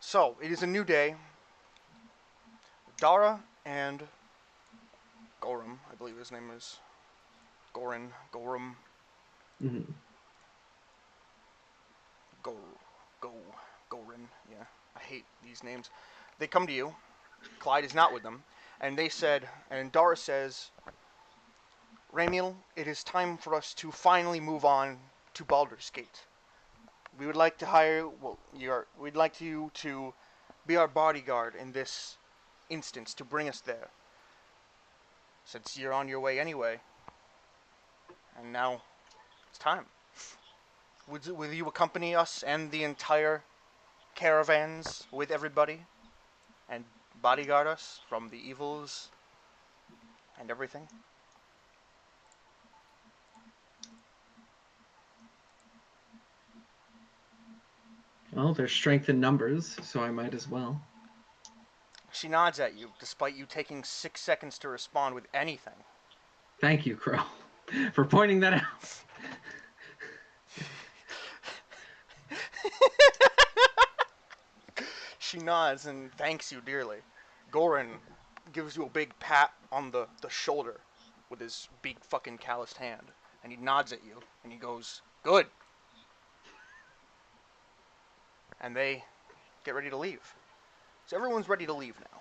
So, it is a new day. Dara and Gorham, I believe his name is Gorham, Hmm. Go, Go, Gorin. Yeah, I hate these names. They come to you. Clyde is not with them, and they said, and Dara says, Ramiel, it is time for us to finally move on to Baldur's Gate. We would like to hire, we'd like you to be our bodyguard in this instance to bring us there. Since you're on your way anyway, and now it's time. Will you accompany us and the entire caravans with everybody and bodyguard us from the evils and everything? Well, there's strength in numbers, so I might as well. She nods at you, despite you taking 6 seconds to respond with anything. Thank you, Crow, for pointing that out. She nods and thanks you dearly. Goran gives you a big pat on the shoulder with his big fucking calloused hand, and he nods at you and he goes, "Good." And they get ready to leave. So everyone's ready to leave now.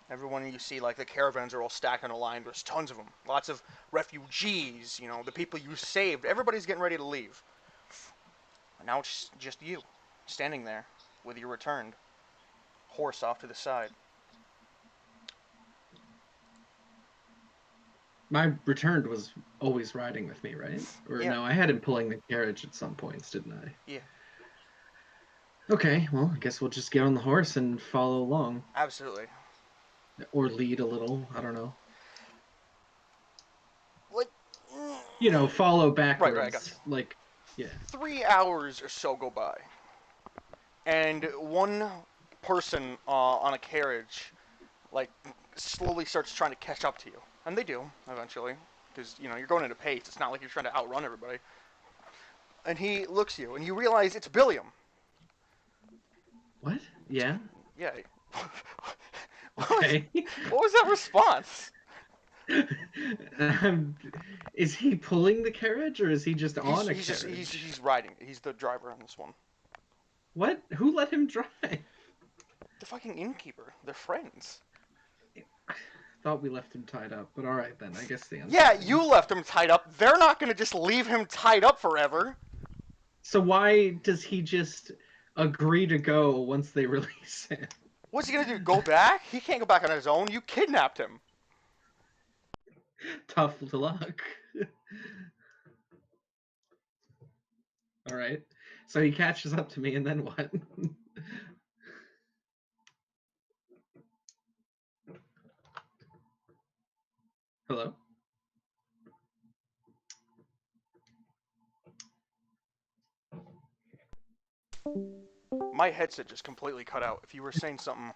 Everyone you see, like the caravans are all stacked on a line. There's tons of them. Lots of refugees, the people you saved. Everybody's getting ready to leave. And now it's just you, standing there with your returned horse off to the side. My returned was always riding with me, right? Or Yeah, no, I had him pulling the carriage at some points, didn't I? yeah, Okay, well, I guess we'll just get on the horse and follow along. absolutely. Or lead a little, I don't know. Like, Follow right, I got you. backwards. Like, yeah. 3 hours or so go by, and one person on a carriage, like, slowly starts trying to catch up to you, and they do eventually, because you're going at a pace. It's not like you're trying to outrun everybody. And he looks at you, and you realize it's Billiam. What? It's Yeah? yeah. what was Okay. what was that response? um, is he pulling the carriage or is he just He's on a he's just he's carriage? he's riding. He's the driver on this one. What? Who let him drive? The fucking innkeeper. They're friends. Thought we left him tied up, but all right then. I guess the answer's Yeah, no. you left him tied up. They're not gonna just leave him tied up forever. So why does he just agree to go once they release him? What's he gonna do? Go back? He can't go back on his own. You kidnapped him. Tough luck. All right. So he catches up to me, and then what? Hello? My headset just completely cut out. If you were saying something,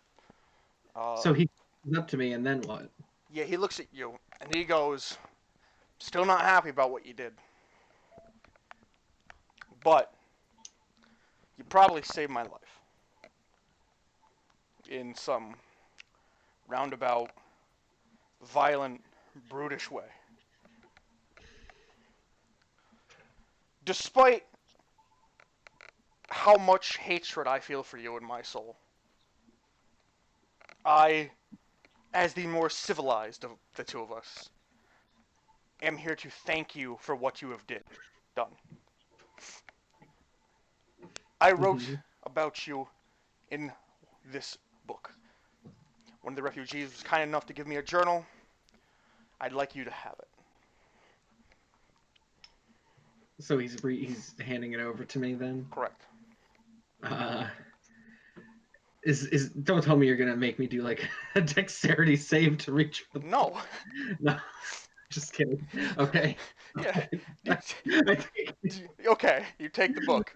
uh, So he catches up to me, and then what? yeah, he looks at you and he goes, "Still not happy about what you did, but you probably saved my life in some roundabout, violent, brutish way. Despite how much hatred I feel for you in my soul, I, as the more civilized of the two of us, am here to thank you for what you have done. I wrote Mm-hmm. about you in this book. One of the refugees was kind enough to give me a journal. I'd like you to have it." So he's handing it over to me then. Correct. Uh, is don't tell me you're gonna make me do like a dexterity save to reach for the book. No. No, just kidding. Okay. Yeah. I think, Okay, you take the book.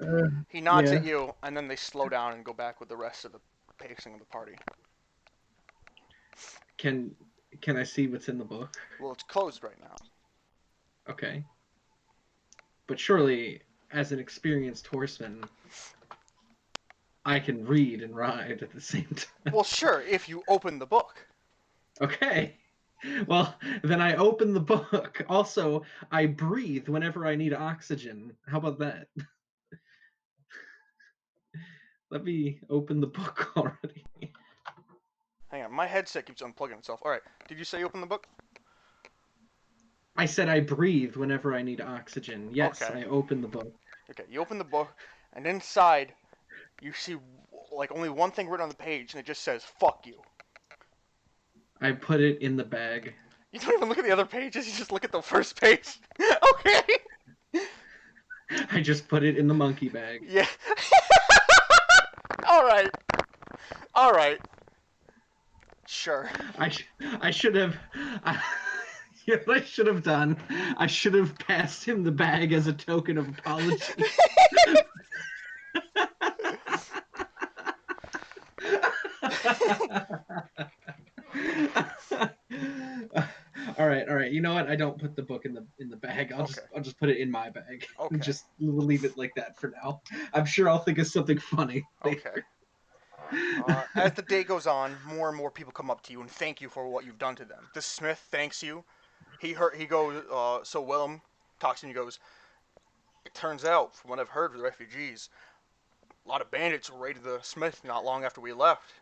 He nods yeah. at you, and then they slow down and go back with the rest of the pacing of the party. Can can I see what's in the book? Well, it's closed right now. Okay. But surely, as an experienced horseman, I can read and ride at the same time. Well, sure, if you open the book. Okay. Well, then I open the book. Also, I breathe whenever I need oxygen. How about that? Let me open the book already. Hang on, my headset keeps unplugging itself. All right, did you say you open the book? I said I breathe whenever I need oxygen. Yes, Okay. I open the book. Okay, you open the book, and inside you see like only one thing written on the page, and it just says "fuck you." I put it in the bag. You don't even look at the other pages. You just look at the first page. Okay. I just put it in the monkey bag. Yeah. All right. All right. Sure. I should have. You know what I should have done? I should have passed him the bag as a token of apology. All right, all right. You know what? I don't put the book in the bag. Okay. I'll just put it in my bag and Okay. just we'll leave it like that for now. I'm sure I'll think of something funny Okay. later. As the day goes on, more and more people come up to you and thank you for what you've done to them. The Smith thanks you. He goes. So Willem talks to him. He goes. It turns out, from what I've heard, with the refugees, a lot of bandits raided the Smith not long after we left.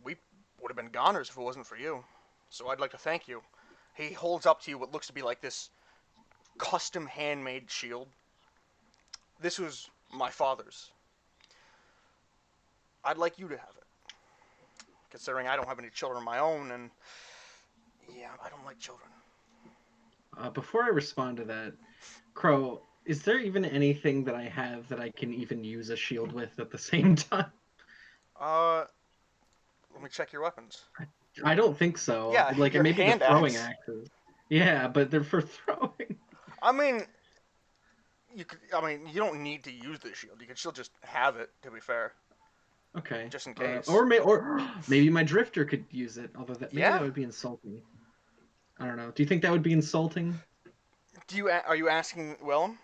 We would have been goners if it wasn't for you. So I'd like to thank you. He holds up to you what looks to be like this custom handmade shield. This was my father's. I'd like you to have it, considering I don't have any children of my own, and yeah, I don't like children. Before I respond to that, Crow, is there even anything that I have that I can even use a shield with at the same time? Uh, Let me check your weapons. I don't think so. Yeah, Like your maybe the hand throwing axe. axes. Yeah, but they're for throwing. I mean, you could. I mean, you don't need to use the shield. You can still just have it. To be fair, Okay. just in case. Or maybe my drifter could use it. Although that maybe that Yeah. would be insulting. I don't know. Do you think that would be insulting? Are you asking Willem?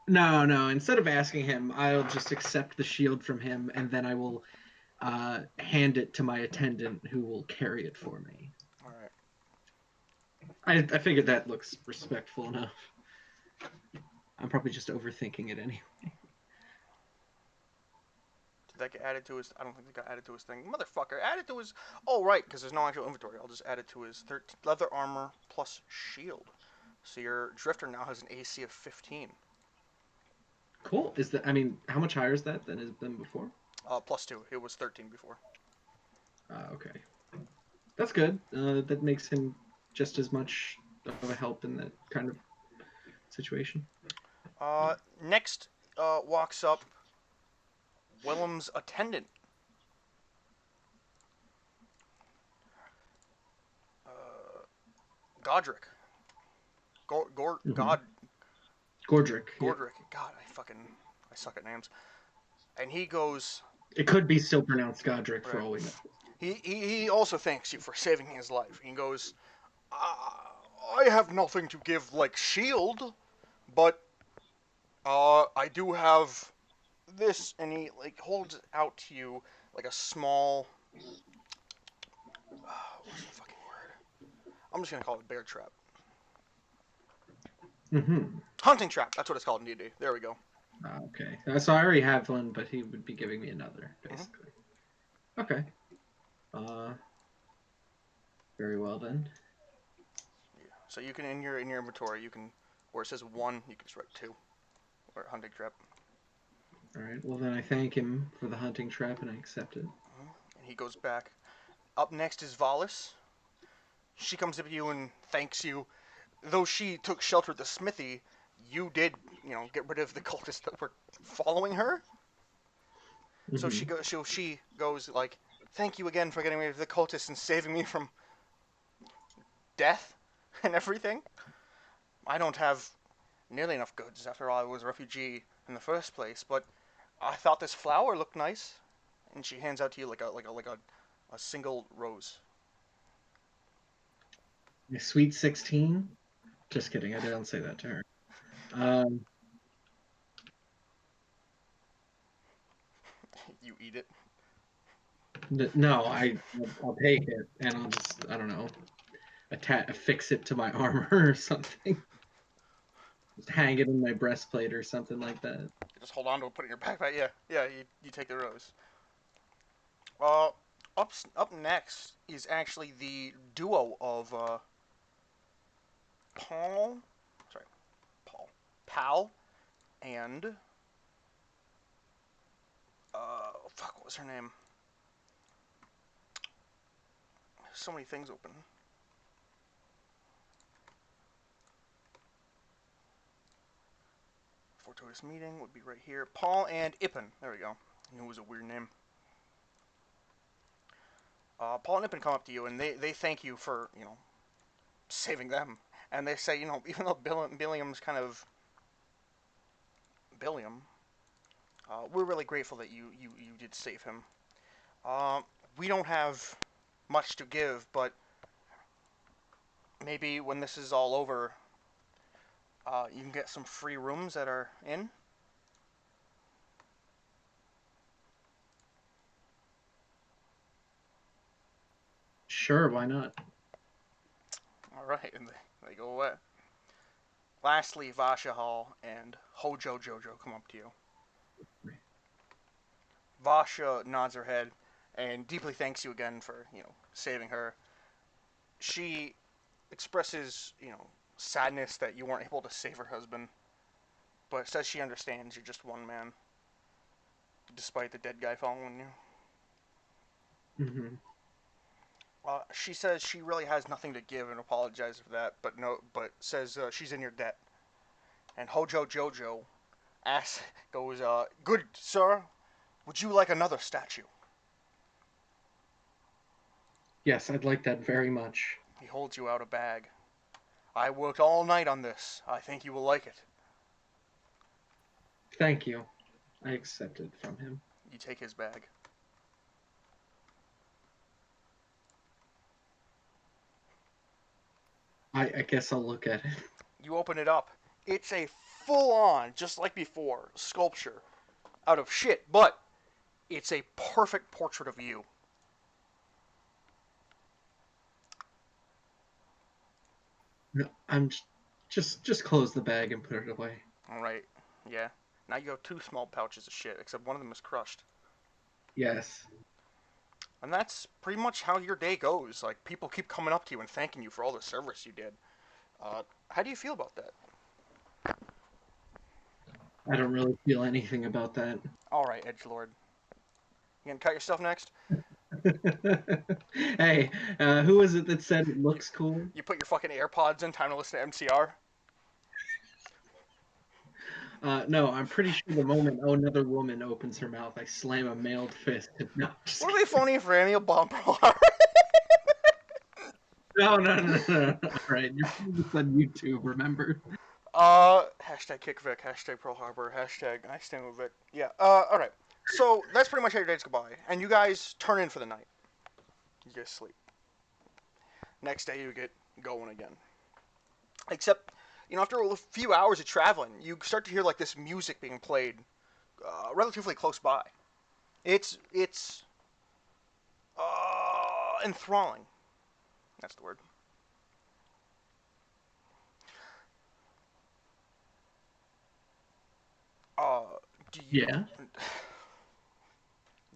No, no. Instead of asking him, I'll just accept the shield from him, and then I will hand it to my attendant, who will carry it for me. All right. I figured that looks respectful enough. I'm probably just overthinking it anyway. Did that get added to his? I don't think it got added to his thing. Motherfucker, add it to his. Oh right, because there's no actual inventory. I'll just add it to his 13 leather armor plus shield. So your drifter now has an AC of 15. Cool. Is that? I mean, how much higher is that than before? Plus two. It was 13 before. Okay, that's good. That makes him just as much of a help in that kind of situation. Next, walks up Willem's attendant. Uh, Godric. Mm-hmm. God Gordrick. Yeah. Gordric. God, I suck at names. And he goes. It could be still pronounced Godric for Right. all we know. He also thanks you for saving his life. He goes, I have nothing to give like shield, but I do have this, and he like holds it out to you like a small. What's the fucking word? I'm just gonna call it a bear trap. Mm-hmm. Hunting trap. That's what it's called in D&D. There we go. Okay. So I already have one, but he would be giving me another, hmm basically. Okay. Uh, very well then. Yeah. So you can in your inventory you can where it says one you can just write two or hunting trap. All right. Well, then I thank him for the hunting trap and I accept it. And he goes back. Up next is Valis. She comes up to you and thanks you. Though she took shelter at the smithy, you did, get rid of the cultists that were following her. So Mm-hmm. she goes like, "Thank you again for getting rid of the cultists and saving me from death and everything. I don't have nearly enough goods. After all, I was a refugee in the first place. But I thought this flower looked nice." And she hands out to you a single rose. My sweet 16. Just kidding. I don't say that to her. Um, You eat it. No, I'll take it and I'll just I don't know affix it to my armor or something. Just hang it in my breastplate or something like that. You just hold on to it, put it in your backpack. Yeah, yeah. You take the rose. Uh, up next is actually the duo of Paul. Sorry, Paul. Pal and fuck. What was her name? So many things open. Fortuitous meeting would be right here. Paul and Ippen. There we go. I knew it was a weird name. Paul and Ippen come up to you and they thank you for saving them, and they say even though Billiam's kind of Billiam, we're really grateful that you did save him. Uh, we don't have much to give, but maybe when this is all over, you can get some free rooms at our inn. Sure, why not? All right, and they go away. Lastly, Vasha Hall and Hojo Jojo come up to you. Vasha nods her head and deeply thanks you again for saving her. She expresses sadness that you weren't able to save her husband, but says she understands you're just one man, despite the dead guy following you. Mm-hmm. She says she really has nothing to give and apologizes for that, but says she's in your debt. And Hojo Jojo goes, "Good sir, would you like another statue?" Yes, I'd like that very much. He holds you out a bag. "I worked all night on this. I think you will like it." Thank you. I accept it from him. You take his bag. I guess I'll look at it. You open it up. It's a full-on, just like before, sculpture out of shit, but it's a perfect portrait of you. No, I'm just close the bag and put it away. All right, yeah. Now you have two small pouches of shit, except one of them is crushed. Yes. And that's pretty much how your day goes. Like, people keep coming up to you and thanking you for all the service you did. How do you feel about that? I don't really feel anything about that. All right, Edgelord. You gonna cut yourself next? Hey, who was it that said it looks cool? You put your fucking AirPods in, time to listen to MCR? No, I'm pretty sure the moment another woman opens her mouth, I slam a mailed fist. No, just What are they phoning for Amiel Bomb Pearl no. All right, you're on YouTube. Remember? Hashtag kickvic, hashtag Pearl Harbor, hashtag I stand with Vic. Yeah, alright. So, that's pretty much how your days go by. And you guys turn in for the night. You guys sleep. Next day, you get going again. Except, after a few hours of traveling, you start to hear, like, this music being played relatively close by. It's enthralling. That's the word. Uh, do you Yeah.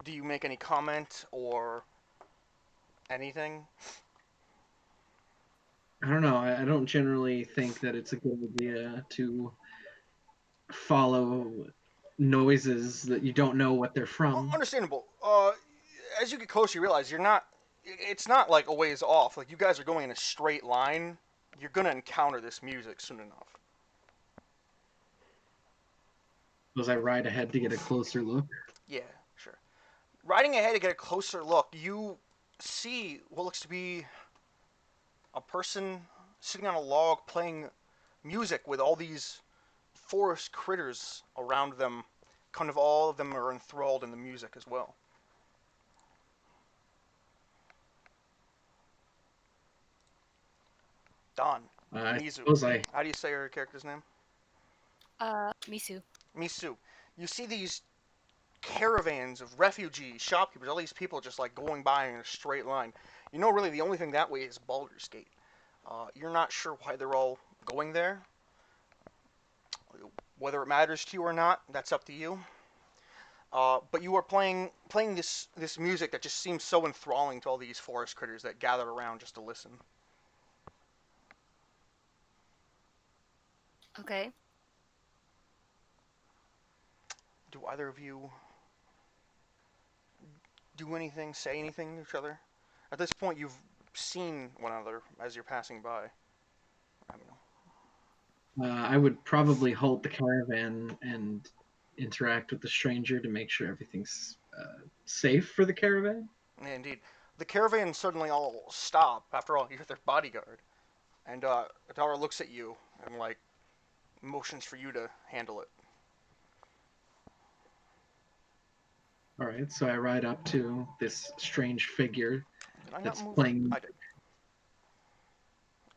do you make any comment or anything? I don't know. I don't generally think that it's a good idea to follow noises that you don't know what they're from. Understandable. As you get closer, you realize you're not. It's not like a ways off. Like you guys are going in a straight line. You're gonna encounter this music soon enough. As I ride ahead to get a closer look. Yeah, sure. Riding ahead to get a closer look, you see what looks to be a person sitting on a log playing music with all these forest critters around them. Kind of all of them are enthralled in the music as well. Don, I Mizu. suppose I. How do you say her character's name? Misu. Misu. You see these caravans of refugees, shopkeepers, all these people just like going by in a straight line. You know, really, the only thing that way is Baldur's Gate. You're not sure why they're all going there. Whether it matters to you or not, that's up to you. But you are playing this music that just seems so enthralling to all these forest critters that gather around just to listen. Okay. Do either of you do anything, say anything to each other? At this point, you've seen one another as you're passing by. I don't know. I would probably hold the caravan and interact with the stranger to make sure everything's safe for the caravan. Yeah, indeed. The caravan suddenly all stop. After all, you're their bodyguard. And Adara looks at you and like motions for you to handle it. All right, so I ride up to this strange figure Did I not that's move? playing. I did.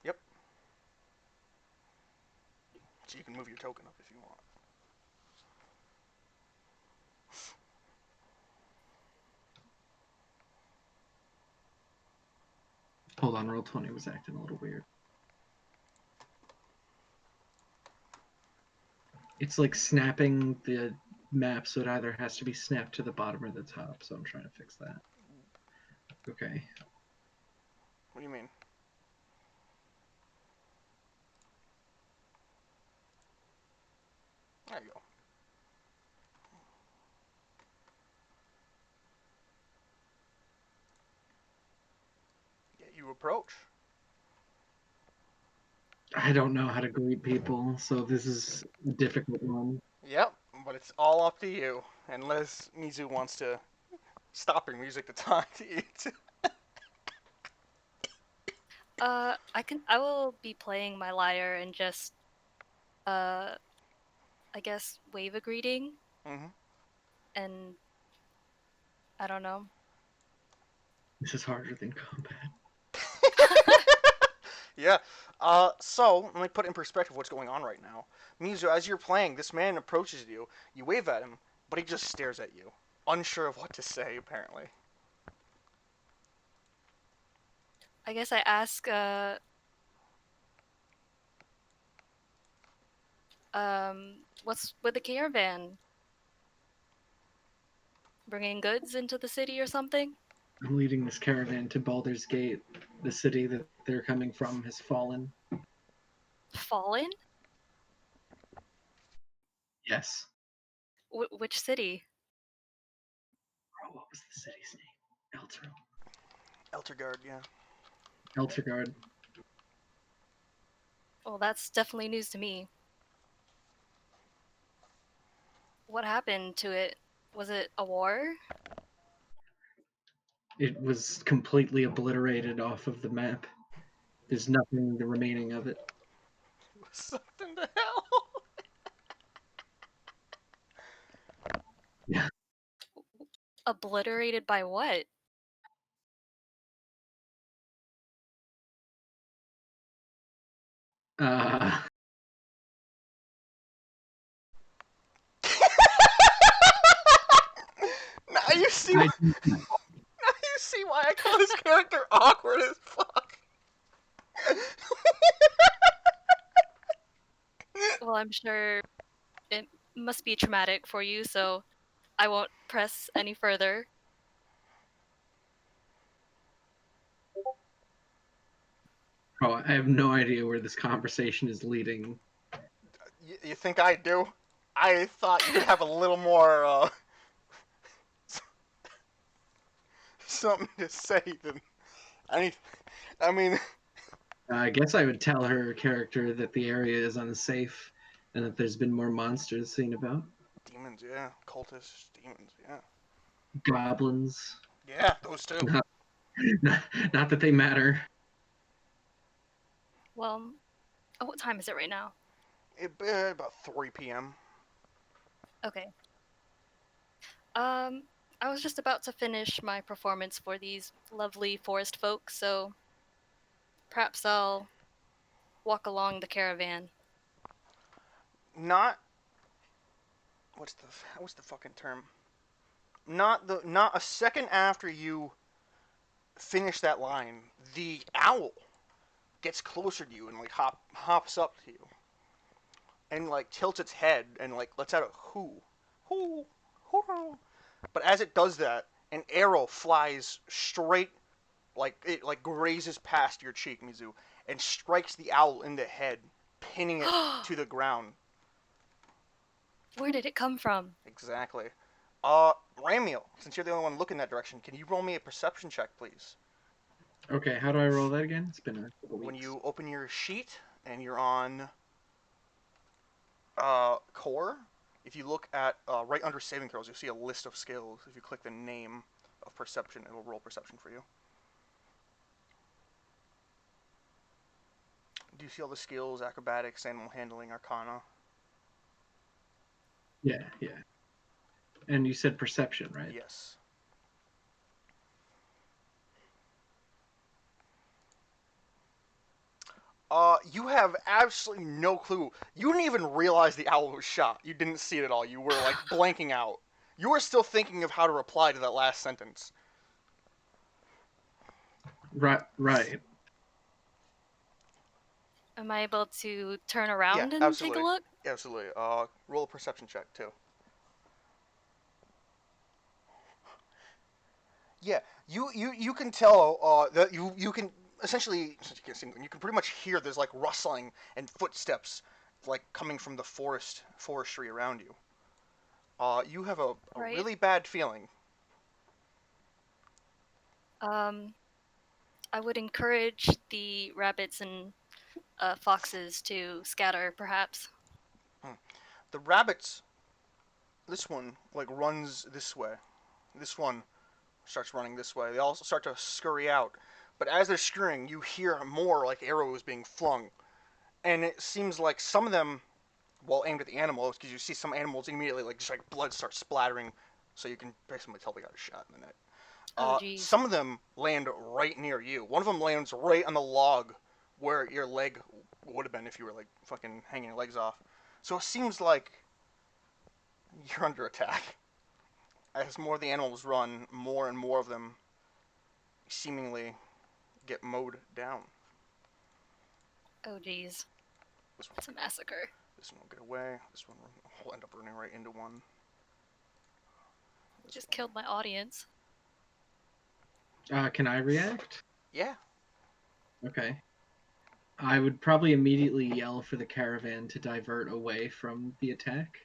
Yep. So you can move your token up if you want. Hold on, Roll20 was acting a little weird. It's like snapping the map, so it either has to be snapped to the bottom or the top. So I'm trying to fix that. Okay. What do you mean? There you go. Yeah, you approach. I don't know how to greet people, so this is a difficult one. Yep, but it's all up to you. Unless Mizu wants to stop your music to talk to you. I will be playing my lyre and just, I guess, wave a greeting, Mm-hmm. and I don't know. This is harder than combat. Yeah. So let me put in perspective what's going on right now. Mizu, as you're playing, this man approaches you. You wave at him, but he just stares at you, unsure of what to say. Apparently. I guess I ask, what's with the caravan? Bringing goods into the city or something? I'm leading this caravan to Baldur's Gate. The city that they're coming from has fallen. Fallen? Yes. Which city? Oh, what was the city's name? Eltergard, yeah. Eltergard. Well, that's definitely news to me. What happened to it? Was it a war? It was completely obliterated off of the map. There's nothing remaining of it. Something the hell. Yeah. Obliterated by what? Uh, Now you see. I, Now you see why I call this character awkward as fuck. Well, I'm sure it must be traumatic for you, so I won't press any further. I have no idea where this conversation is leading. You think I do? I thought you'd have a little more something to say than any. I mean, I guess I would tell her character that the area is unsafe and that there's been more monsters seen about. demons, yeah, cultists, demons, yeah, Goblins. yeah, those two. Not, not that they matter. Well, oh, what time is it right now? About 3 p.m. Okay. I was just about to finish my performance for these lovely forest folk, so perhaps I'll walk along the caravan. Not what's the fucking term? not a second after you finish that line, the owl gets closer to you and like hops up to you and like tilts its head and like lets out a hoo, hoo. But as it does that, an arrow flies straight, like it like grazes past your cheek, Mizu, and strikes the owl in the head, pinning it to the ground. Where did it come from? Exactly. Ramiel, since you're the only one looking that direction, can you roll me a perception check, please? Okay, how do I roll that again? It's been a couple When weeks. you open your sheet and you're on core, if you look at right under saving throws, you'll see a list of skills. If you click the name of perception, it will roll perception for you. Do you see all the skills? Acrobatics, animal handling, arcana. Yeah. And you said perception, right? Yes. You have absolutely no clue. You didn't even realize the owl was shot. You didn't see it at all. You were like blanking out. You were still thinking of how to reply to that last sentence. Right. Am I able to turn Yeah, around and absolutely. take a look? Absolutely. Roll a perception check too. Yeah, you can tell that you can essentially, since you can't see anything, you can pretty much hear there's like rustling and footsteps like coming from the forestry around you. You have a Right. really bad feeling. I would encourage the rabbits and foxes to scatter, perhaps. The rabbits, this one like runs this way. This one starts running this way. They all start to scurry out. But as they're scurrying, you hear more like arrows being flung. And it seems like some of them, well, aimed at the animals, because you see some animals immediately, like, just like blood starts splattering. So you can basically tell they got a shot in the neck. Oh, geez. Some of them land right near you. One of them lands right on the log where your leg would have been if you were, like, fucking hanging your legs off. So it seems like you're under attack. As more of the animals run, more and more of them seemingly get mowed down. Oh, geez. This one, It's a massacre. this one will get away. This one will end up running right into one. This Just one. killed my audience. Can I react? Yeah. Okay. I would probably immediately yell for the caravan to divert away from the attack.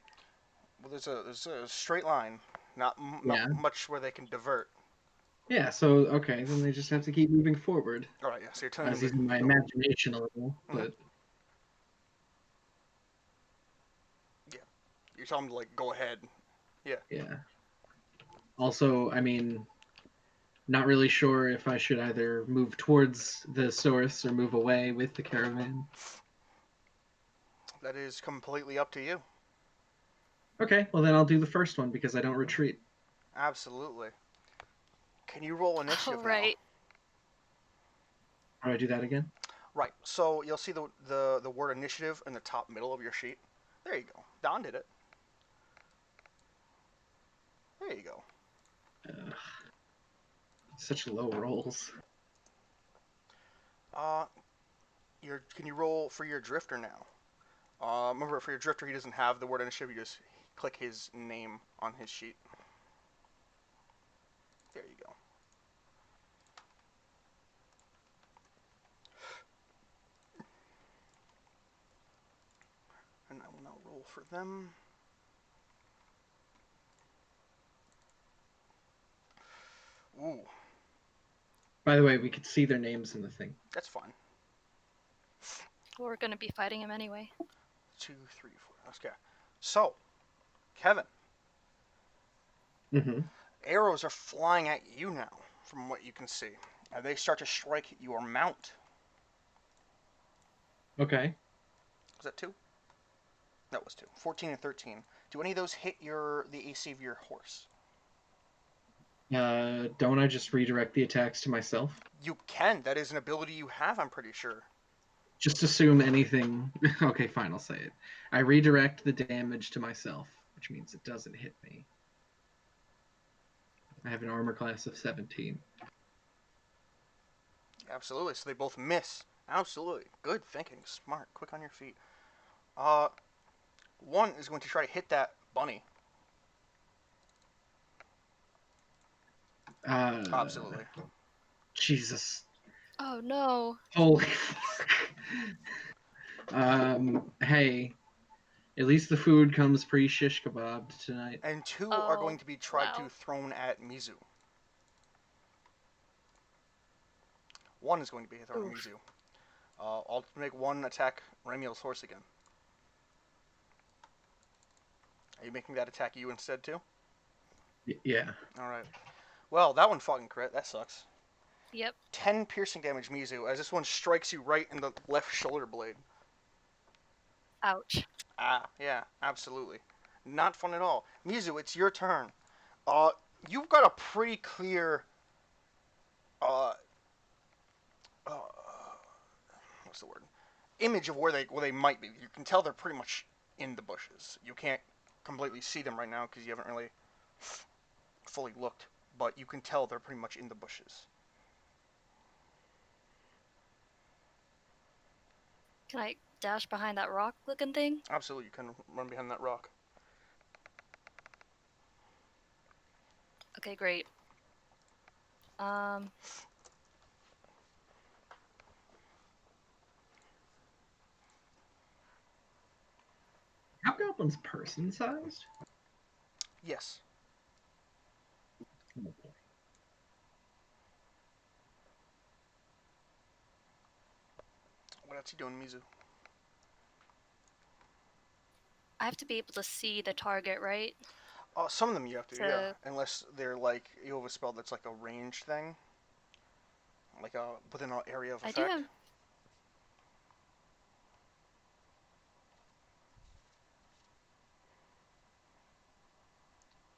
Well, there's a straight line, not Yeah. much where they can divert. Yeah, so okay, then they just have to keep moving forward. All right, yeah. So you're I telling was them using my to imagination a little, but yeah, you're telling them to like go ahead. yeah. Also, I mean, not really sure if I should either move towards the source or move away with the caravan. That is completely up to you. Okay, well then I'll do the first one because I don't retreat. Absolutely. Can you roll initiative All right. How do I do that again? now? Right. So you'll see the word initiative in the top middle of your sheet. There you go. Don did it. There you go. Ugh. Such low rolls. Uh, can you roll for your drifter now? Remember, for your drifter, he doesn't have the word initiative. You just click his name on his sheet. There you go. And I will now roll for them. Ooh, By the way, we could see their names in the thing. that's fine. We're going to be fighting him anyway. 2, 3, 4. Okay. So, Kevin, Mm-hmm. arrows are flying at you now, from what you can see. And they start to strike your mount. Okay. Was that 2? That was 2. 14 and 13. Do any of those hit the AC of your horse? Don't I just redirect the attacks to myself? You can. That is an ability you have, I'm pretty sure. Just assume anything. Okay, fine, I'll say it. I redirect the damage to myself, which means it doesn't hit me. I have an armor class of 17. Absolutely. So they both miss. Absolutely. Good thinking. Smart. Quick on your feet. One is going to try to hit that bunny. Absolutely. Jesus. Oh no. Holy fuck. Hey, at least the food comes pre-shish kebabbed tonight. And two are going Oh to be tried to wow. thrown at Mizu. One is going to be thrown at Oof. Mizu. I'll make one attack Ramiel's horse again. Are you making that attack you instead too? Yeah. Alright. Well, that one fucking crit. That sucks. Yep. 10 piercing damage, Mizu, as this one strikes you right in the left shoulder blade. Ouch. Ah, yeah, absolutely. Not fun at all. Mizu, it's your turn. You've got a pretty clear, uh, uh, what's the word? Image of where they might be. You can tell they're pretty much in the bushes. You can't completely see them right now because you haven't really fully looked, but you can tell they're pretty much in the bushes. Can I dash behind that rock looking thing? Absolutely, you can run behind that rock. Okay, great. Um, Hobgoblin's person-sized? Yes. Oh, boy. What else are you doing, Mizu? I have to be able to see the target, right? Some of them you have to, yeah. To Unless they're like, you have a spell that's like a range thing. Like within an area of I do effect. have.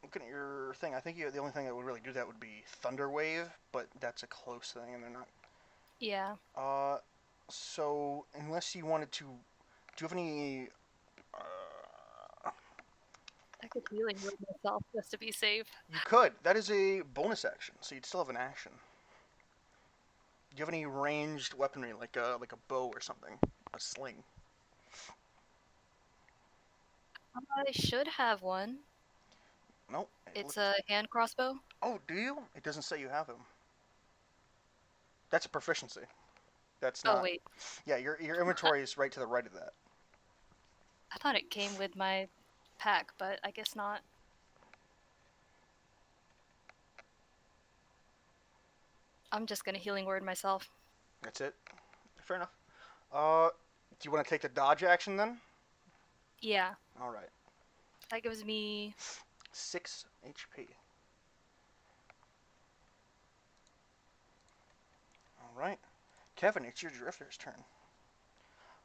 Looking at your thing, I think the only thing that would really do that would be Thunder Wave, but that's a close thing, and they're not. Yeah. So unless you wanted to, do you have any? I could healing word myself just to be safe. You could. That is a bonus action, so you'd still have an action. Do you have any ranged weaponry, like a bow or something, a sling? I should have one. No. It's a hand crossbow. Oh, do you? It doesn't say you have him. That's a proficiency. That's Oh not. wait, Yeah, your inventory is right to the right of that. I thought it came with my pack, but I guess not. I'm just gonna healing word myself. That's it. Fair enough. Do you want to take the dodge action then? Yeah, All right. that gives me 6 HP. All right. Kevin, it's your drifter's turn.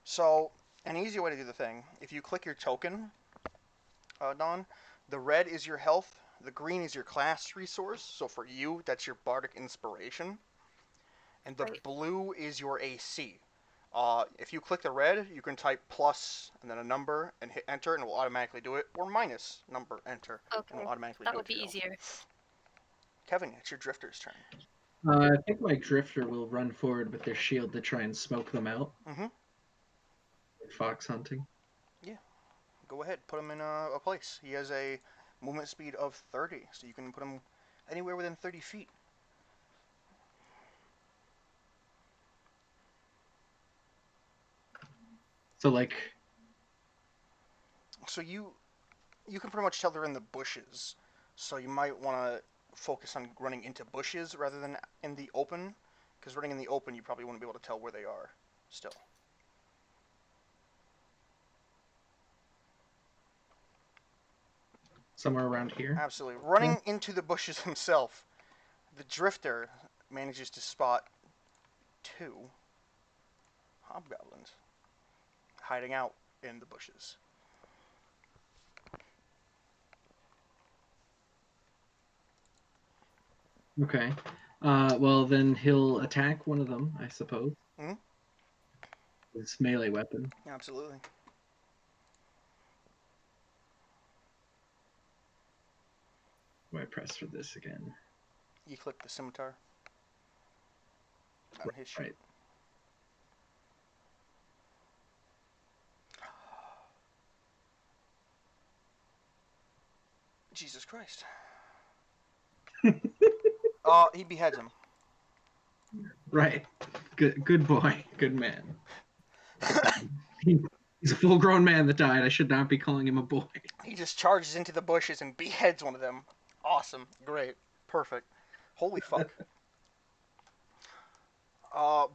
So, an easy way to do the thing, if you click your token, Don, the red is your health, the green is your class resource. So for you, that's your bardic inspiration, and the right. blue is your AC. If you click the red, you can type plus and then a number and hit enter, and it will automatically do it, or minus number enter, and it Okay, will automatically that do would it for be your health. easier. Kevin, it's your drifter's turn. I think my drifter will run forward with their shield to try and smoke them out. Mm-hmm. Like fox hunting. Yeah. Go ahead. Put him in a place. He has a movement speed of 30, so you can put him anywhere within 30 feet. So like, So you can pretty much tell they're in the bushes. So you might want to focus on running into bushes rather than in the open, because running in the open you probably won't be able to tell where they are still. somewhere around here. Absolutely. Running into the bushes himself, the drifter manages to spot 2 hobgoblins hiding out in the bushes. Okay. Well, then he'll attack one of them, I suppose. Hmm. His melee weapon. Absolutely. Do I press for this again? You click the scimitar on his sheet. Right. Jesus Christ. He beheads him. Right. Good boy. Good man. He's a full-grown man that died. I should not be calling him a boy. He just charges into the bushes and beheads one of them. Awesome. Great. Perfect. Holy fuck.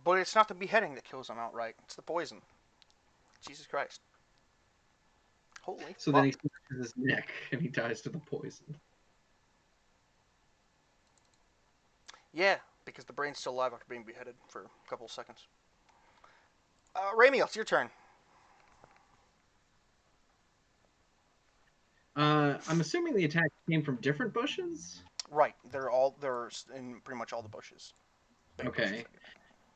But it's not the beheading that kills him outright. It's the poison. Jesus Christ. Holy So fuck. then he smashes his neck and he dies to the poison. Yeah, because the brain's still alive after being beheaded for a couple of seconds. Ramiel, it's your turn. I'm assuming the attack came from different bushes? Right. They're in pretty much all the bushes. Big Okay. bushes.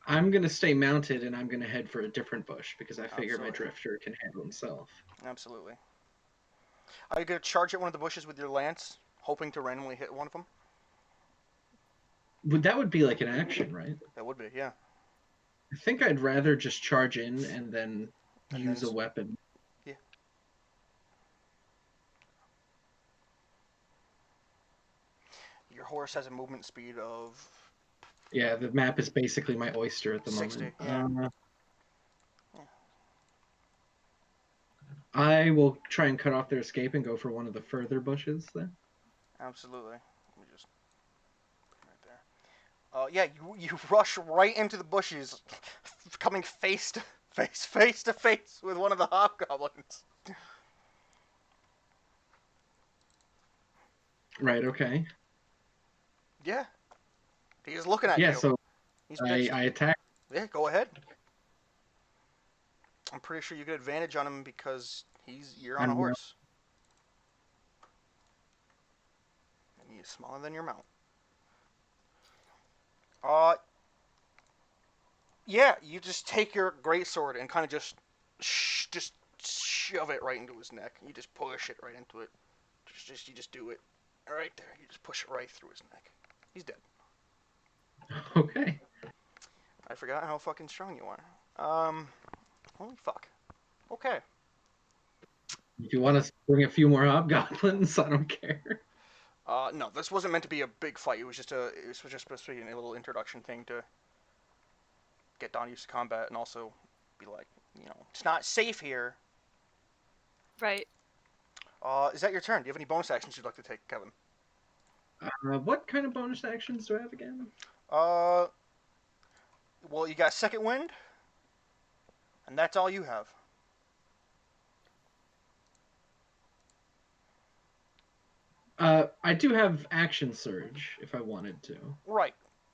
I'm going to stay mounted and I'm going to head for a different bush because I figure my Absolutely. drifter can handle himself. Absolutely. Are you going to charge at one of the bushes with your lance, hoping to randomly hit one of them? That would be like an action, right? That would be, yeah. I think I'd rather just charge in and then And use then a weapon. Yeah. Your horse has a movement speed of Yeah, the map is basically my oyster at the 60, moment. yeah. I will try and cut off their escape and go for one of the further bushes then. Absolutely. Let me just put it right there. Yeah, you rush right into the bushes, coming face to face with one of the hobgoblins. Right, okay. Yeah. He is looking at Yeah, you. so He's I pissed. attack. Yeah, go ahead. I'm pretty sure you get advantage on him because you're on a horse. And he is smaller than your mount. Yeah, you just take your greatsword and kind of just shove it right into his neck. You just push it right into it. You just do it right there. You just push it right through his neck. He's dead. Okay. I forgot how fucking strong you are. Holy fuck. Okay. If you want to bring a few more hobgoblins, I don't care. No, this wasn't meant to be a big fight. It was just supposed to be a little introduction thing to get Don used to combat and also be like, it's not safe here. Right. Is that your turn? Do you have any bonus actions you'd like to take, Kevin? What kind of bonus actions do I have again? Well, you got second wind, and that's all you have. I do have action surge if I wanted to. Right.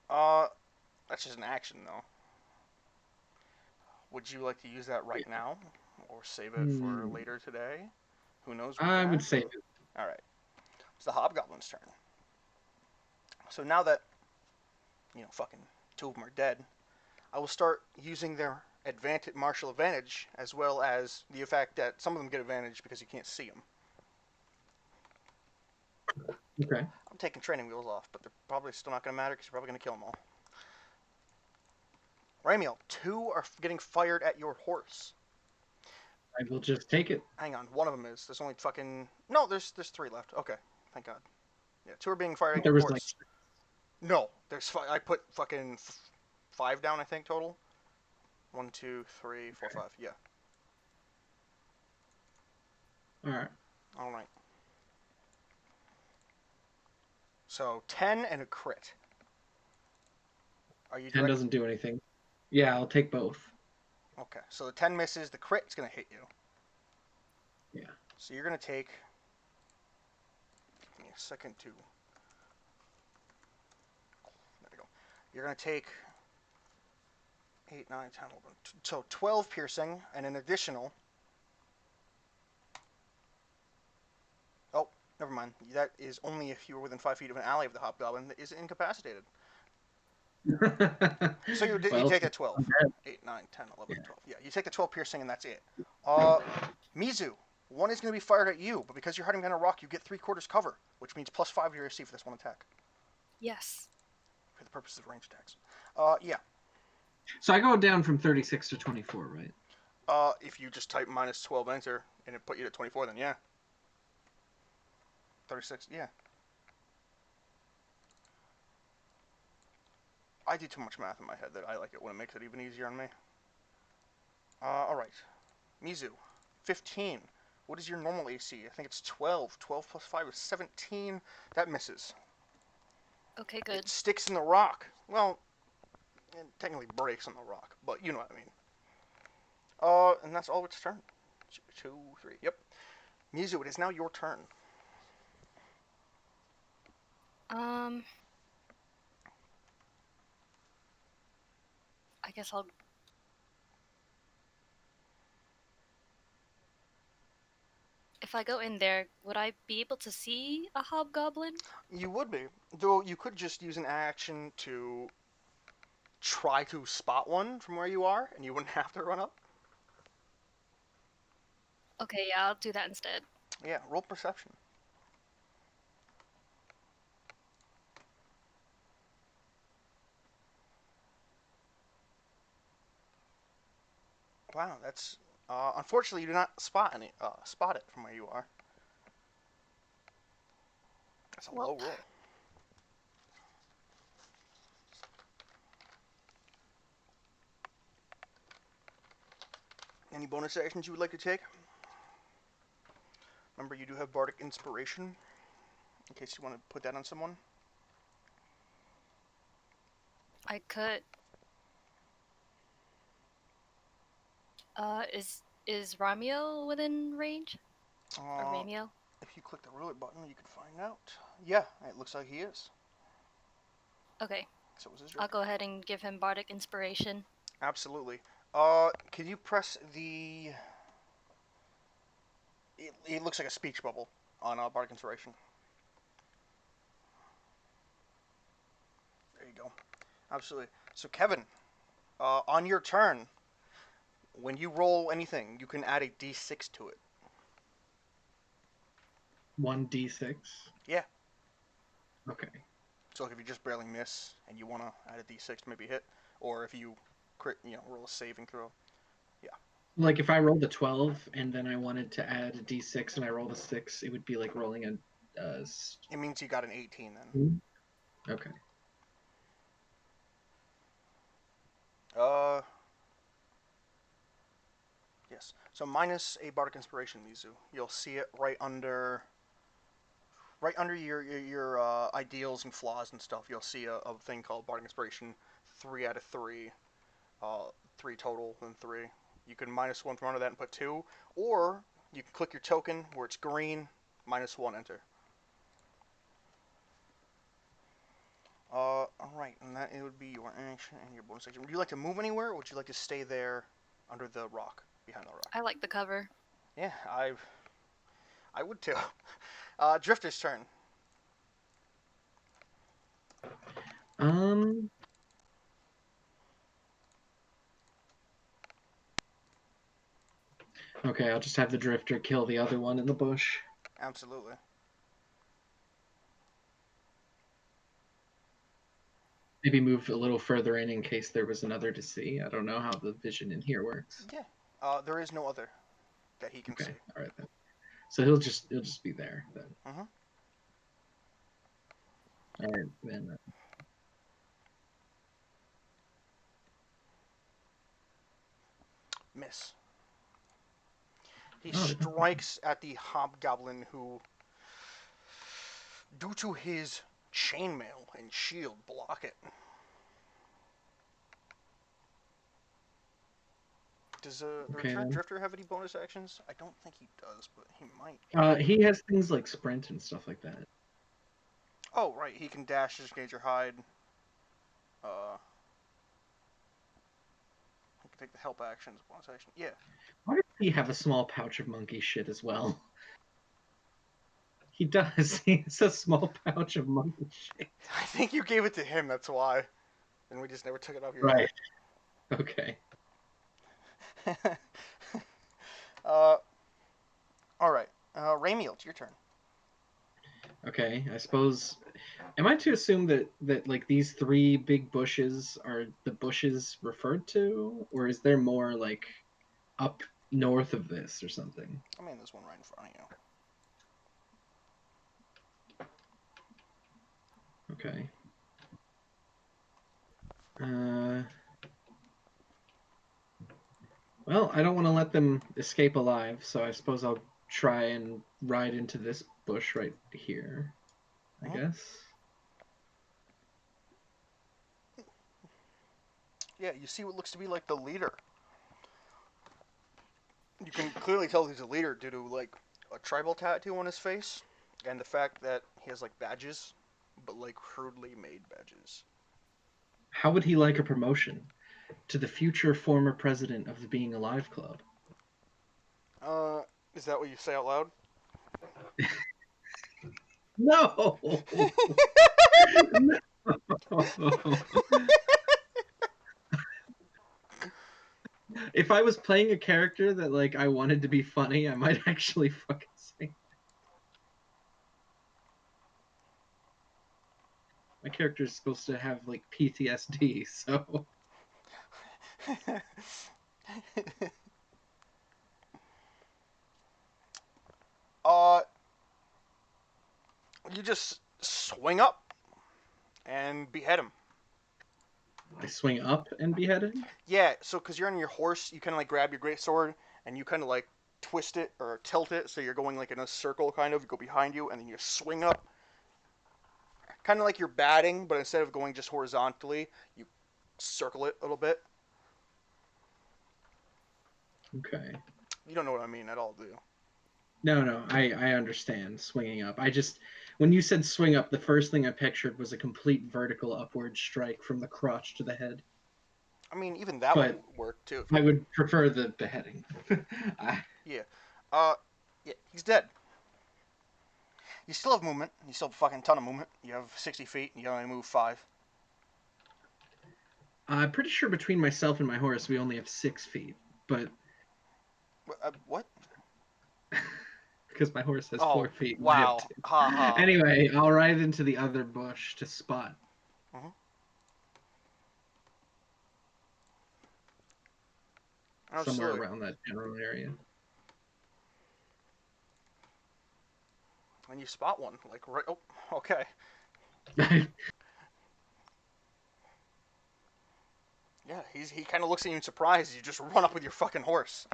That's just an action, though. Would you like to use that right now, or save it for later today? Who knows? I would save it. All right. It's the hobgoblin's turn. So now that fucking two of them are dead, I will start using their martial advantage, as well as the fact that some of them get advantage because you can't see them. Okay. I'm taking training wheels off, but they're probably still not going to matter because you're probably going to kill them all. Ramiel, 2 are getting fired at your horse. I will just take it. Hang on, one of them is. There's only fucking... No, there's 3 left. Okay, thank God. Yeah, 2 are being fired at your horse. Like... No, I put fucking 5 down, I think, total. 1, 2, 3, 4, 5. Yeah. Alright. Alright. So, 10 and a crit. Are you 10 doesn't do anything. Yeah, I'll take both. Okay, so the 10 misses. The crit's going to hit you. Yeah. So you're going to take... Give me a second to... There we go. You're going to take... 8, 9, 10, 11... So 12 piercing and an additional... Oh, never mind. That is only if you were within 5 feet of an ally of the hobgoblin that is incapacitated. So you take that 12. 8, 9, 10, 11, 12. Yeah, you take the 12 piercing and that's it. Mizu, One is going to be fired at you, but because you're hiding behind a rock, you get 3/4 cover, which means +5 to your AC for this one attack, Yes. for the purposes of range attacks. Yeah. So I go down from 36 to 24, right? If you just type -12 enter and it put you to 24, then yeah. 36, yeah. I do too much math in my head that I like it when it makes it even easier on me. Alright. Mizu, 15. What is your normal AC? I think it's 12. 12 plus 5 is 17. That misses. Okay, It good. sticks in the rock. Well, it technically breaks on the rock, but you know what I mean. And that's all its turn. 2, 3. Yep. Mizu, it is now your turn. I guess I'll. If I go in there, would I be able to see a hobgoblin? You would be. Though you could just use an action to try to spot one from where you are, and you wouldn't have to run up. Okay, yeah, I'll do that instead. Yeah, roll perception. Wow, that's unfortunately you do not spot it from where you are. That's a Well, low roll. Any bonus actions you would like to take? Remember, you do have Bardic Inspiration, in case you want to put that on someone. I could. Is Ramiel within range? Or Uh, Ramiel? if you click the ruler button, you can find out. Yeah, it looks like he is. Okay, So was his I'll drifter. go ahead and give him Bardic Inspiration. Absolutely. Can you press the? It looks like a speech bubble on Bardic Inspiration. There you go. Absolutely. So Kevin, on your turn, when you roll anything, you can add a d6 to it. 1d6. Yeah. Okay. So if you just barely miss and you want to add a d6 to maybe hit, or if you crit, roll a saving throw. Yeah. Like if I rolled a 12 and then I wanted to add a d6 and I rolled a 6, it would be like rolling a. It means you got an 18 then. Okay. Uh. Yes. So minus a bardic inspiration, Mizu. You'll see it right under your ideals and flaws and stuff. You'll see a thing called bardic inspiration, 3 out of 3, 3 total, then 3. You can -1 from under that and put 2, or you can click your token where it's green, -1, enter. Alright, and that it would be your action and your bonus action. Would you like to move anywhere, or would you like to stay there under the rock, behind the rock? I like the cover. Yeah, I would too. Drifter's turn. Um. Okay, I'll just have the drifter kill the other one in the bush. Absolutely. Maybe move a little further in case there was another to see. I don't know how the vision in here works. Yeah. There is no other that he can Okay, see. all right then. So he'll just be there then. Mm-hmm. All right then. Miss. He Oh, strikes at the hobgoblin who, due to his chainmail and shield, block it. Does the okay return then. drifter have any bonus actions? I don't think he does, but he might. He has things like sprint and stuff like that. Oh, right. He can dash, disengage, or hide. He can take the help action as a bonus action. Yeah. Why does he have a small pouch of monkey shit as well? He does. He has a small pouch of monkey shit. I think you gave it to him, that's why. And we just never took it off your Right. Okay. uh, All right, Ramiel, it's your turn. Okay, I suppose. Am I to assume that like these three big bushes are the bushes referred to, or is there more like up north of this or something? I mean, there's one right in front of you. Okay. Uh, well, I don't want to let them escape alive, so I suppose I'll try and ride into this bush right here. I Mhm. guess. Yeah, you see what looks to be like the leader. You can clearly tell he's a leader due to like a tribal tattoo on his face, and the fact that he has like badges, but like crudely made badges. How would he like a promotion to the future former president of the Being Alive Club? Uh, is that what you say out loud? No. No. If I was playing a character that like I wanted to be funny, I might actually fucking say. My character is supposed to have like PTSD, so uh, you just swing up and behead him. I swing up and behead him. Yeah, so because you're on your horse, you kind of like grab your great sword and you kind of like twist it or tilt it so you're going like in a circle kind of. You go behind you and then you swing up, kind of like you're batting, but instead of going just horizontally, you circle it a little bit. Okay. You don't know what I mean at all, do you? No, I understand swinging up. I just when you said swing up, the first thing I pictured was a complete vertical upward strike from the crotch to the head. I mean, even that would But work too. If I you, would prefer the beheading. I, yeah, uh, yeah, he's dead. You still have movement. You still have a fucking ton of movement. You have 60 feet. And you only move 5. I'm pretty sure between myself and my horse, we only have 6 feet, but What? because my horse has Oh, 4 feet and I have wow. 2. Ha ha. Anyway, I'll ride into the other bush to spot Mm-hmm. somewhere Absolutely. around that general area. And you spot one, like right. Oh, okay. Yeah, he kind of looks at you in surprise. You just run up with your fucking horse.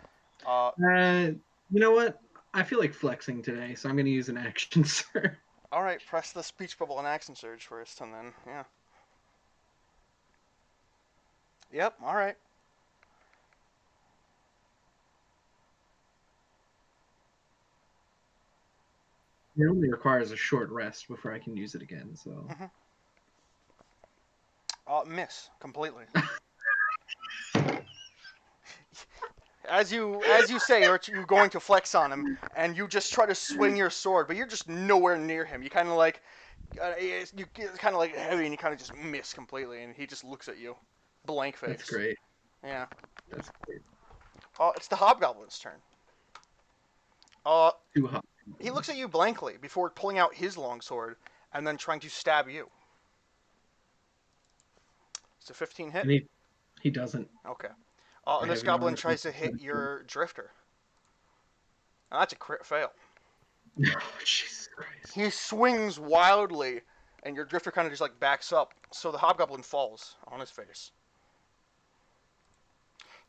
Uh, You know what? I feel like flexing today, so I'm going to use an action, sir. all right. Press the speech bubble and accent surge first, and then yeah. Yep. All right. It only requires a short rest before I can use it again, so. Mm-hmm. Miss completely. As you say, you're going to flex on him, and you just try to swing your sword, but you're just nowhere near him. You kind of like, you kind of like heavy, and you kind of just miss completely, and he just looks at you, blank That's face. great. Yeah. That's great. It's the hobgoblin's turn. Uh, Too hot. he looks at you blankly before pulling out his longsword and then trying to stab you. It's a 15 hit. And he doesn't. Okay. I And this have an goblin armor class tries to of hit 17. your drifter. And that's a crit fail. Oh, Jesus Christ. He swings wildly, and your drifter kind of just like backs up, so the hobgoblin falls on his face.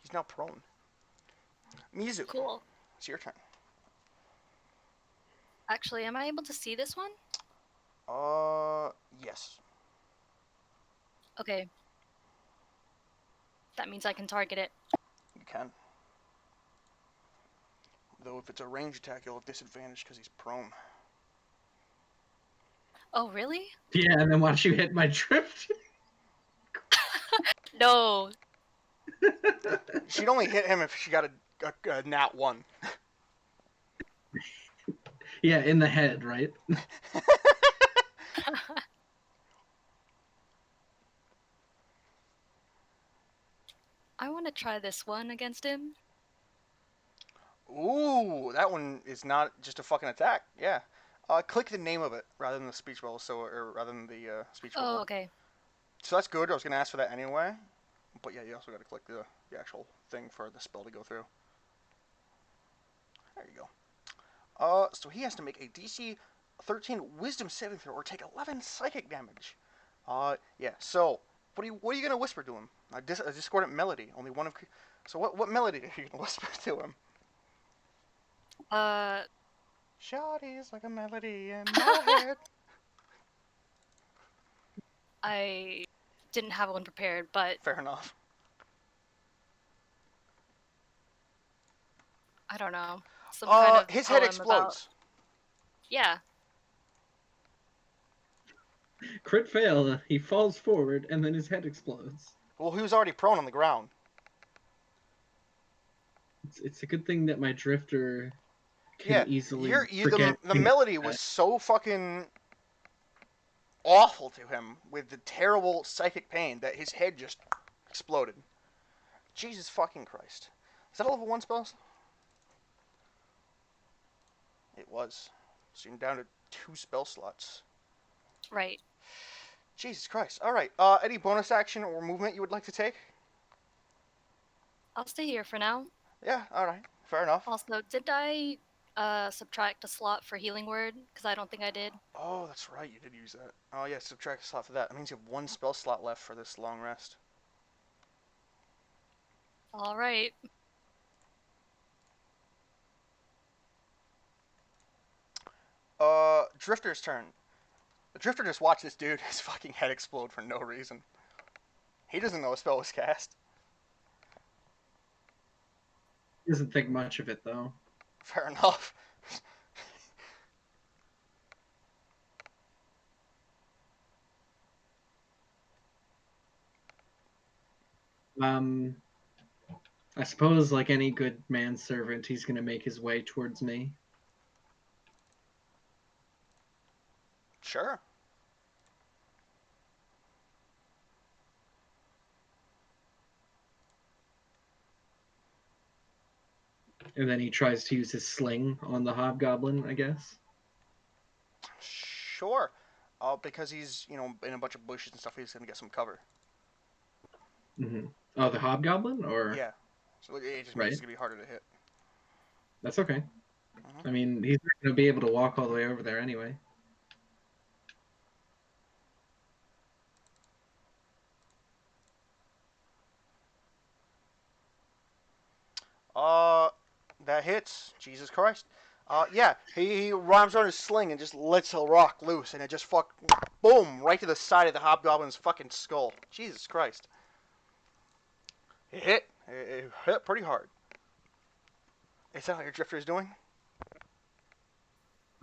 He's now prone. Mizu, Cool. it's your turn. Actually, am I able to see this one? Yes. Okay. That means I can target it. You can. Though if it's a range attack, you'll have disadvantage because he's prone. Oh, really? Yeah, and then watch you hit my drift. No. She'd only hit him if she got a nat 1. Yeah, in the head, right? I want to try this one against him. Ooh, that one is not just a fucking attack. Yeah. Click the name of it rather than the speech bubble, or rather than the speech Oh, bubble. okay. So that's good. I was gonna ask for that anyway, but yeah, you also got to click the actual thing for the spell to go through. There you go. So he has to make a DC 13 Wisdom saving throw or take 11 psychic damage. Yeah. So what are you gonna whisper to him? A discordant melody. Only one of. So what melody are you gonna whisper to him? Uh, Shawty's like a melody in my head. I didn't have one prepared, but Fair enough. I don't know. Some kind of His head poem about. explodes. Yeah. Crit fail. He falls forward, and then his head explodes. Well, he was already prone on the ground. It's a good thing that my drifter can Yeah, easily the forget things melody like was that. so fucking awful to him with the terrible psychic pain that his head just exploded. Jesus fucking Christ. Is that a level 1 spell? It was. So you're down to 2 spell slots. Right. Jesus Christ. Alright, any bonus action or movement you would like to take? I'll stay here for now. Yeah, alright. Fair enough. Also, did I subtract a slot for healing word? Because I don't think I did. Oh, that's right, you did use that. Oh, yeah, subtract a slot for that. That means you have 1 spell slot left for this long rest. All right. Drifter's turn. The Drifter just watched this dude, his fucking head explode for no reason. He doesn't know a spell was cast. He doesn't think much of it though. Fair enough. Um, I suppose, like any good manservant, he's gonna make his way towards me. Sure. And then he tries to use his sling on the hobgoblin, I guess. Sure. Because he's, in a bunch of bushes and stuff, he's gonna get some cover. Mm-hmm. Oh, the hobgoblin, or Yeah. So it just means right? it's gonna be harder to hit. That's okay. Mhm. I mean, he's not gonna be able to walk all the way over there anyway. Uh, that hits. Jesus Christ. Yeah, he rhymes on his sling and just lets a rock loose, and it just boom, right to the side of the hobgoblin's fucking skull. Jesus Christ. It hit. It hit pretty hard. Is that what your drifter is doing?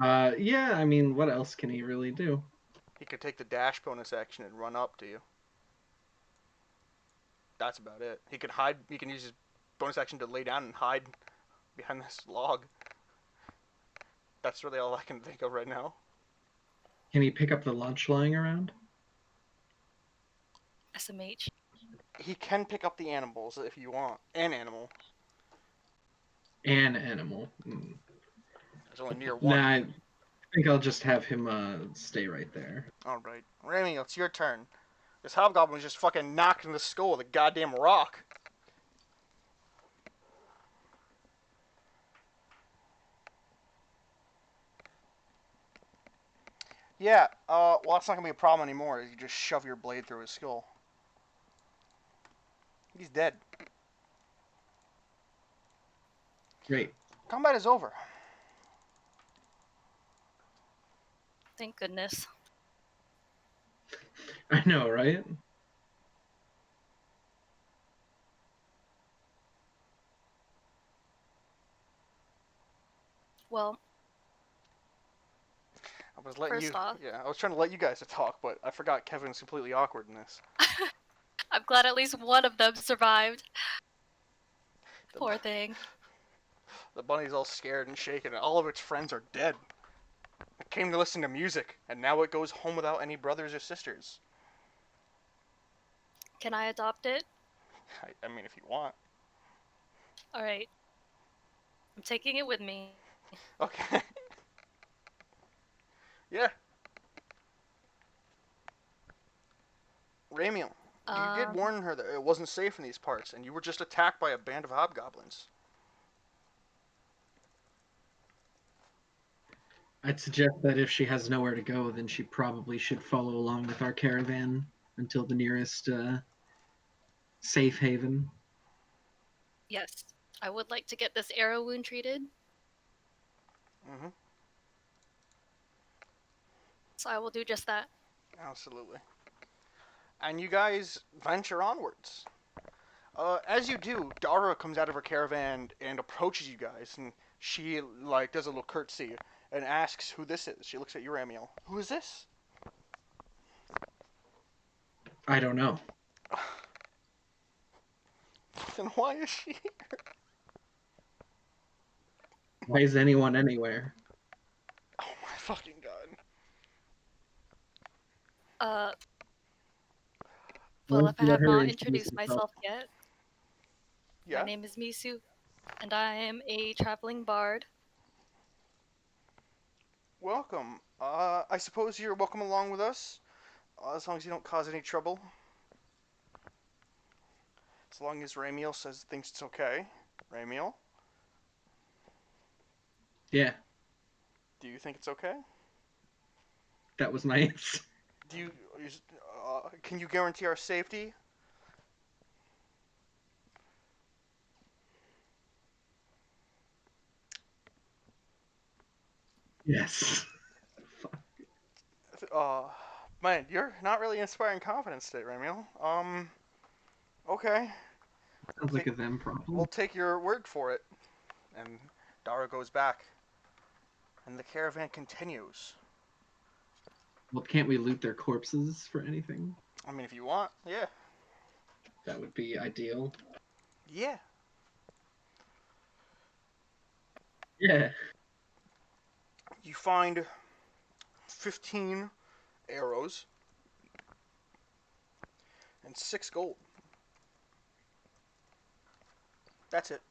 Yeah. I mean, what else can he really do? He could take the dash bonus action and run up to you. That's about it. He can hide. He can use his bonus action to lay down and hide behind this log. That's really all I can think of right now. Can he pick up the lunch lying around? SMH. He can pick up the animals if you want. An animal. An animal. There's only near one. Nah, I think I'll just have him stay right there. Alright. Remy, it's your turn. This hobgoblin was just fucking knocked in the skull with a goddamn rock. Yeah, well, that's not gonna be a problem anymore. You just shove your blade through his skull. He's dead. Great. Combat is over. Thank goodness. I know, right? Well, I was letting first you. off, Yeah, I was trying to let you guys to talk, but I forgot Kevin's completely awkward in this. I'm glad at least one of them survived. The, Poor thing. the bunny's all scared and shaken, and all of its friends are dead. It came to listen to music, and now it goes home without any brothers or sisters. Can I adopt it? I mean, if you want. All right. I'm taking it with me. Okay. Yeah. Ramiel, you did Um, warn her that it wasn't safe in these parts, and you were just attacked by a band of hobgoblins. I'd suggest that if she has nowhere to go, then she probably should follow along with our caravan until the nearest safe haven. yes, I would like to get this arrow wound treated, Mm-hmm. so I will do just that. Absolutely. And you guys venture onwards. As you do, Dara comes out of her caravan and approaches you guys, and she like does a little curtsy and asks who this is. She looks at you, Ramiel. Who is this? I don't know. And why is she here? Why is anyone anywhere? Oh my fucking god. Uh, Why well, don't if I you let have her not introduce introduced herself? myself yet, my Yeah. name is Misu, and I am a traveling bard. Welcome. I suppose you're welcome along with us, as long as you don't cause any trouble. As long as Ramiel says thinks it's okay. Ramiel, Yeah, do you think it's okay? that was my answer. Do you? Can you guarantee our safety? Yes. Uh, Man, you're not really inspiring confidence today, Ramiel. Okay. Sounds like Take, a them we'll problem. take your word for it. And Dara goes back, and the caravan continues. Well, can't we loot their corpses for anything? I mean, if you want, yeah, That would be ideal. yeah. Yeah. You find 15 arrows and 6 gold. That's it.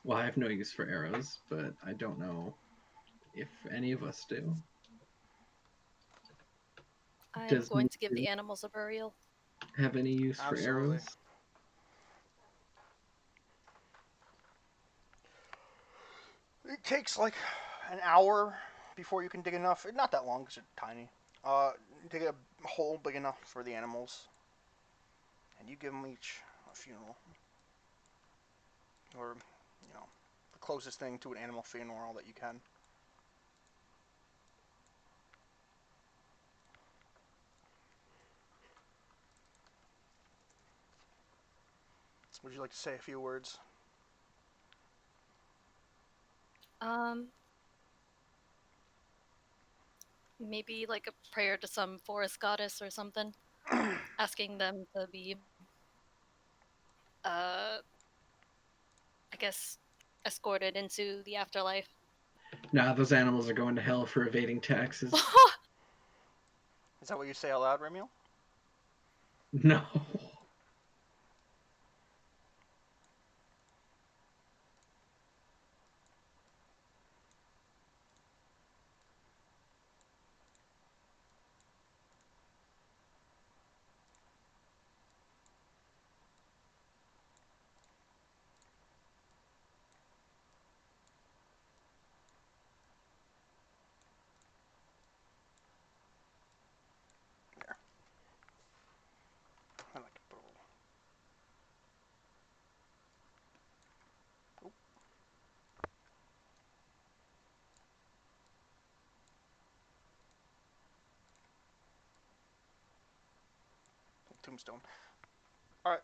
Well, I have no use for arrows, but I don't know if any of us do. I'm Does going to give Mizu the animals a burial. have any use for Absolutely. arrows? It takes like an hour before you can dig enough. Not that long because they're tiny. Dig a hole big enough for the animals, and you give them each a funeral, or the closest thing to an animal funeral that you can. Would you like to say a few words? Um, Maybe like a prayer to some forest goddess or something, asking them to be, uh, I guess, escorted into the afterlife. Nah, those animals are going to hell for evading taxes. Is that what you say out loud, Ramiel? No. There. I like to put a little. Oh, tombstone. All right.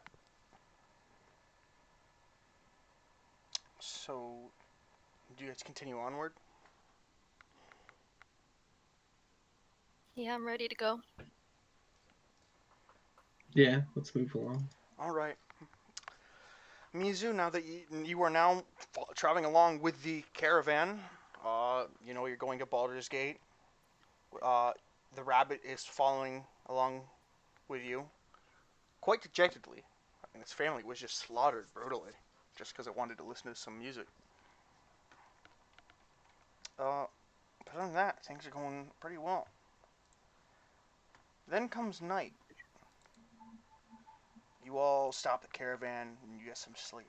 So, do you guys continue onward? Yeah, I'm ready to go. Yeah, let's move along. All right. Mizu, now that you are now traveling along with the caravan, you're going to Baldur's Gate. Uh, the rabbit is following along with you, quite dejectedly. I mean, its family was just slaughtered brutally, just because it wanted to listen to some music. But other than that, things are going pretty well. Then comes night. You all stop the caravan and you get some sleep.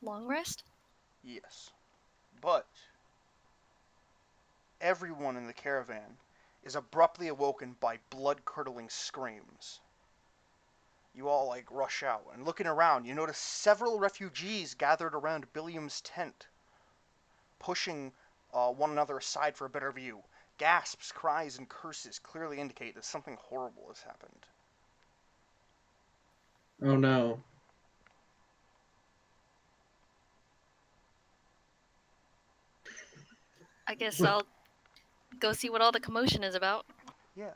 Long rest? Yes. But everyone in the caravan is abruptly awoken by blood-curdling screams. You all rush out, and looking around, you notice several refugees gathered around Billiam's tent, pushing one another aside for a better view. Gasps, cries, and curses clearly indicate that something horrible has happened. Oh no. I guess I'll go see what all the commotion is about. Yeah.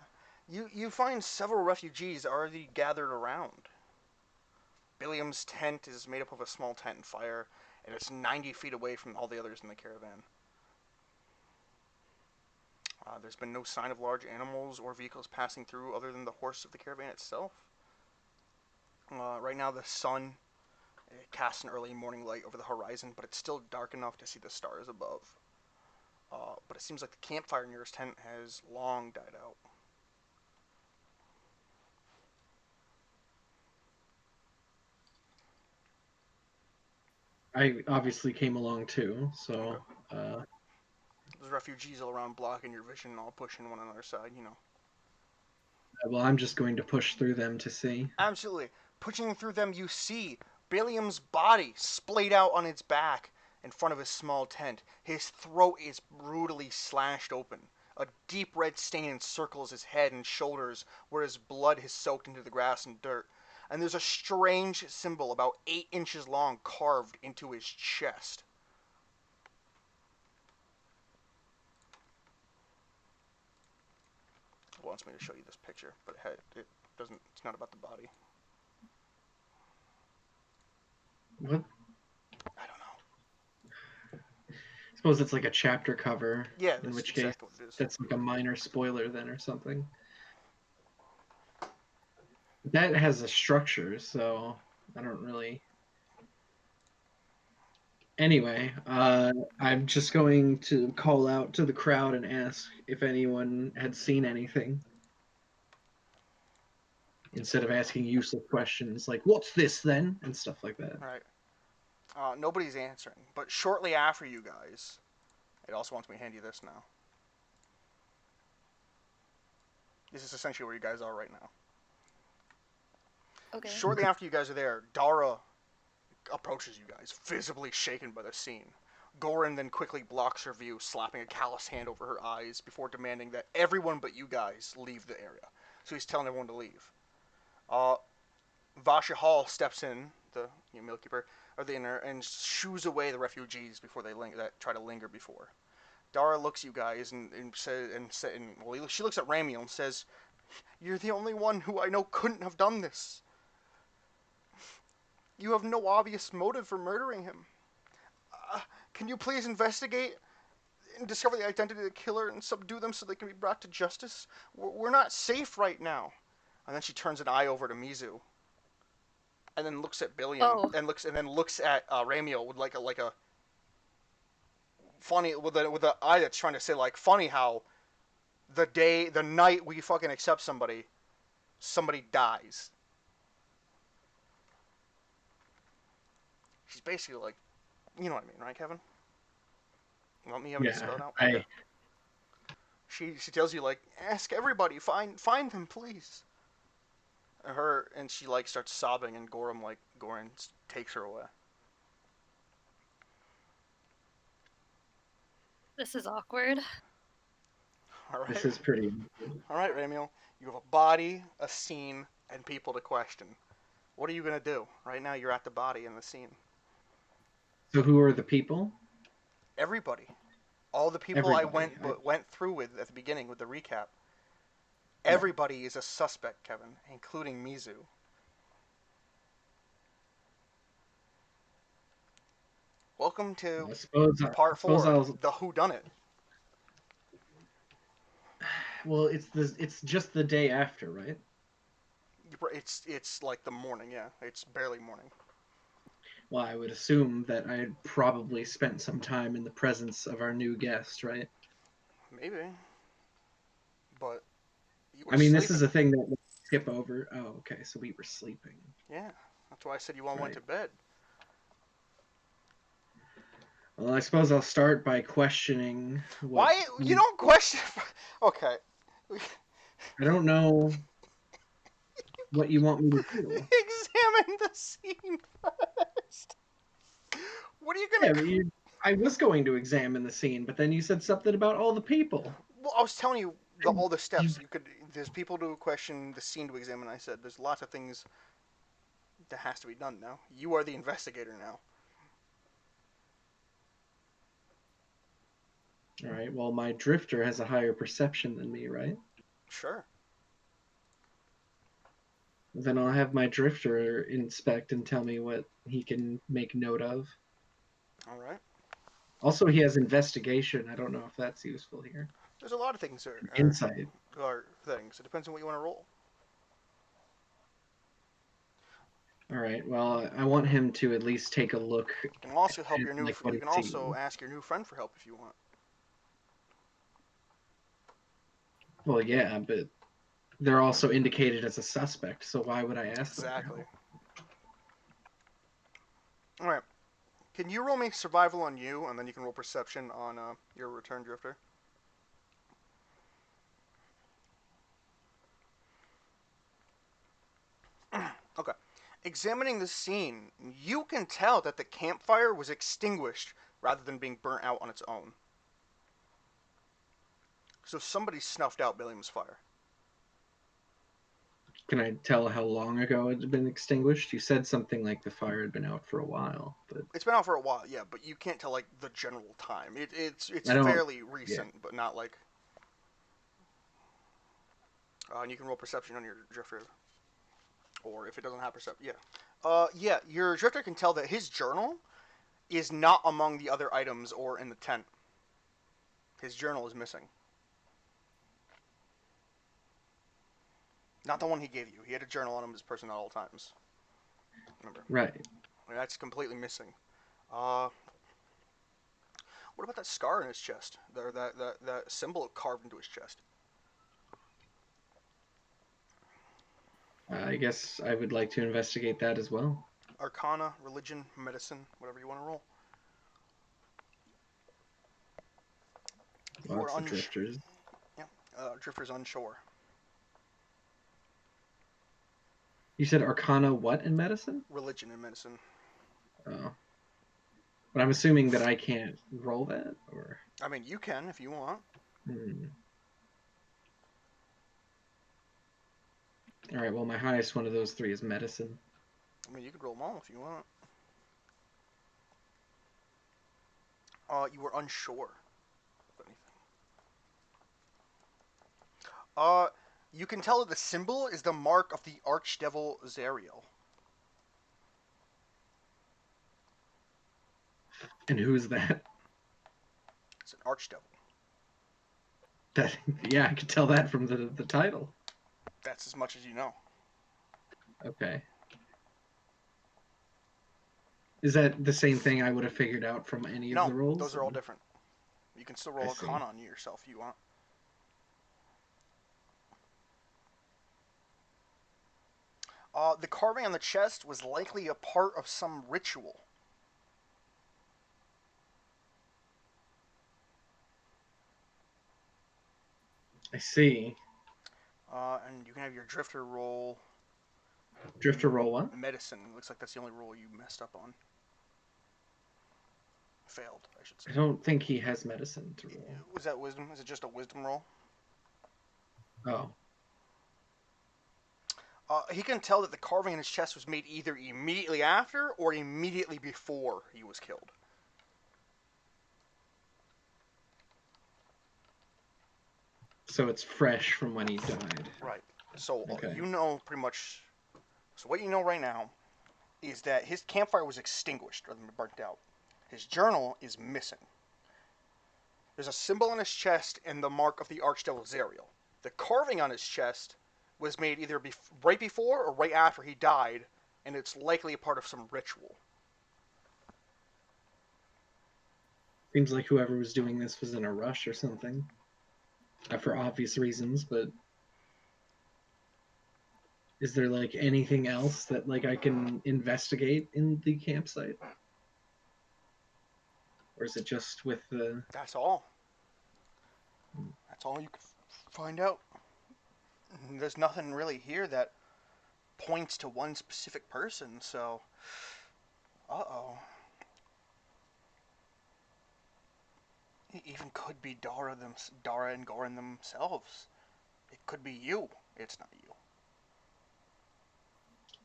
You find several refugees already gathered around. Billiam's tent is made up of a small tent and fire, and it's 90 feet away from all the others in the caravan. There's been no sign of large animals or vehicles passing through other than the horse of the caravan itself. Right now, the sun casts an early morning light over the horizon, but it's still dark enough to see the stars above. But it seems like the campfire nearest tent has long died out. I obviously came along too, so There's refugees all around blocking your vision, all pushing one another side, you know. well, I'm just going to push through them to see. Absolutely. Pushing through them, you see Billiam's body splayed out on its back in front of his small tent. His throat is brutally slashed open. A deep red stain encircles his head and shoulders where his blood has soaked into the grass and dirt. And there's a strange symbol about 8 inches long carved into his chest. It wants me to show you this picture, but it doesn't. It's not about the body. What? I don't know. I suppose it's like a chapter cover. Yeah, in that's which exactly case what it is. that's like a minor spoiler then or something. That has a structure, so I don't really. Anyway, I'm just going to call out to the crowd and ask if anyone had seen anything. Instead of asking useless questions like, what's this then? And stuff like that. Right. Nobody's answering. But shortly after you guys, it also wants me to hand you this now. This is essentially where you guys are right now. Okay. Shortly after you guys are there, Dara approaches you guys, visibly shaken by the scene. Goran then quickly blocks her view, slapping a callous hand over her eyes before demanding that everyone but you guys leave the area. So he's telling everyone to leave. Vasha Hall steps in, the meal keeper, or the inner, and shoos away the refugees before that try to linger before. Dara looks at you guys and says, well, she looks at Ramiel and says, "You're the only one who I know couldn't have done this. You have no obvious motive for murdering him. Can you please investigate and discover the identity of the killer and subdue them so they can be brought to justice? We're not safe right now." And then she turns an eye over to Mizu, and then looks at Billiam, Oh. and then looks at Ramiel with like a funny with an eye that's trying to say funny how the night we fucking accept somebody dies. She's basically like, you know what I mean, right, Kevin? You want me to spell it out? Okay. She tells you ask everybody, find them, please. And she starts sobbing, and Goran takes her away. This is awkward. All right. This is pretty. All right, Ramiel. You have a body, a scene, and people to question. What are you gonna do? Right now, you're at the body and the scene. So who are the people? Everybody. All the people Everybody. I went through with at the beginning with the recap. Everybody is a suspect, Kevin, including Mizu. Welcome to part 4, the Who Done It. Well, it's just the day after, right? It's like the morning. Yeah, it's barely morning. Well, I would assume that I had probably spent some time in the presence of our new guest, right? Maybe, but you were I mean, this is sleeping. a thing that we skip over. Oh, okay, so we were sleeping. Yeah, that's why I said you all went Right. to bed. Well, I suppose I'll start by questioning what Why you you. don't question? Okay. I don't know what you want me to do. Examine the scene first. What are you Yeah, gonna? but I was going to examine the scene, but then you said something about all the people. Well, I was telling you all the You, steps you could. There's people to question, the scene to examine. I said there's lots of things that has to be done now. You are the investigator now. all right, well, my drifter has a higher perception than me, right? Sure. Then I'll have my drifter inspect and tell me what he can make note of. All right. Also, he has investigation. I don't know if that's useful here. There's a lot of things that Insight. are things. It depends on what you want to roll. All right. Well, I want him to at least take a look You can also help at your new. like what You he's can also seen. ask your new friend for help if you want. Well, yeah, but they're also indicated as a suspect, so why would I ask them for Exactly. help? All right. Can you roll me survival on you, and then you can roll perception on your return drifter? Okay. Examining the scene, you can tell that the campfire was extinguished rather than being burnt out on its own. So somebody snuffed out Billiam's fire. Can I tell how long ago it had been extinguished? You said something like the fire had been out for a while, but It's been out for a while, yeah, but you can't tell like the general time. It's I don't. fairly Yeah. recent, but not like. And you can roll perception on your drifter, or if it doesn't have perception, yeah. Yeah, your drifter can tell that his journal is not among the other items or in the tent. His journal is missing. Not the one he gave you. He had a journal on him as person at all times. Remember, Right. that's completely missing. Uh, what about that scar in his chest? That symbol carved into his chest. I guess I would like to investigate that as well. Arcana, religion, medicine, whatever you want to roll. You Well, are that's the drifters. yeah, drifter's onshore. You said Arcana what in medicine? Religion and medicine. Oh. But I'm assuming that I can't roll that, or. I mean, you can if you want. Hmm. All right. Well, my highest one of those three is medicine. I mean, you could roll them all if you want. You were unsure of anything. Uh, you can tell that the symbol is the mark of the archdevil Zariel. And who's that? It's an archdevil. That yeah, I could tell that from the title. That's as much as you know. Okay. Is that the same thing I would have figured out from any of No, the rolls? those are all different. You can still I roll see. Arcana on yourself if you want. The carving on the chest was likely a part of some ritual. I see. And you can have your drifter roll Drifter roll one. medicine. Looks like that's the only roll you messed up on. Failed, I should say. I don't think he has medicine to roll. Was that wisdom? Is it just a wisdom roll? Oh. He can tell that the carving in his chest was made either immediately after or immediately before he was killed. So it's fresh from when he died. Right. So Okay. you know pretty much. So what you know right now is that his campfire was extinguished rather than burnt out. His journal is missing. There's a symbol on his chest and the mark of the archdevil Zariel. The carving on his chest was made either right before or right after he died, and it's likely a part of some ritual. Seems like whoever was doing this was in a rush or something. For obvious reasons, but is there like anything else that like I can investigate in the campsite? Or is it just with the That's all. That's all you can find out. There's nothing really here that points to one specific person, so. Uh oh. It even could be Dara and Goran themselves. It could be you. It's not you.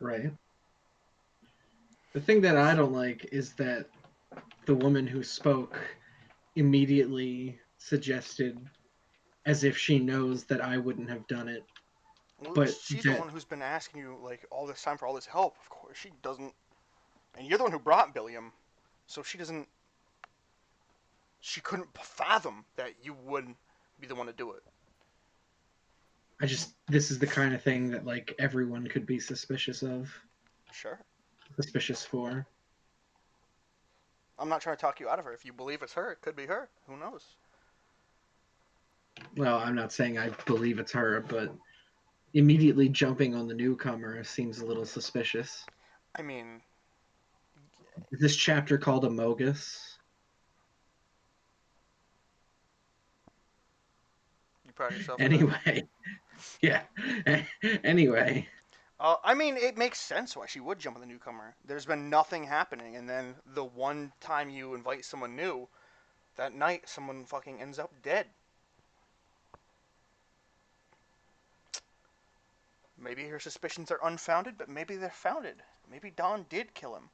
right? The thing that I don't like is that the woman who spoke immediately suggested as if she knows that I wouldn't have done it. Well, But she's the that one who's been asking you like all this time for all this help. Of course, she doesn't. And you're the one who brought Billiam, so she doesn't. She couldn't fathom that you would be the one to do it. this is the kind of thing that like everyone could be suspicious of, Sure. suspicious for. I'm not trying to talk you out of her. If you believe it's her, it could be her. Who knows? Well, I'm not saying I believe it's her, but immediately jumping on the newcomer seems a little suspicious. I mean, Is this chapter called Amogus? you proud of yourself for that? Anyway, yeah. Anyway, I mean, it makes sense why she would jump on the newcomer. There's been nothing happening, and then the one time you invite someone new, that night someone fucking ends up dead. Maybe her suspicions are unfounded, but maybe they're founded. Maybe Don did kill him.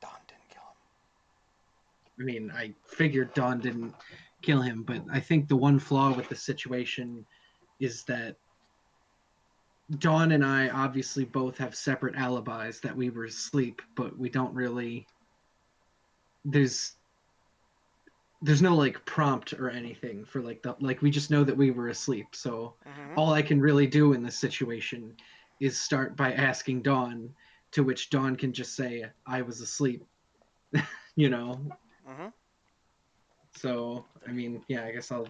Don didn't kill him. I mean, I figured Dawn didn't kill him, but I think the one flaw with the situation is that Dawn and I obviously both have separate alibis that we were asleep, but we don't really. There's no like prompt or anything for like the like we just know that we were asleep. So Mm-hmm. all I can really do in this situation is start by asking Dawn, to which Dawn can just say I was asleep. you know. Mm-hmm. So I mean, yeah, I guess I'll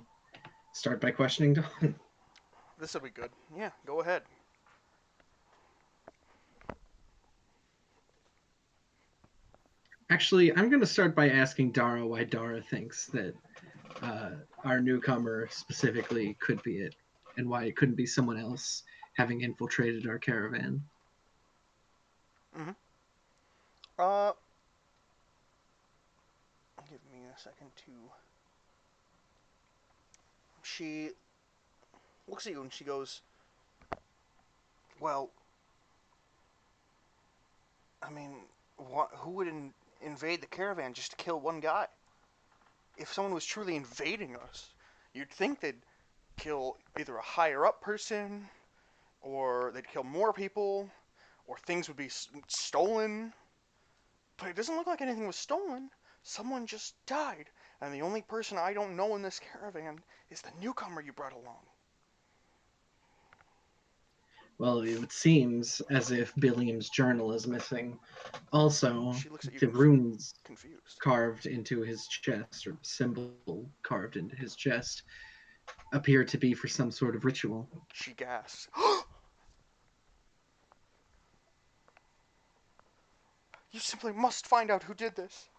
start by questioning Dawn. This will be good. Yeah, go ahead. Actually, I'm going to start by asking Dara why Dara thinks that our newcomer specifically could be it, and why it couldn't be someone else having infiltrated our caravan. Mm-hmm. Uh, give me a second to. She looks at you and she goes, "Well, I mean, who would invade the caravan just to kill one guy? If someone was truly invading us, you'd think they'd kill either a higher up person, or they'd kill more people, or things would be stolen. But it doesn't look like anything was stolen. Someone just died, and the only person I don't know in this caravan is the newcomer you brought along." Well, it seems as if Billiam's journal is missing. Also, She looks at you the runes confused. carved into his chest, or symbol carved into his chest, appear to be for some sort of ritual. She gasps. "You simply must find out who did this."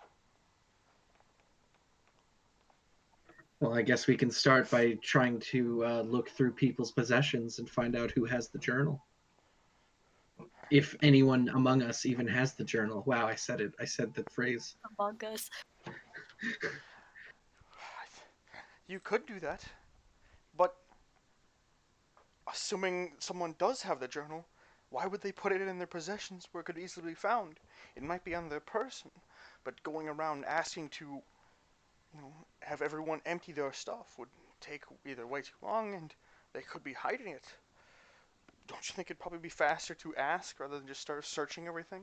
Well, I guess we can start by trying to look through people's possessions and find out who has the journal. If anyone among us even has the journal. Wow, I said it. I said the phrase. Among Us. You could do that, but assuming someone does have the journal, why would they put it in their possessions where it could easily be found? It might be on their person, but going around asking to, have everyone empty their stuff would take either way too long, and they could be hiding it. Don't you think it'd probably be faster to ask rather than just start searching everything?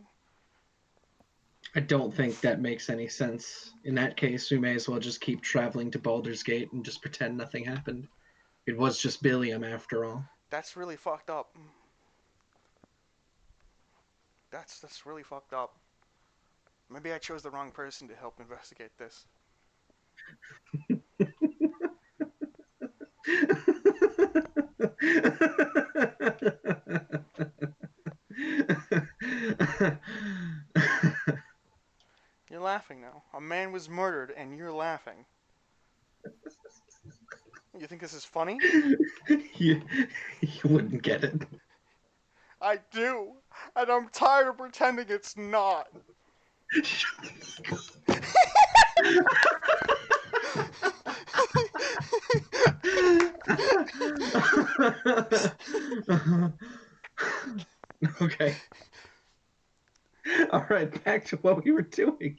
I don't think that makes any sense. In that case, we may as well just keep traveling to Baldur's Gate and just pretend nothing happened. It was just Billiam after all. That's really fucked up. That's really fucked up. Maybe I chose the wrong person to help investigate this. You're laughing now. A man was murdered and you're laughing. You think this is funny? you, you wouldn't get it. I do. And I'm tired of pretending it's not. Okay. All right, back to what we were doing.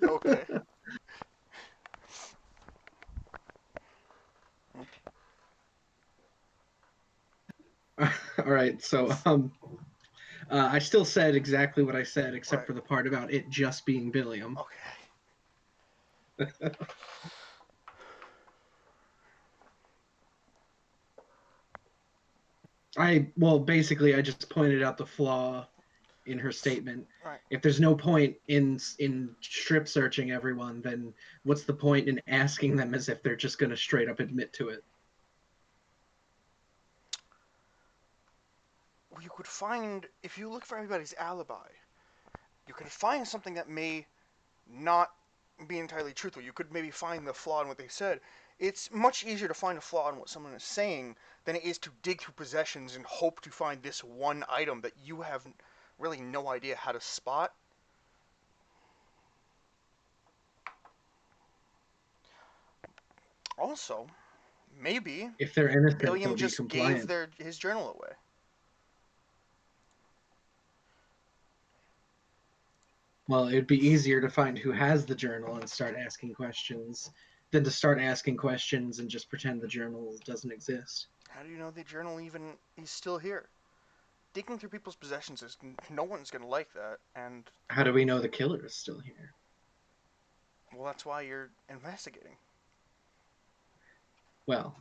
Okay. All right, so I still said exactly what I said, except Right. for the part about it just being Billiam. Okay. Basically, I just pointed out the flaw in her statement. Right. If there's no point in strip searching everyone, then what's the point in asking them as if they're just going to straight up admit to it? You could find, if you look for everybody's alibi, you could find something that may not be entirely truthful. You could maybe find the flaw in what they said. It's much easier to find a flaw in what someone is saying than it is to dig through possessions and hope to find this one item that you have really no idea how to spot. Also, maybe If they're innocent, Billiam they'll be just gave compliant. his journal away. Well, it'd be easier to find who has the journal and start asking questions than to start asking questions and just pretend the journal doesn't exist. How do you know the journal even is still here? Digging through people's possessions is no one's gonna like that, and How do we know the killer is still here? well, that's why you're investigating. Well,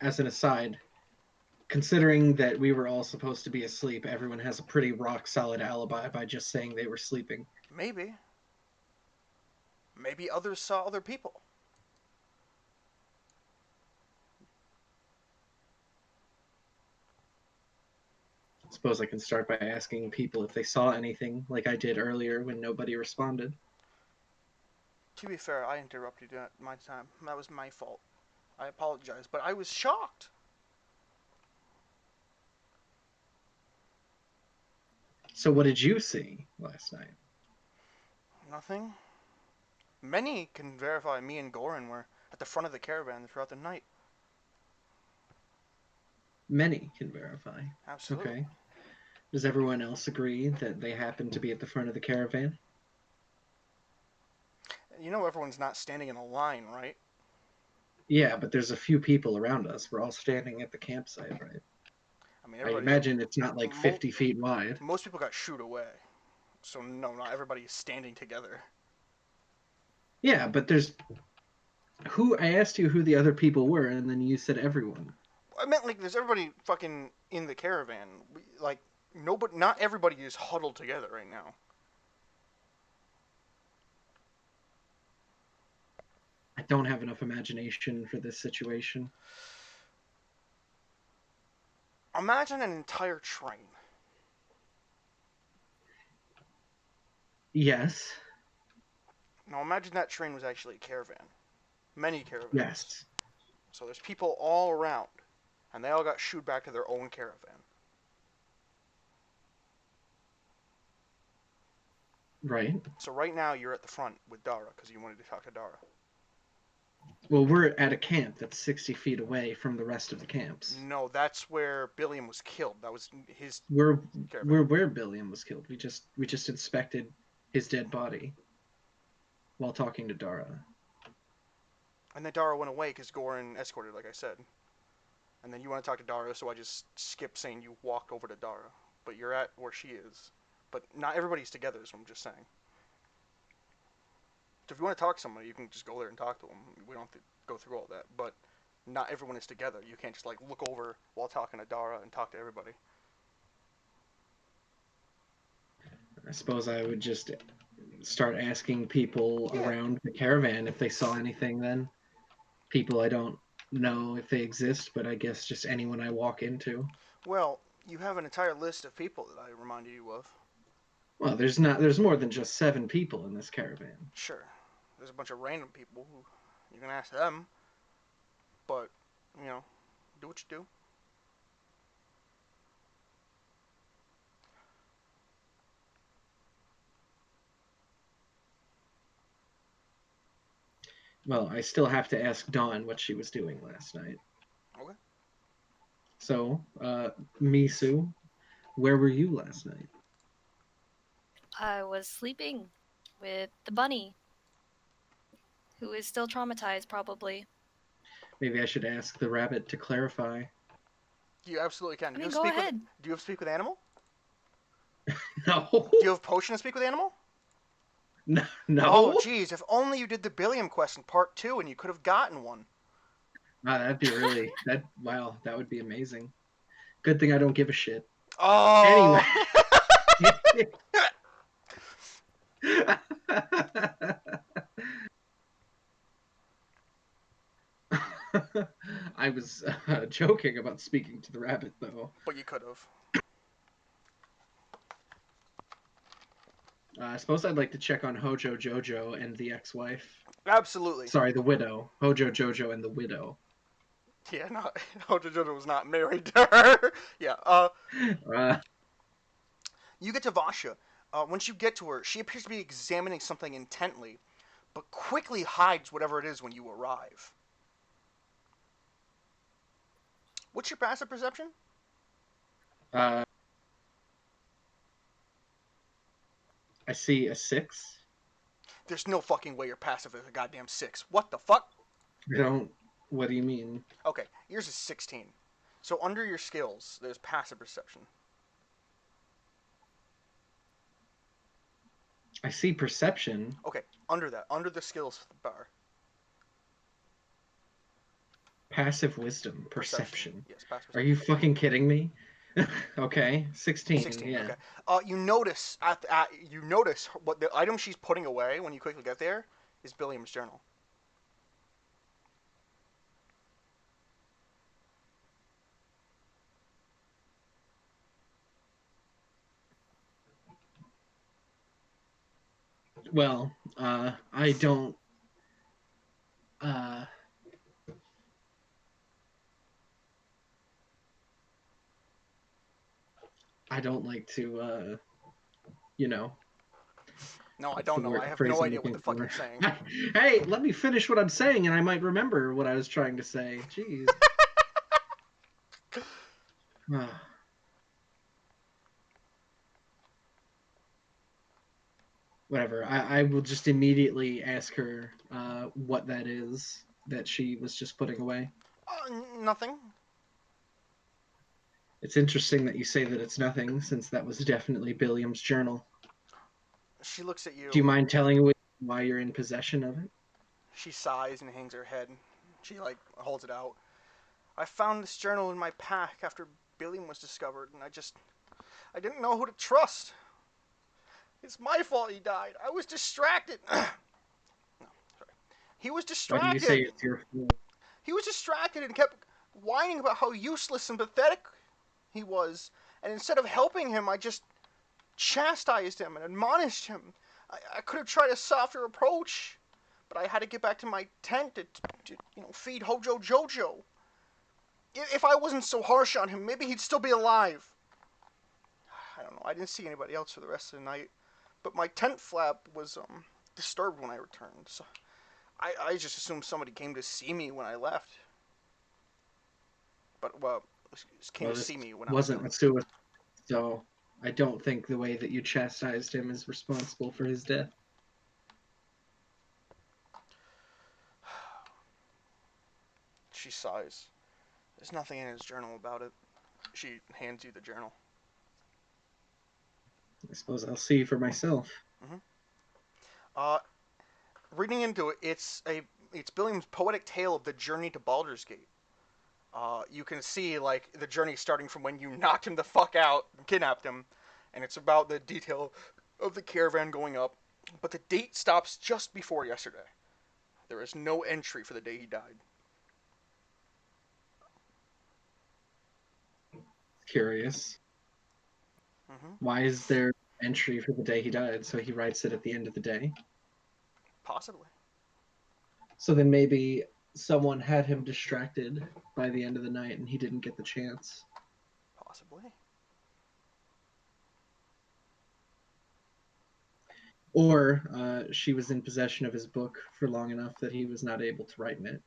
as an aside, considering that we were all supposed to be asleep, everyone has a pretty rock solid alibi by just saying they were sleeping. Maybe. Maybe others saw other people. I suppose I can start by asking people if they saw anything, like I did earlier when nobody responded. To be fair, I interrupted you at my time. That was my fault. I apologize, but I was shocked. So, what did you see last night? Nothing. Many can verify me and Goran were at the front of the caravan throughout the night. Many can verify. Absolutely. Okay. Does everyone else agree that they happened to be at the front of the caravan? You know everyone's not standing in a line, right? Yeah, but there's a few people around us. We're all standing at the campsite, right? I mean, I everybody. imagine it's not like Mo- 50 feet wide. most people got shooed away, so no, not everybody is standing together. Yeah, but there's who I asked you who the other people were, and then you said everyone. I meant like there's everybody fucking in the caravan. Like nobody, not everybody is huddled together right now. I don't have enough imagination for this situation. Imagine an entire train. Yes. Now imagine that train was actually a caravan. Many caravans. Yes. So there's people all around, and they all got shooed back to their own caravan. Right. So right now you're at the front with Dara because you wanted to talk to Dara. Well, we're at a camp that's 60 feet away from the rest of the camps. No, that's where Billiam was killed. That was his We're caravan. we're where Billiam was killed. We just inspected his dead body while talking to Dara. And then Dara went away because Goran escorted, like I said. And then you want to talk to Dara, so I just skipped saying you walk over to Dara. But you're at where she is. But not everybody's together, is what I'm just saying. So if you want to talk to somebody, you can just go there and talk to them. We don't have to go through all that. But not everyone is together. You can't just like look over while talking to Dara and talk to everybody. I suppose I would just start asking people Yeah. around the caravan if they saw anything then. People I don't know if they exist, but I guess just anyone I walk into. Well, you have an entire list of people that I reminded you of. Well, there's more than just 7 people in this caravan. Sure. There's a bunch of random people who you can ask them, but you know, do what you do. Well, I still have to ask Dawn what she was doing last night. Okay. So, Misu, where were you last night? I was sleeping with the bunny, who is still traumatized, probably. Maybe I should ask the rabbit to clarify. You absolutely can. I mean, go ahead. Do you have speak with animal? No. Do you have potion to speak with animal? No. Oh, geez, if only you did the Billiam quest in part 2 and you could have gotten one. Wow, that'd be really wow, that would be amazing. Good thing I don't give a shit. Oh. Anyway. I was joking about speaking to the rabbit, though. But you could have. I suppose I'd like to check on Hojo Jojo and the ex-wife. Absolutely. Sorry, the widow. Hojo Jojo and the widow. Yeah, no, Jojo was not married to her. Yeah. Uh, You get to Vasha. Once you get to her, she appears to be examining something intently, but quickly hides whatever it is when you arrive. What's your passive perception? I see a 6. There's no fucking way your passive is a goddamn 6. What the fuck? I don't. What do you mean? Okay, yours is 16. So under your skills, there's passive perception. I see perception. Okay, under that, under the skills bar. Passive wisdom. Perception. Yes, passive Are perception. you fucking kidding me? Okay, 16. 16. Yeah. Okay. You notice what the item she's putting away when you quickly get there is Billiam's journal. Well, I don't. Uh, I don't like to. You know. No, I What's the don't know. word I have phrase no I'm idea what looking the fuck for? you're saying. Hey, let me finish what I'm saying, and I might remember what I was trying to say. Jeez. Whatever. I will just immediately ask her what that is that she was just putting away. Nothing. It's interesting that you say that it's nothing, since that was definitely Billiam's journal. She looks at you. Do you mind telling me why you're in possession of it? She sighs and hangs her head. She holds it out. I found this journal in my pack after Billiam was discovered, and I didn't know who to trust. It's my fault he died. I was distracted. No, sorry. He was Why do you say distracted. it's your fault? He was distracted and kept whining about how useless and pathetic he was. And instead of helping him, I just chastised him and admonished him. I could have tried a softer approach, but I had to get back to my tent to feed Hojo Jojo. If I wasn't so harsh on him, maybe he'd still be alive. I don't know. I didn't see anybody else for the rest of the night, but my tent flap was disturbed when I returned. So I just assumed somebody came to see me when I left. But came to see me when I was wasn't gone. a suicide, so I don't think the way that you chastised him is responsible for his death. She sighs. There's nothing in his journal about it. She hands you the journal. I suppose I'll see for myself. Mm-hmm. Uh, reading into it, it's Billiam's poetic tale of the journey to Baldur's Gate. You can see like the journey starting from when you knocked him the fuck out, kidnapped him, and it's about the detail of the caravan going up. But the date stops just before yesterday. There is no entry for the day he died. Curious. Mm-hmm. Why is there entry for the day he died? So he writes it at the end of the day. Possibly. So then maybe someone had him distracted by the end of the night and he didn't get the chance. Possibly. Or she was in possession of his book for long enough that he was not able to write in it.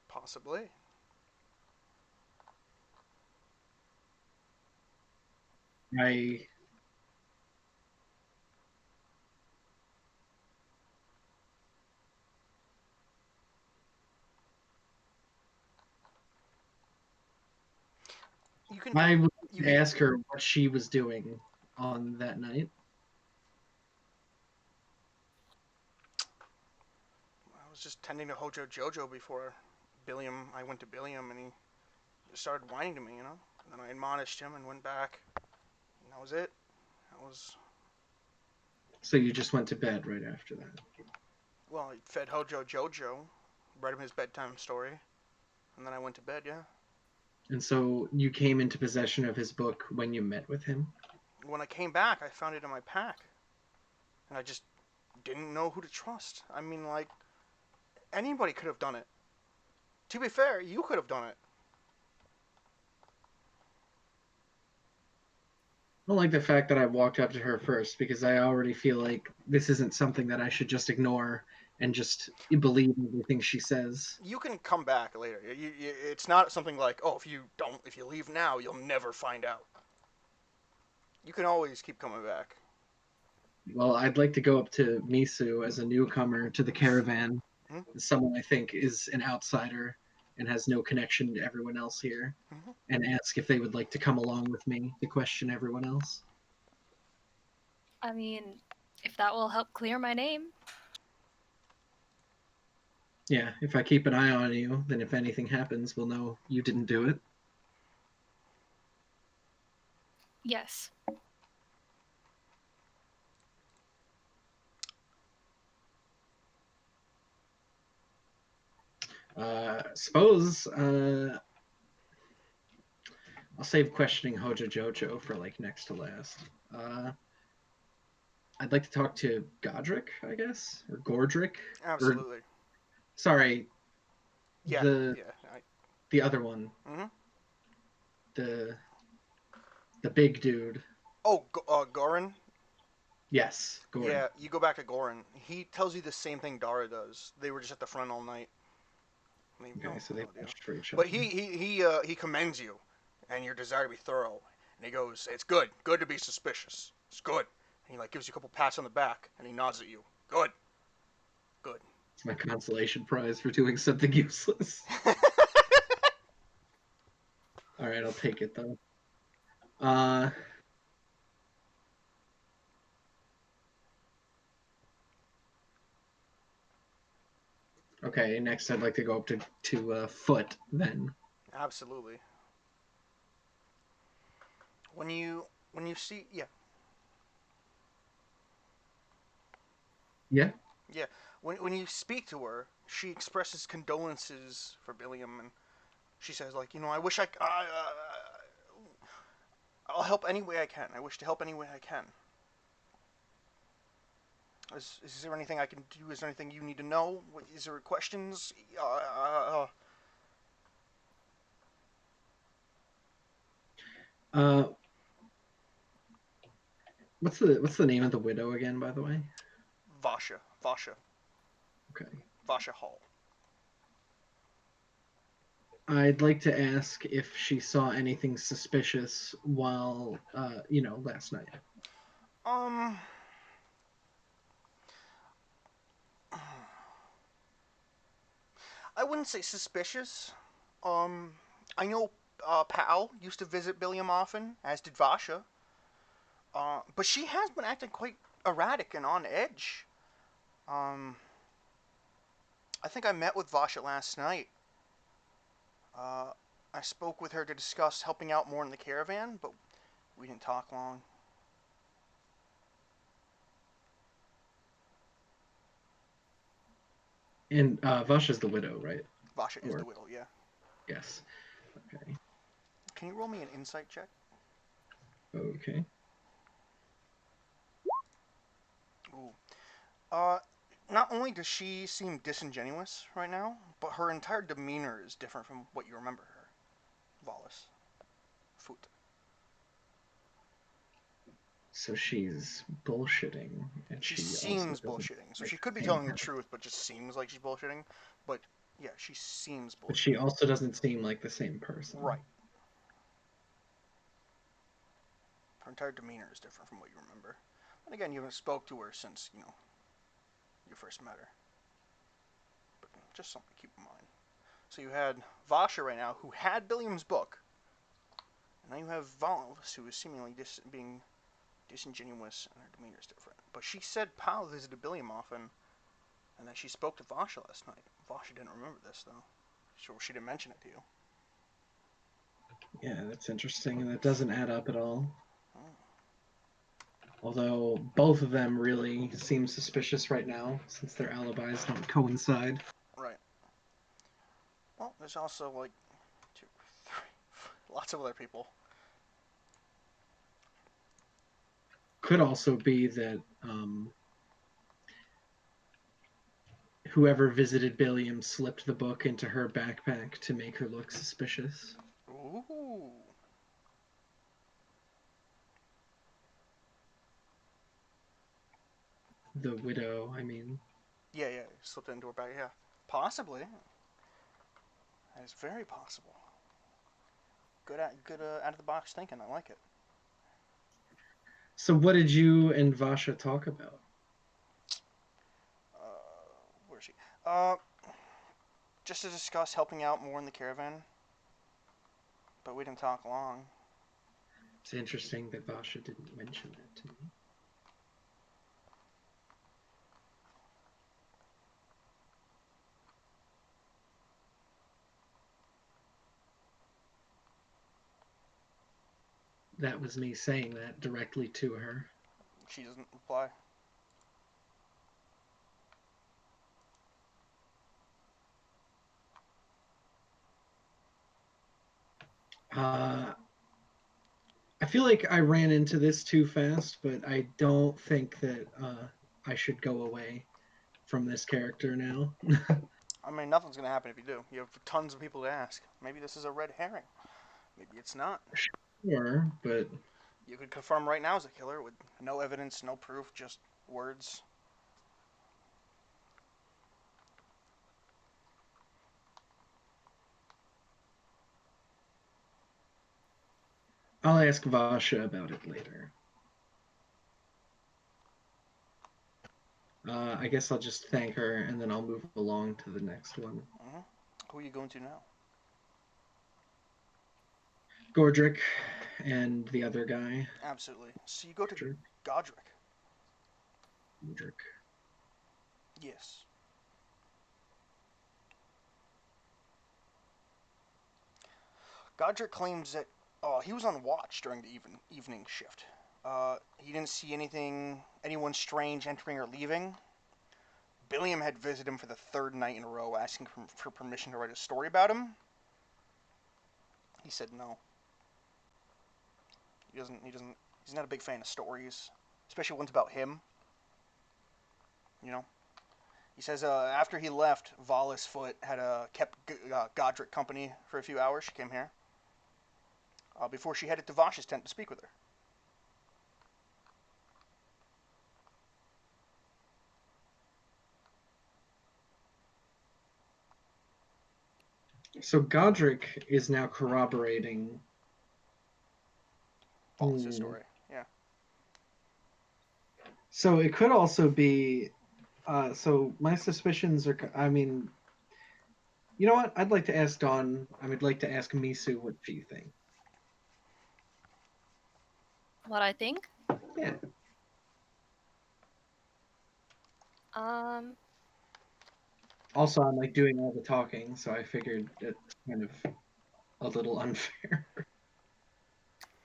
Possibly. I You can. I would You can. ask her what she was doing on that night. I was just tending to Hojo Jojo before Billiam. I went to Billiam and he just started whining to me, you know. And then I admonished him and went back. And that was it. That was So you just went to bed right after that. well. I fed Hojo Jojo, read him his bedtime story, and then I went to bed. Yeah. And so you came into possession of his book when you met with him. When I came back, I found it in my pack, and I just didn't know who to trust. I mean, like anybody could have done it. To be fair, you could have done it. I don't like the fact that I walked up to her first because I already feel like this isn't something that I should just ignore and just believe everything she says. You can come back later. It's not something like, oh, if you leave now, you'll never find out. You can always keep coming back. Well, I'd like to go up to Misu as a newcomer to the caravan, Hmm? someone I think is an outsider and has no connection to everyone else here, Hmm. and ask if they would like to come along with me to question everyone else. I mean, if that will help clear my name. Yeah, if I keep an eye on you, then if anything happens, we'll know you didn't do it. Yes. Suppose I'll save questioning Hojo Jojo for like next to last. Uh, I'd like to talk to Godric, I guess, or Gordrick, or Absolutely. sorry, Yeah. the Yeah. the other one, Hmm. the the big dude. Oh, Goran. Yes, Gorin. Yeah, you go back to Goran. He tells you the same thing Dara does. They were just at the front all night. Okay, so they No deal. watched for each other. But he commends you, and your desire to be thorough. And he goes, "It's good to be suspicious. It's good." And he like gives you a couple pats on the back, and he nods at you. Good, good. It's my consolation prize for doing something useless. All right, I'll take it though. Uh, okay, next I'd like to go up to Foot then. Absolutely. When you see Yeah. yeah when you speak to her, she expresses condolences for Billiam, and she says like I wish I'll help any way I can. I wish to help any way I can. Is there anything I can do? Is there anything you need to know? Is there questions? Uh, what's the name of the widow again, by the way? Vasha Okay. Hall. I'd like to ask if she saw anything suspicious while, last night. Um, I wouldn't say suspicious. Um, I know Pal used to visit Billiam often, as did Vasha. But she has been acting quite erratic and on edge. Um, I think I met with Vasha last night. Uh, I spoke with her to discuss helping out more in the caravan, but we didn't talk long. And Vasha's the widow, right? Vasha is Or the widow, yeah. yes. Okay. Can you roll me an insight check? Okay. Ooh. Uh, Not only does she seem disingenuous right now, but her entire demeanor is different from what you remember her. Wallace. Foot. So she's bullshitting, and She she also seems doesn't bullshitting. So like she could be the same telling the person. truth, but just seems like she's bullshitting. But yeah, she seems But she bullshitting. also doesn't seem like the same person. Right. Her entire demeanor is different from what you remember. And again, you haven't spoke to her since, you first met her. But just something to keep in mind. So you had Vasha right now, who had Billiam's book. And now you have Valves, who is seemingly being disingenuous, and her demeanor is different. But she said Pal visited Billiam often, and that she spoke to Vasha last night. Vasha didn't remember this, though. Sure, she didn't mention it to you. Yeah, that's interesting, and that doesn't add up at all. Hmm. Although both of them really seem suspicious right now, since their alibis don't coincide. Right. Well, there's also, like, two, three, lots of other people. Could also be that whoever visited Billiam slipped the book into her backpack to make her look suspicious. Ooh. The widow, I mean. Yeah, slipped into her bag. Yeah, possibly. That is very possible. Good, out of the box thinking. I like it. So, what did you and Vasha talk about? Where is she? Uh, just to discuss helping out more in the caravan, but we didn't talk long. It's interesting that Vasha didn't mention that to me. That was me saying that directly to her. She doesn't reply. Uh, I feel like I ran into this too fast, but I don't think that I should go away from this character now. I mean, nothing's gonna happen if you do. You have tons of people to ask. Maybe this is a red herring. Maybe it's not. Sure, but You could confirm right now as a killer with no evidence, no proof, just words. I'll ask Vasha about it later. I guess I'll just thank her and then I'll move along to the next one. Mm-hmm. Who are you going to now? Gordrick and the other guy. Absolutely. So you go to Godric. Godric. Gordrick. Yes. Godric claims that he was on watch during the evening shift. He didn't see anyone strange entering or leaving. Billiam had visited him for the third night in a row, asking for permission to write a story about him. He said no. He doesn't. He doesn't. He's not a big fan of stories, especially ones about him. You know. He says after he left, Vala's foot had kept Godric company for a few hours. She came here before she headed to Vash's tent to speak with her. So Godric is now corroborating Vala's story. Yeah. So it could also be. So my suspicions are. I mean, you know what? I'd like to ask Dawn. I would like to ask Misu what she thinks. What I think? Yeah. Um, Also, I'm like doing all the talking, so I figured it's kind of a little unfair.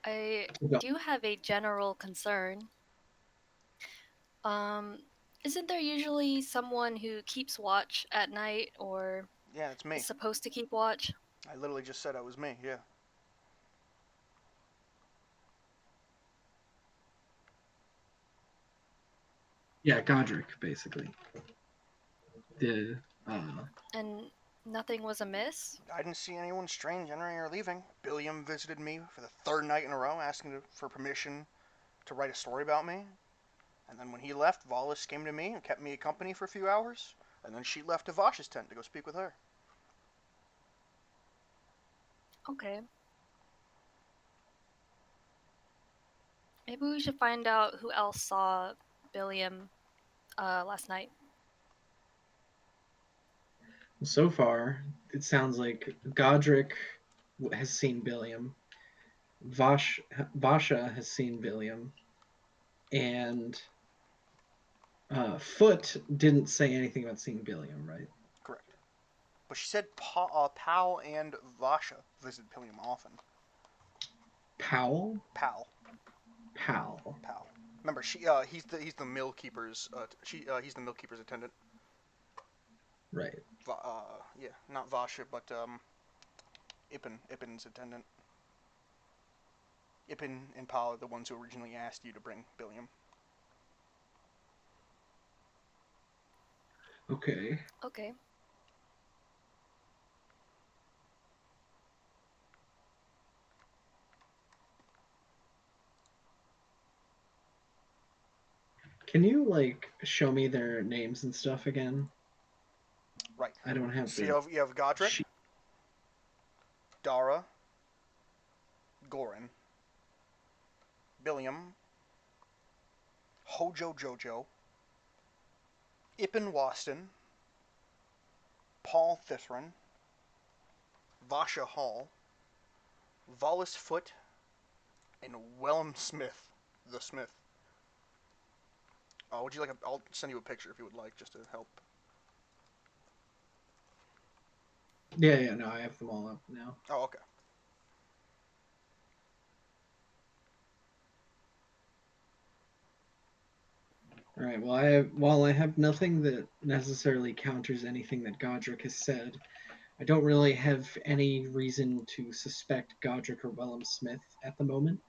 I Go. do have a general concern. Um, isn't there usually someone who keeps watch at night or Yeah, it's is me. supposed to keep watch? I literally just said it was me. Yeah. Yeah, Godric, basically. The And nothing was amiss? I didn't see anyone strange entering or leaving. Billiam visited me for the third night in a row, asking for permission to write a story about me. And then when he left, Volis came to me and kept me company for a few hours. And then she left to Vash's tent to go speak with her. Okay. Maybe we should find out who else saw Billiam last night. so far, it sounds like Godric has seen Billiam, Vasha has seen Billiam, and Foot didn't say anything about seeing Billiam, right? Correct. But she said Pal and Vasha visit Billiam often. Powell? Pal. Pal. Pal. Remember, he's the mill keeper's he's the mill keeper's attendant. Right. Yeah, not Vasha, but Ipin's attendant. Ipin and Pal are the ones who originally asked you to bring Billiam. Okay. Okay. Can you like show me their names and stuff again? Right. I don't have So the you have Godric, sheet. Dara, Gorin, Billiam, Hojo Jojo, Ipin Waston, Paul Thithron, Vasha Hall, Volis Foot, and Wellham Smith, the Smith. Would you like? I'll send you a picture if you would like, just to help. Yeah, no, I have them all up now. Oh, okay. All right. Well, while I have nothing that necessarily counters anything that Godric has said, I don't really have any reason to suspect Godric or Wellham Smith at the moment.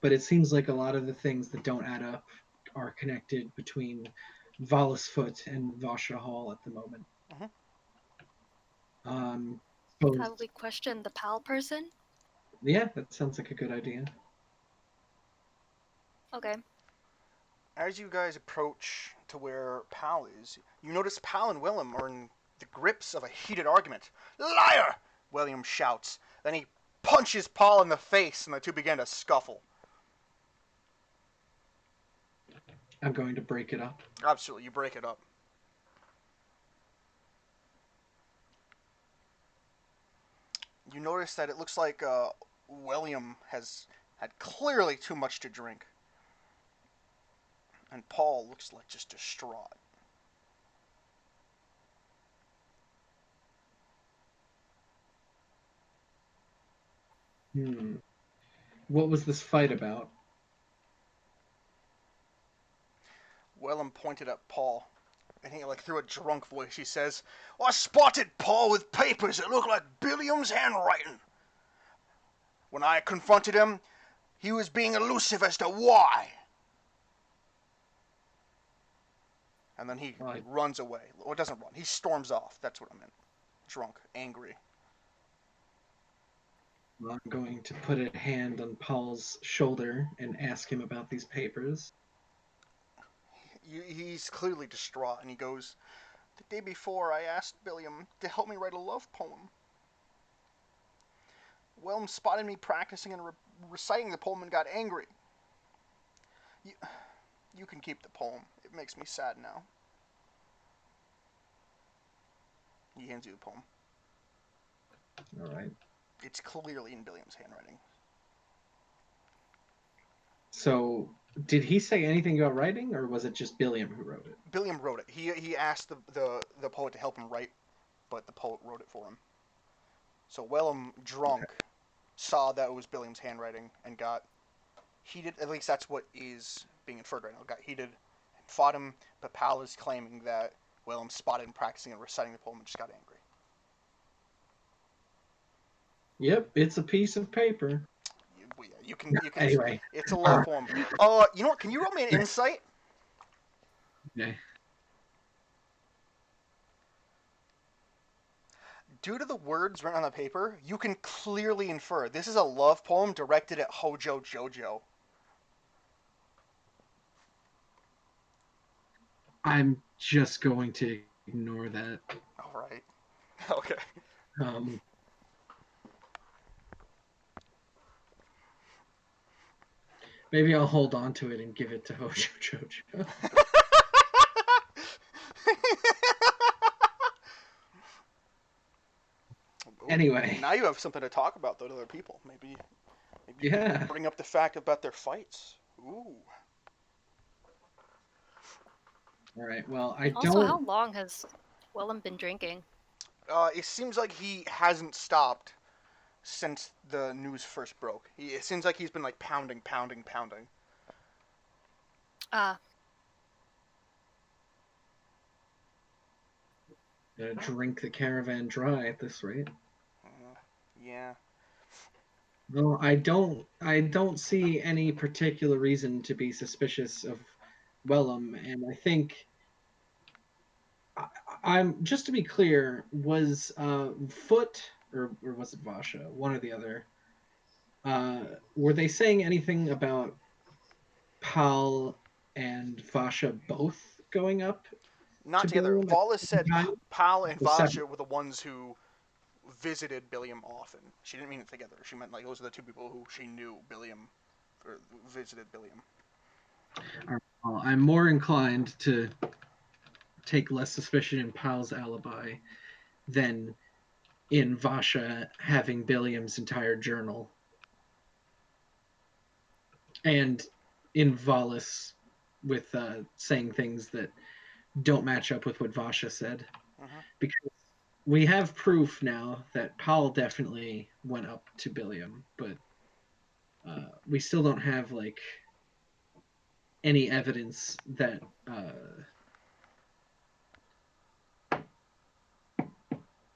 But it seems like a lot of the things that don't add up are connected between Foot and Vasha Hall at the moment. Mm-hmm. Um, so Have we questioned the PAL person? yeah, that sounds like a good idea. Okay. As you guys approach to where Pal is, you notice Pal and Willem are in the grips of a heated argument. Liar! William shouts. Then he punches Paul in the face, and the two begin to scuffle. I'm going to break it up. Absolutely, you break it up. You notice that it looks like William has had clearly too much to drink, and Paul looks like just distraught. What was this fight about? William pointed at Paul, and he, like, through a drunk voice, he says, I spotted Paul with papers that look like Billiam's handwriting. When I confronted him, he was being elusive as to why. And then he Well, runs away. Or doesn't run. He storms off. That's what I meant. Drunk, angry. I'm going to put a hand on Paul's shoulder and ask him about these papers. He's clearly distraught, and he goes, The day before, I asked Billiam to help me write a love poem. William spotted me practicing and reciting the poem and got angry. You, you can keep the poem. It makes me sad now. He hands you the poem. All right. It's clearly in Billiam's handwriting. So Did he say anything about writing, or was it just Billiam who wrote it? Billiam wrote it. He asked the poet to help him write, but the poet wrote it for him. So Wellham, drunk, saw that it was Billiam's handwriting and got heated. At least that's what is being inferred right now. Got heated and fought him, but Pal is claiming that Wellham spotted him practicing and reciting the poem and just got angry. Yep, it's a piece of paper. You can. Anyway, It's a all love right. poem. You know what? Can you roll me an insight? Okay. Due to the words written on the paper, you can clearly infer this is a love poem directed at Hojo Jojo. I'm just going to ignore that. All right. Okay. Um, maybe I'll hold on to it and give it to Hojo Jojo. Ooh, Anyway, now you have something to talk about though to other people. Maybe you can yeah. bring up the fact about their fights. Ooh. All right. Well, I Also, how don't. long has Willem been drinking? It seems like he hasn't stopped since the news first broke. It seems like he's been like pounding, pounding, pounding. Ah, Gonna drink the caravan dry at this rate. Yeah. No, I don't. I don't see any particular reason to be suspicious of Wellham, and I think I'm just to be clear. Was Foot or was it Vasha? One or the other. Were they saying anything about Pal and Vasha both going up Not to together. Billiam at Wallace the same said time? Pal and Or separate? Vasha were the ones who visited Billiam often. She didn't mean it together. She meant like those are the two people who she knew Billiam or visited Billiam. Well, I'm more inclined to take less suspicion in Pal's alibi than in Vasha having Billiam's entire journal, and in Valis with saying things that don't match up with what Vasha said. Mm-hmm. Because we have proof now that Paul definitely went up to Billiam, but we still don't have like any evidence that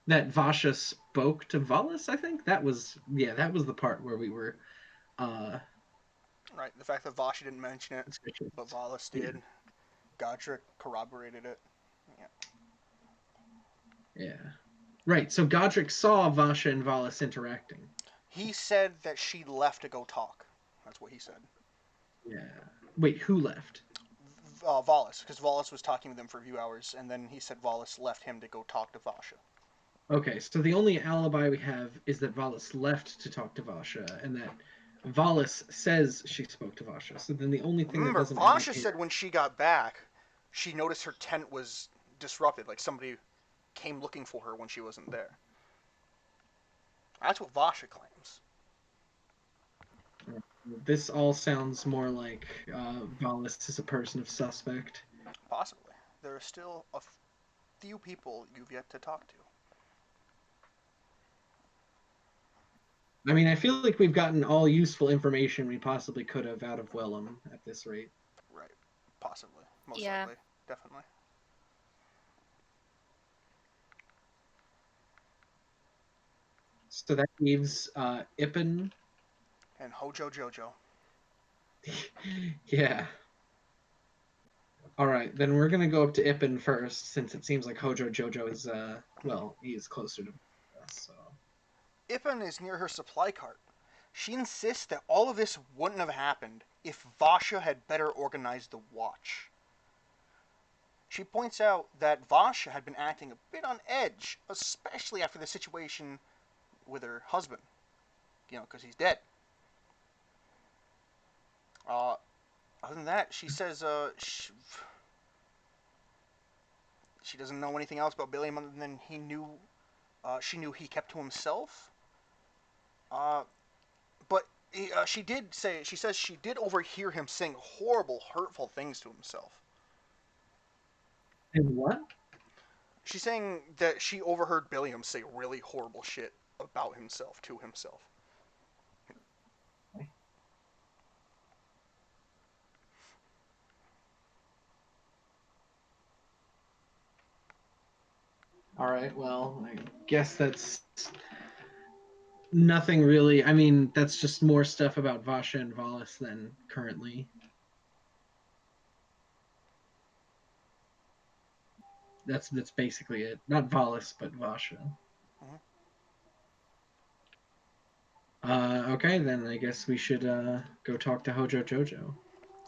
that Vasha spoke to Valis. I think that was that was the part where we were uh, Right. The fact that Vasha didn't mention it, suspicious. but Wallace Yeah, did. Godric corroborated it. Yeah. yeah. Right. So Godric saw Vasha and Valis interacting. He said that she left to go talk. That's what he said. Yeah. Wait, who left? Wallace, because Wallace was talking with him for a few hours, and then he said Wallace left him to go talk to Vasha. Okay, so the only alibi we have is that Valis left to talk to Vasha, and that Valis says she spoke to Vasha. So then the only thing that Remember, doesn't add up Vasha here. said when she got back, she noticed her tent was disrupted, like somebody came looking for her when she wasn't there. That's what Vasha claims. This all sounds more like Valis is a person of suspect. Possibly. There are still a few people you've yet to talk to. I mean, I feel like we've gotten all useful information we possibly could have out of Wellham at this rate. Right. Possibly. Most yeah. likely. Definitely. So that leaves Ippen. And Hojo Jojo. Yeah. All right, then we're gonna go up to Ippen first, since it seems like Hojo Jojo is he is closer to us. So Ippen is near her supply cart. She insists that all of this wouldn't have happened if Vasha had better organized the watch. She points out that Vasha had been acting a bit on edge, especially after the situation with her husband. Because he's dead. Uh, Other than that, she says she doesn't know anything else about Billiam other than she knew he kept to himself. Uh, but She did say. She says she did overhear him saying horrible, hurtful things to himself. And what? She's saying that she overheard Billiam say really horrible shit about himself to himself. All right, well, I guess that's nothing really. I mean, that's just more stuff about Vasha and Valis than currently. That's basically it. Not Valis, but Vasha. Mhm. Okay, then I guess we should go talk to Hojo Jojo.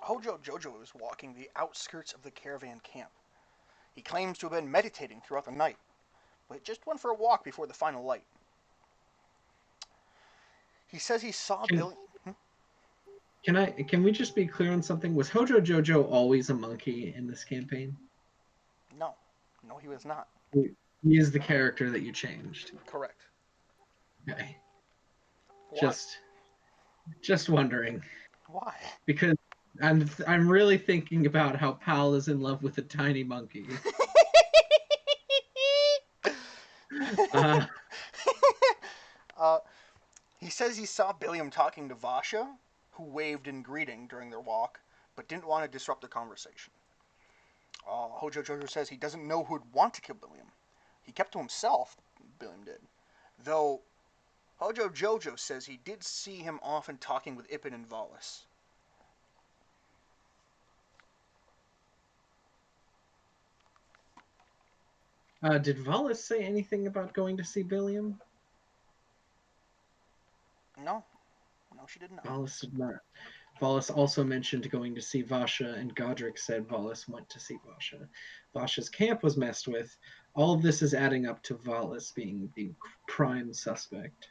Hojo Jojo is walking the outskirts of the caravan camp. He claims to have been meditating throughout the night, but just went for a walk before the final light. He says he saw Can, Billy. can we just be clear on something? Was Hojo Jojo always a monkey in this campaign? No, no, he was not. He is the character that you changed. Correct. Okay. Why? Just wondering. Why? Because I'm really thinking about how Pal is in love with a tiny monkey. Uh, uh, he says he saw Billiam talking to Vasha, who waved in greeting during their walk, but didn't want to disrupt the conversation. Hojo Jojo says he doesn't know who'd want to kill Billiam. He kept to himself, Billiam did. Though Hojo Jojo says he did see him often talking with Ippin and Valis. did Valis say anything about going to see Billiam? No, no, she did not. Valis did not. Valis also mentioned going to see Vasha, and Godric said Valis went to see Vasha. Vasha's camp was messed with. All of this is adding up to Valis being the prime suspect.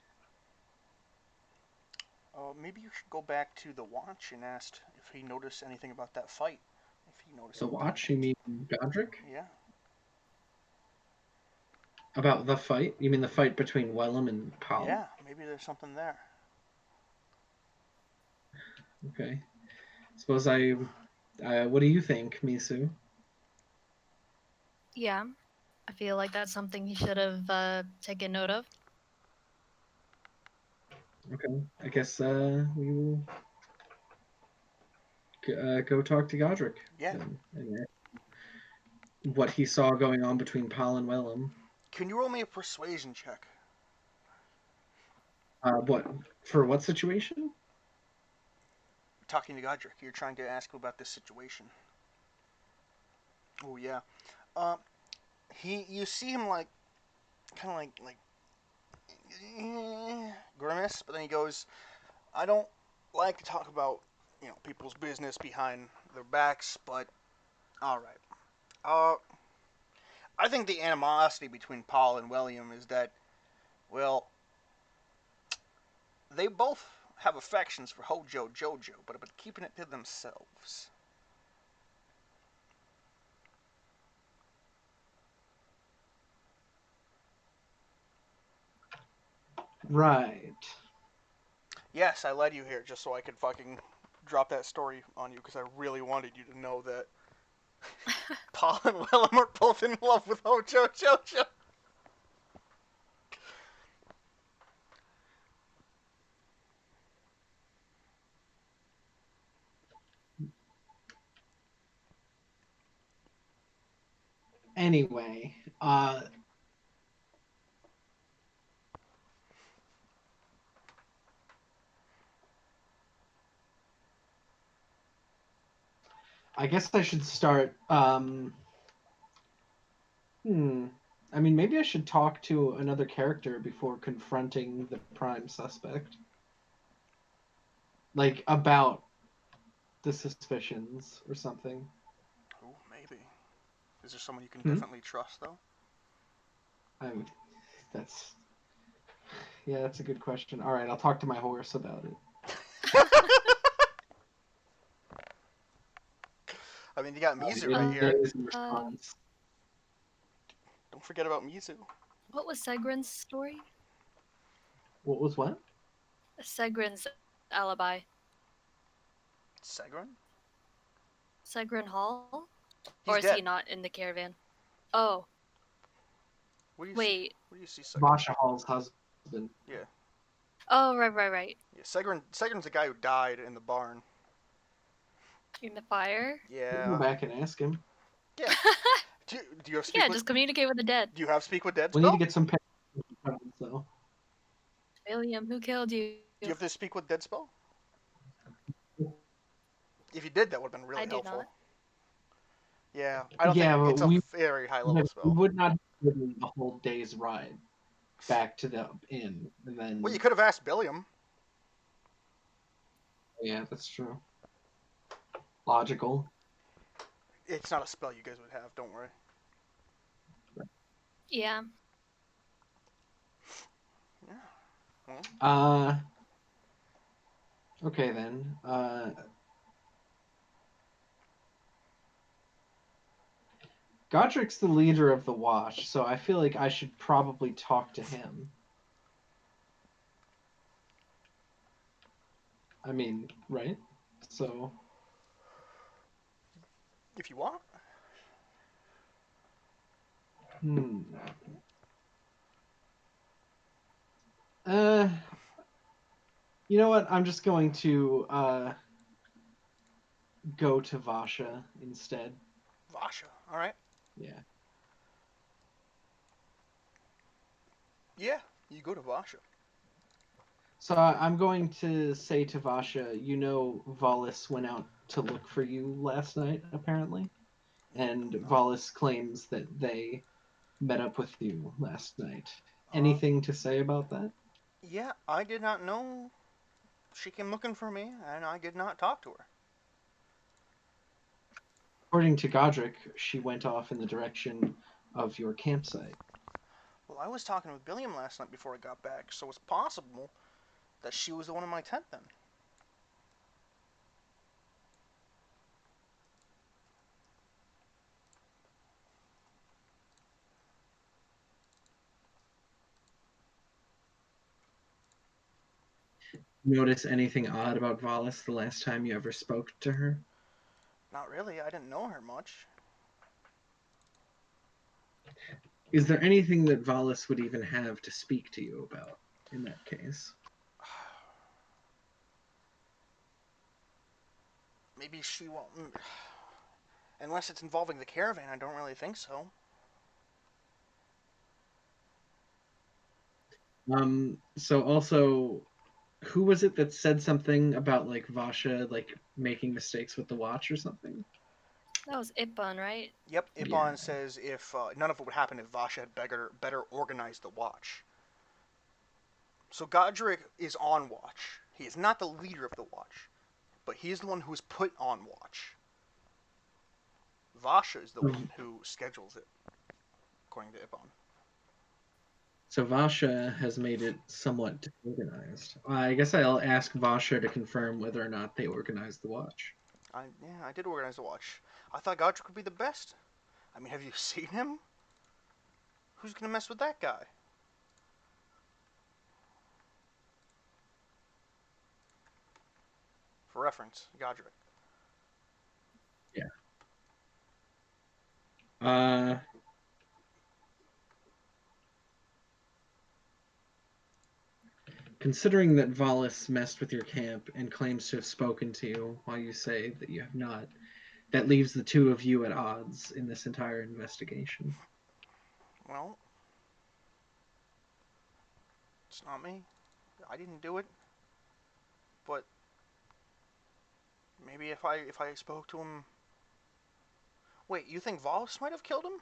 Maybe you should go back to the watch and ask if he noticed anything about that fight. If he noticed The anything. watch? You mean Godric? Yeah. About the fight? You mean the fight between Wellum and Pal? Yeah, maybe there's something there. Okay. Suppose I. What do you think, Misu? Yeah, I feel like that's something he should have taken note of. Okay. I guess we will go talk to Godric Yeah. then. And what he saw going on between Pal and Wellum. Can you roll me a persuasion check? What for? What situation? Talking to Godric, you're trying to ask him about this situation. Oh yeah. You see him like, kind of like grimace, but then he goes, "I don't like to talk about, people's business behind their backs, but all right. Uh, I think the animosity between Paul and William is that, well, they both have affections for Hojo Jojo, but keeping it to themselves." Right. Yes, I led you here just so I could fucking drop that story on you because I really wanted you to know that Paul and Willem are both in love with Hojo Jojo. Anyway, I guess I should start. I mean, maybe I should talk to another character before confronting the prime suspect. Like, about the suspicions or something. Oh, maybe. Is there someone you can Hmm? definitely trust, though? I would. That's. Yeah, that's a good question. All right, I'll talk to my horse about it. I mean, you got Mizu right It here. is in response. Don't forget about Mizu. What was Segrin's story? What was what? Segrin's alibi? Segrin? Segrin Hall? He's Or is he dead. not in the caravan? Oh, Where do you see? wait. Where do you see Segrin? Vasha Hall's husband. Yeah. Oh, right. Yeah. Segrin's the guy who died in the barn. In the fire? You can Yeah. go back and ask him. Yeah. Do you have speak Yeah, with? just communicate with the dead. Do you have speak with dead We need spell? to get some pictures, so. William, who killed you? Do you have to speak with dead spell? If you did, that would have been really I do helpful. not. Yeah. I don't Yeah, think but it's a we very high level we spell. would not have given the whole day's ride back to the inn, and then. Well, you could have asked Billiam. Yeah, that's true. Logical. It's not a spell you guys would have. Don't worry. Yeah. Yeah. Okay then. Godric's the leader of the watch, so I feel like I should probably talk to him. I mean, right? So. If you want. Hmm. Uh. You know what? I'm just going to go to Vasha instead. Vasha. All right. Yeah. Yeah. You go to Vasha. So I'm going to say to Vasha, you know, Volis went out to look for you last night, apparently, and No. Volis claims that they met up with you last night. Uh, Anything to say about that? Yeah. I did not know she came looking for me, and I did not talk to her. According to Godric, she went off in the direction of your campsite. Well, I was talking with Billiam last night before I got back, so it's possible that she was the one in my tent then. Notice anything odd about Volis the last time you ever spoke to her? Not really. I didn't know her much. Is there anything that Volis would even have to speak to you about in that case? Maybe she won't. Unless it's involving the caravan, I don't really think so. So also, who was it that said something about like Vasha like making mistakes with the watch or something? That was Ipon, right? Yep, Yeah. Ibon says if none of it would happen if Vasha had better organized the watch. So Godric is on watch. He is not the leader of the watch, but he is the one who is put on watch. Vasha is the one who schedules it, according to Ibon. So Vasha has made it somewhat disorganized. I guess I'll ask Vasha to confirm whether or not they organized the watch. I did organize the watch. I thought Godric would be the best. I mean, have you seen him? Who's gonna mess with that guy? For reference, Godric. Yeah. Uh, Considering that Volis messed with your camp and claims to have spoken to you while you say that you have not, that leaves the two of you at odds in this entire investigation. Well, it's not me. I didn't do it. But maybe if I spoke to him. Wait, you think Volis might have killed him?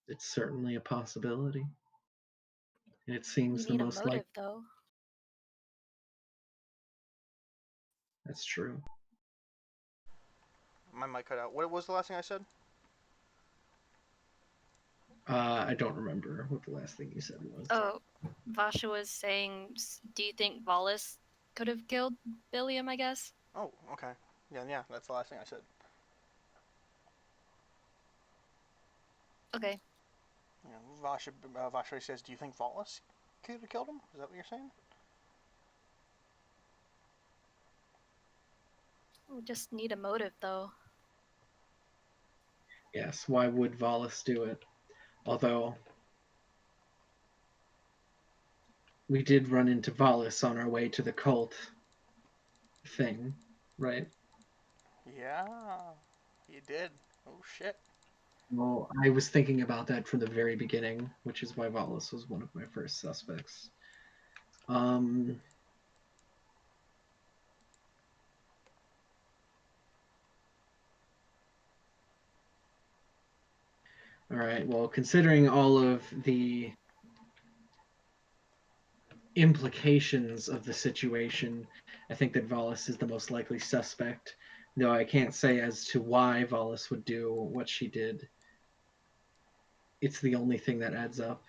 It's certainly a possibility. And it We seems the need a most likely. motive, though. That's true. My mic cut out. What was the last thing I said? I don't remember what the last thing you said was. Oh, Vasha was saying, do you think Volis could have killed Billiam, I guess? Oh, okay. Yeah, that's the last thing I said. Okay. Yeah, Vasha says, "Do you think Volis could have killed him? Is that what you're saying? We just need a motive, though. Yes, why would Volus do it? Although we did run into Volus on our way to the cult thing, right? Yeah, you did. Oh shit. Well, I was thinking about that from the very beginning, which is why Volus was one of my first suspects. Um, all right, well, considering all of the implications of the situation, I think that Volus is the most likely suspect, though I can't say as to why Volus would do what she did. It's the only thing that adds up.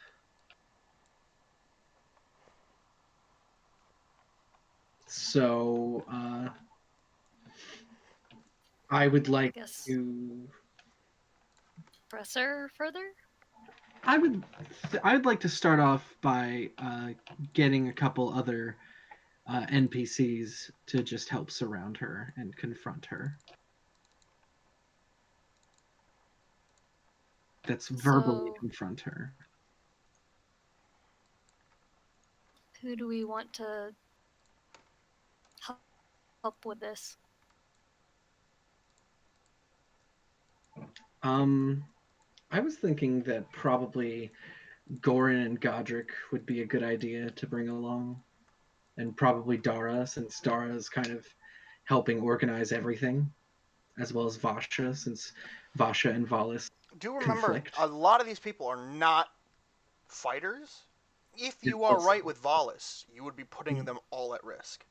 So I would I like guess to. press her further? I would like to start off by getting a couple other NPCs to just help surround her and confront her. That's verbally So, confront her. who do we want to help with this? I was thinking that probably Goran and Godric would be a good idea to bring along, and probably Dara, since Dara is kind of helping organize everything, as well as Vasha, since Vasha and Valis Do remember, conflict. a lot of these people are not fighters. If It you are puts, right with Volus, you would be putting them all at risk.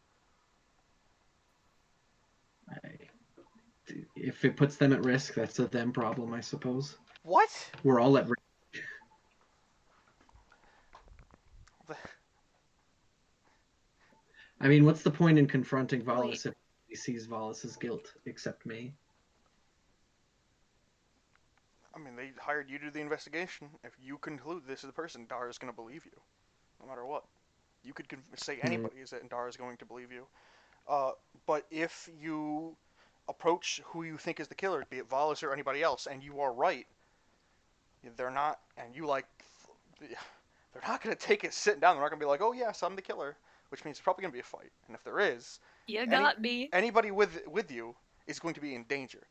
if it puts them at risk, that's a them problem, I suppose. What? We're all at risk. I mean, what's the point in confronting Wait, Valis if he sees Valis's guilt, except me? I mean, they hired you to do the investigation. If you conclude this is the person, Dara's going to believe you, no matter what. You could say anybody is it, and Dara's going to believe you. But if you approach who you think is the killer, be it Volus or anybody else, and you are right, they're not, and you like, they're not going to take it sitting down. They're not going to be like, oh yes, I'm the killer, which means it's probably going to be a fight. And if there is, you any got me. anybody with you is going to be in danger.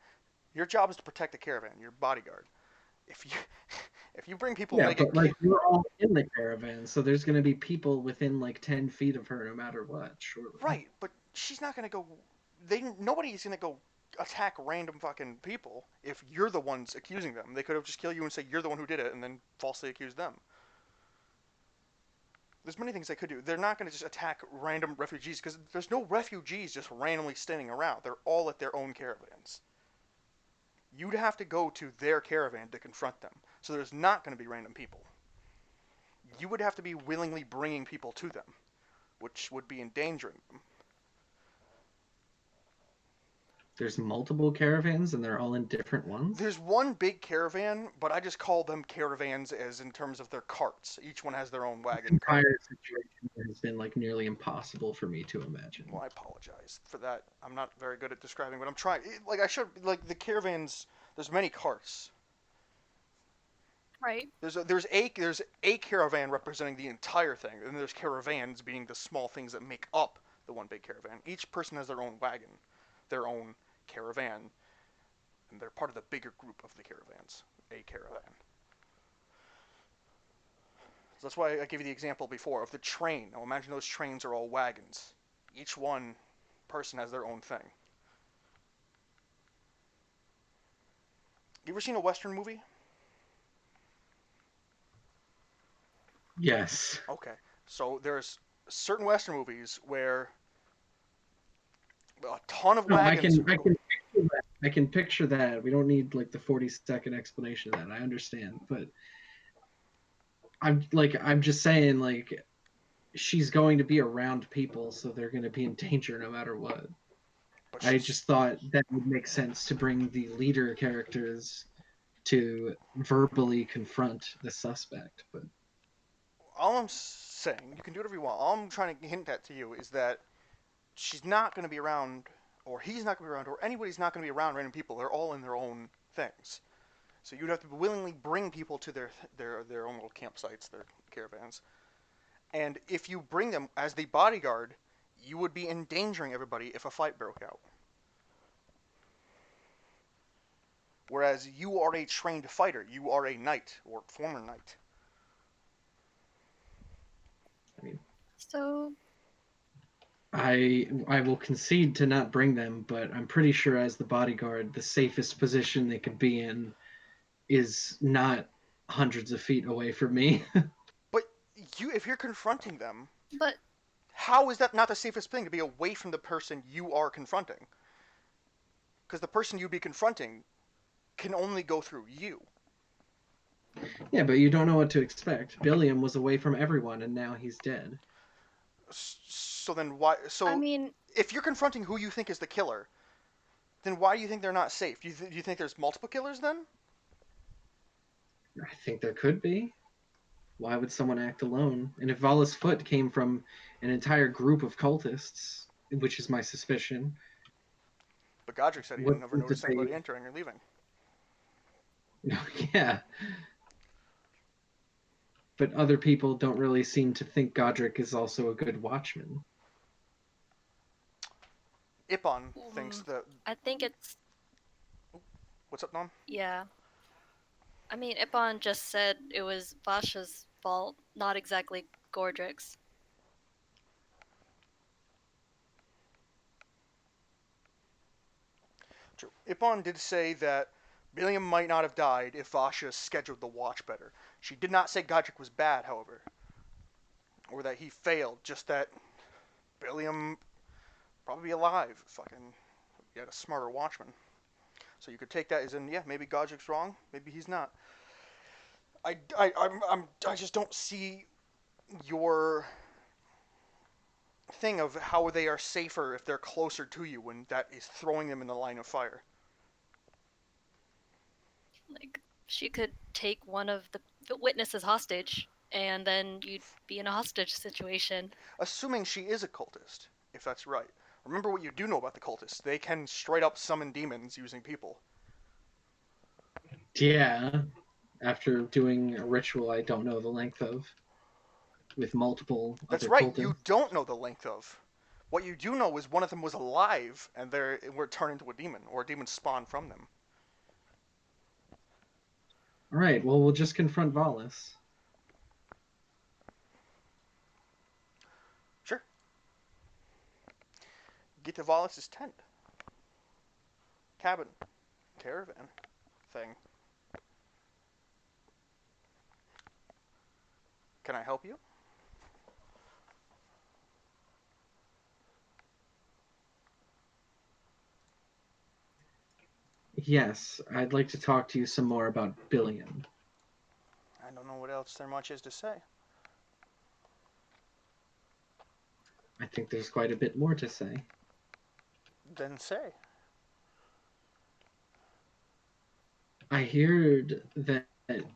Your job is to protect the caravan, your bodyguard. If you if you bring people and Yeah, they but get like we're all in the caravan, so there's going to be people within like 10 feet of her no matter what, surely. right, but she's not going to go. Nobody's going to go attack random fucking people if you're the ones accusing them. They could have just killed you and say you're the one who did it, and then falsely accuse them. There's many things they could do. They're not going to just attack random refugees because there's no refugees just randomly standing around. They're all at their own caravans. You'd have to go to their caravan to confront them. So there's not going to be random people. You would have to be willingly bringing people to them, which would be endangering them. There's multiple caravans and they're all in different ones. There's one big caravan, but I just call them caravans as in terms of their carts. Each one has their own wagon The cart. entire situation has been like nearly impossible for me to imagine. Well, I apologize for that. I'm not very good at describing, but I'm trying. Like I should. Like the caravans. There's many carts. Right. There's a caravan representing the entire thing, and there's caravans being the small things that make up the one big caravan. Each person has their own wagon, their own caravan, and they're part of the bigger group of the caravans. A caravan. So that's why I gave you the example before of the train. Now imagine those trains are all wagons. Each one person has their own thing. You ever seen a Western movie? Yes. Okay. So there's certain Western movies where a ton of No, I wagons. can picture that. I can picture that. We don't need like the 40-second explanation of that. I understand, but I'm just saying like she's going to be around people, so they're going to be in danger no matter what. But I she's just thought that would make sense to bring the leader characters to verbally confront the suspect, but all I'm saying. You can do whatever you want. All I'm trying to hint at to you is that she's not going to be around, or he's not going to be around, or anybody's not going to be around random people. They're all in their own things. So you'd have to willingly bring people to their own little campsites, their caravans. And if you bring them as the bodyguard, you would be endangering everybody if a fight broke out. Whereas you are a trained fighter. You are a knight, or former knight. I mean, So, I will concede to not bring them, but I'm pretty sure as the bodyguard, the safest position they could be in is not hundreds of feet away from me. But if you're confronting them, but how is that not the safest thing to be away from the person you are confronting? Because the person you'd be confronting can only go through you. Yeah, but you don't know what to expect. Billiam was away from everyone, and now he's dead. So then why? So I mean, if you're confronting who you think is the killer, then why do you think they're not safe? Do you think there's multiple killers then? I think there could be. Why would someone act alone? And if Vala's foot came from an entire group of cultists, which is my suspicion, But Godric said he what never did noticed they? anybody entering or leaving. Yeah, but other people don't really seem to think Godric is also a good watchman. Ippon thinks that. I think it's, What's up, Nom? yeah. I mean, Ippon just said it was Vasha's fault, not exactly Gordrick's. True. Ippon did say that Billiam might not have died if Vasha scheduled the watch better. She did not say Godric was bad, however, or that he failed. Just that Billiam probably alive. Fucking, he had a smarter watchman. So you could take that as in, yeah, maybe Godric's wrong, maybe he's not. I just don't see your thing of how they are safer if they're closer to you when that is throwing them in the line of fire. Like, she could take one of the witnesses hostage, and then you'd be in a hostage situation. Assuming she is a cultist, if that's right. Remember what you do know about the cultists. They can straight up summon demons using people. Yeah, after doing a ritual I don't know the length of with multiple That's other right, cultists. you don't know the length of. What you do know is one of them was alive and they were turned into a demon, or a demon spawned from them. All right, well, we'll just confront Valis. Sure. Get to Valis' tent. Cabin. Caravan. Thing. Can I help you? Yes, I'd like to talk to you some more about Billiam. I don't know what else there much is to say. I think there's quite a bit more to say. Then say. I heard that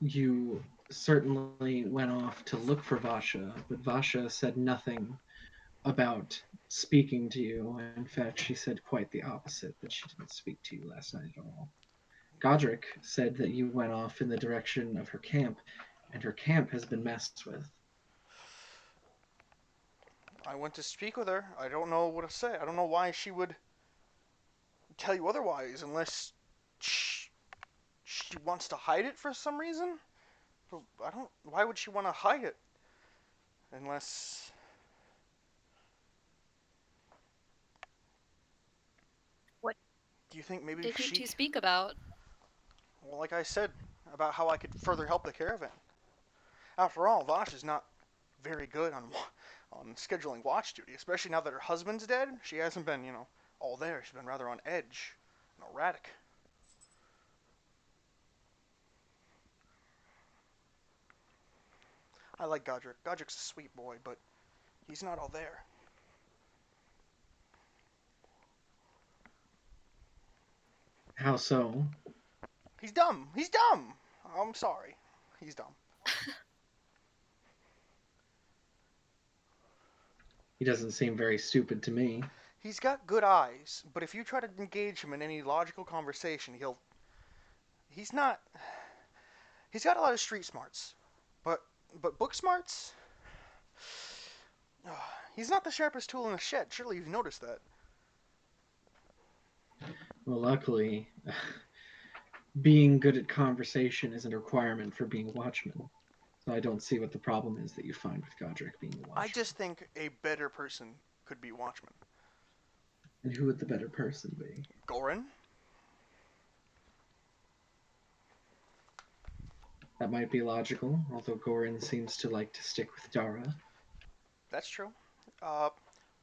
you certainly went off to look for Vasha, but Vasha said nothing about speaking to you. In fact, she said quite the opposite, that she didn't speak to you last night at all. Godric said that you went off in the direction of her camp, and her camp has been messed with. I went to speak with her. I don't know what to say. I don't know why she would tell you otherwise unless she wants to hide it for some reason. But I don't. Why would she want to hide it? Unless. What Do you think maybe did you she. two speak about? Well, like I said, about how I could further help the caravan. After all, Vosh is not very good on scheduling watch duty, especially now that her husband's dead. She hasn't been, all there. She's been rather on edge and erratic. I like Godric. Godric's a sweet boy, but he's not all there. How so? He's dumb. He's dumb. I'm sorry. He's dumb. He doesn't seem very stupid to me. He's got good eyes, but if you try to engage him in any logical conversation, he's not. He's got a lot of street smarts, but book smarts. He's not the sharpest tool in the shed. Surely you've noticed that. Well, luckily, being good at conversation isn't a requirement for being a watchman. So I don't see what the problem is that you find with Godric being a watchman. I just think a better person could be watchman. And who would the better person be? Gorin? That might be logical, although Gorin seems to like to stick with Dara. That's true.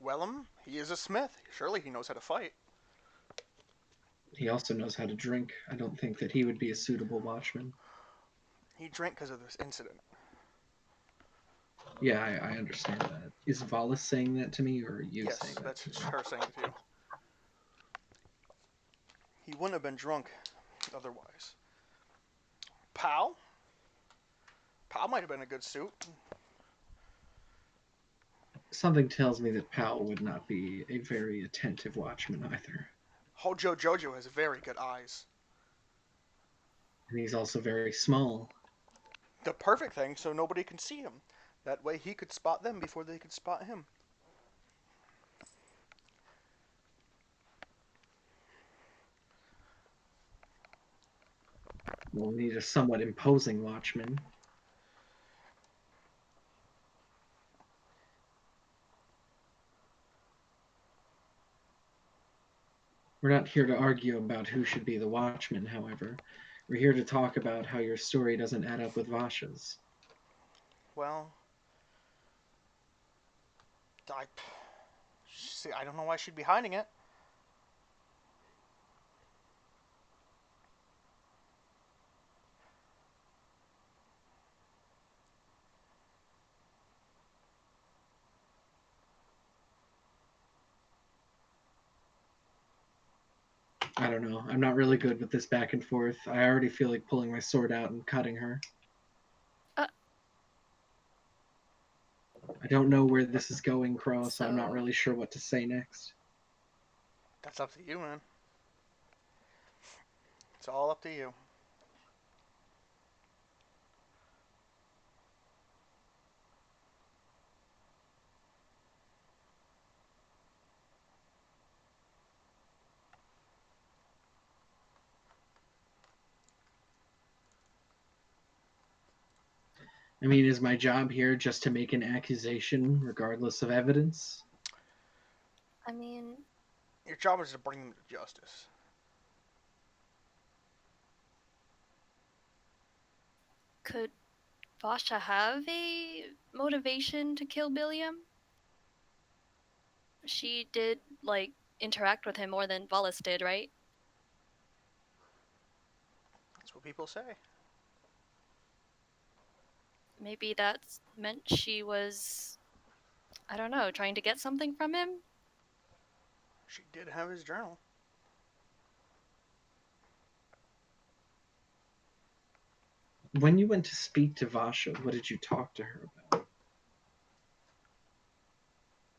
Wellham, he is a smith. Surely he knows how to fight. He also knows how to drink. I don't think that he would be a suitable watchman. He drank because of this incident. Yeah, I understand that. Is Valis saying that to me, or are you Yes, saying that that's to me? her saying it to you. He wouldn't have been drunk otherwise. Pal? Pal might have been a good suit. Something tells me that Pal would not be a very attentive watchman either. Hojo Jojo has very good eyes. And he's also very small. The perfect thing so nobody can see him. That way he could spot them before they could spot him. We'll need a somewhat imposing watchman. We're not here to argue about who should be the watchman, however. We're here to talk about how your story doesn't add up with Vasha's. Well, I don't know why she'd be hiding it. I don't know. I'm not really good with this back and forth. I already feel like pulling my sword out and cutting her. Uh. I don't know where this is going, Crow, so I'm not So- really sure what to say next. That's up to you, man. It's all up to you. I mean, is my job here just to make an accusation regardless of evidence? I mean, Your job is to bring them to justice. could Vasha have a motivation to kill Billiam? She did, like, interact with him more than Valis did, right? That's what people say. Maybe that's meant she was, I don't know, trying to get something from him? She did have his journal. When you went to speak to Vasha, what did you talk to her about?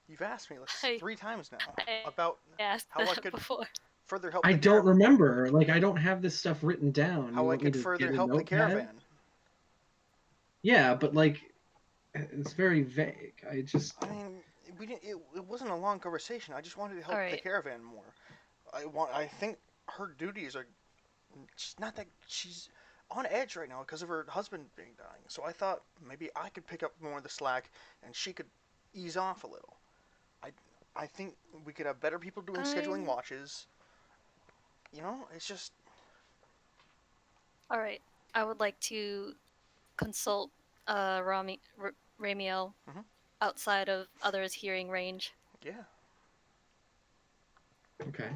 You've asked me like I- 3 times now I about asked how I that could before. further help I the don't caravan. remember. Like, I don't have this stuff written down. How You I want me could to further get a help the notepad? caravan. Yeah, but like, it's very vague. I mean, we didn't. It wasn't a long conversation. I just wanted to help the Alright. caravan more. I think her duties are. She's not that. She's on edge right now because of her husband being dying. So I thought maybe I could pick up more of the slack, and she could ease off a little. I think we could have better people doing scheduling watches. You know, it's just. Alright. I would like to consult Ramiel Mhm. outside of others' hearing range Yeah. okay.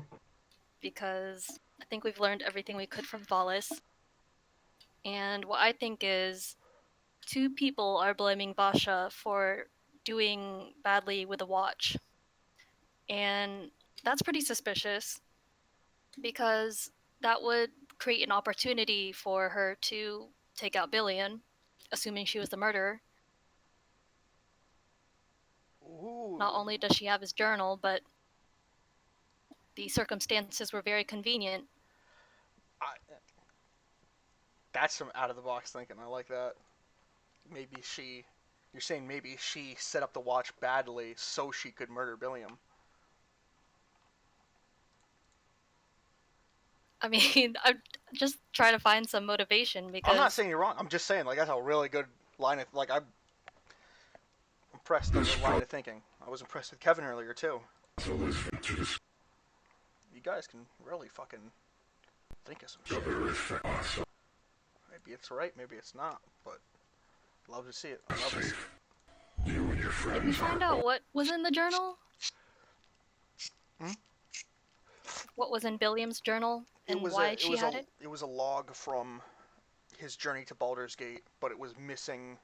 because I think we've learned everything we could from Valis. And what I think is 2 people are blaming Vasha for doing badly with a watch. And that's pretty suspicious because that would create an opportunity for her to take out Billion, assuming she was the murderer. Ooh. Not only does she have his journal, but the circumstances were very convenient. I, that's some out of the box thinking. I like that. Maybe she. You're saying maybe she set up the watch badly so she could murder Billiam. I mean, I'm just trying to find some motivation because I'm not saying you're wrong. I'm just saying, like, that's a really good line of, like, I'm impressed with the line of thinking. I was impressed with Kevin earlier, too. You guys can really fucking think of some shit. Maybe it's right, maybe it's not, but love to see it. I love to see it. Did we find out what was in the journal? Hmm? What was in Billiam's journal and why she had it? It was a log from his journey to Baldur's Gate, but it was missing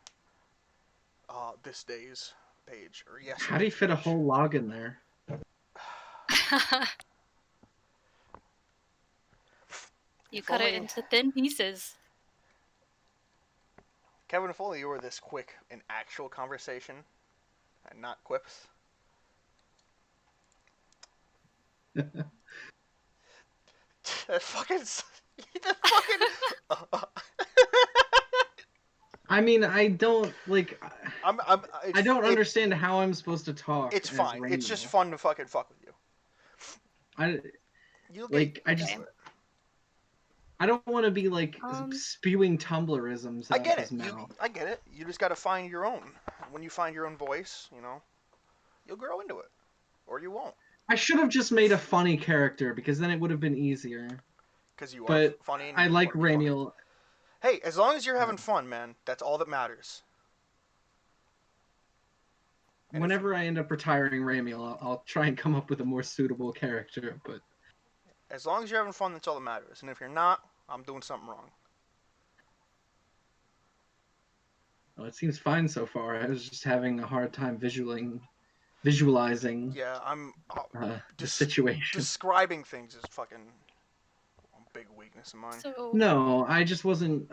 this day's page or yesterday's. How do you fit a whole log in there? You cut it into thin pieces. Kevin, if only you were this quick in actual conversation and not quips. That fucking. I mean, I don't like. I don't understand how I'm supposed to talk. It's fine. Rainbow. It's just fun to fucking fuck with you. I don't want to be like spewing Tumblrisms out of his mouth. I get it. You just got to find your own. When you find your own voice, you know, you'll grow into it, or you won't. I should have just made a funny character because then it would have been easier. Because you are funny. And I like Rainiel. Hey, as long as you're having fun, man, that's all that matters. And whenever I end up retiring Rainiel, I'll try and come up with a more suitable character. But as long as you're having fun, that's all that matters. And if you're not, I'm doing something wrong. Well, it seems fine so far. I was just having a hard time visualizing. Yeah, I'm. The situation. Describing things is fucking a big weakness of mine. No, I wasn't.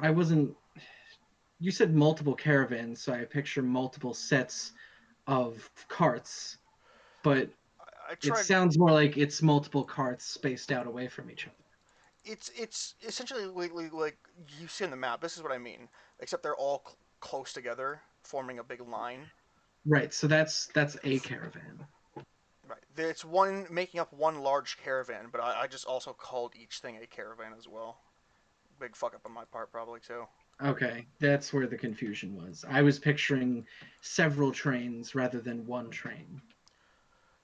You said multiple caravans, so I picture multiple sets of carts, but it sounds more like it's multiple carts spaced out away from each other. It's essentially like you see on the map. This is what I mean, except they're all close together, forming a big line. Right. So that's a caravan. Right. It's one making up one large caravan, but I just also called each thing a caravan as well. Big fuck up on my part, probably too. Okay, that's where the confusion was. I was picturing several trains rather than one train.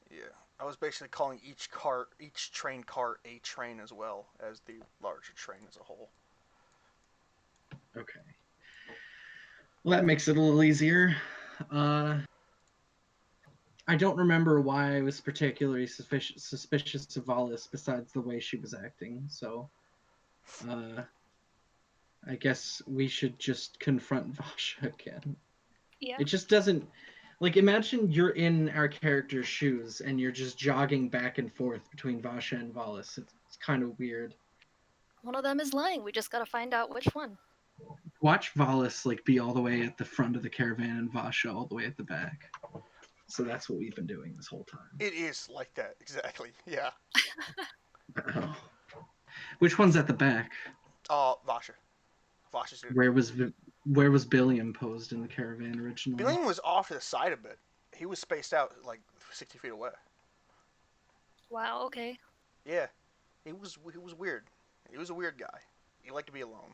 Yeah, I was basically calling each train cart, a train as well as the larger train as a whole. Okay. Well, that makes it a little easier. I don't remember why I was particularly suspicious of Alice besides the way she was acting, so I guess we should just confront Vasha again. Yeah. It just doesn't... Like, imagine you're in our character's shoes and you're just jogging back and forth between Vasha and Valis. It's kind of weird. One of them is lying. We just gotta find out which one. Watch Valis, like, be all the way at the front of the caravan and Vasha all the way at the back. So that's what we've been doing this whole time. It is like that, exactly. Yeah. Oh. Which one's at the back? Vasha. Vasha's here. Where was Billiam posed in the caravan originally? Billiam was off to the side a bit. He was spaced out like 60 feet away. Wow. Okay. Yeah, he was weird. He was a weird guy. He liked to be alone.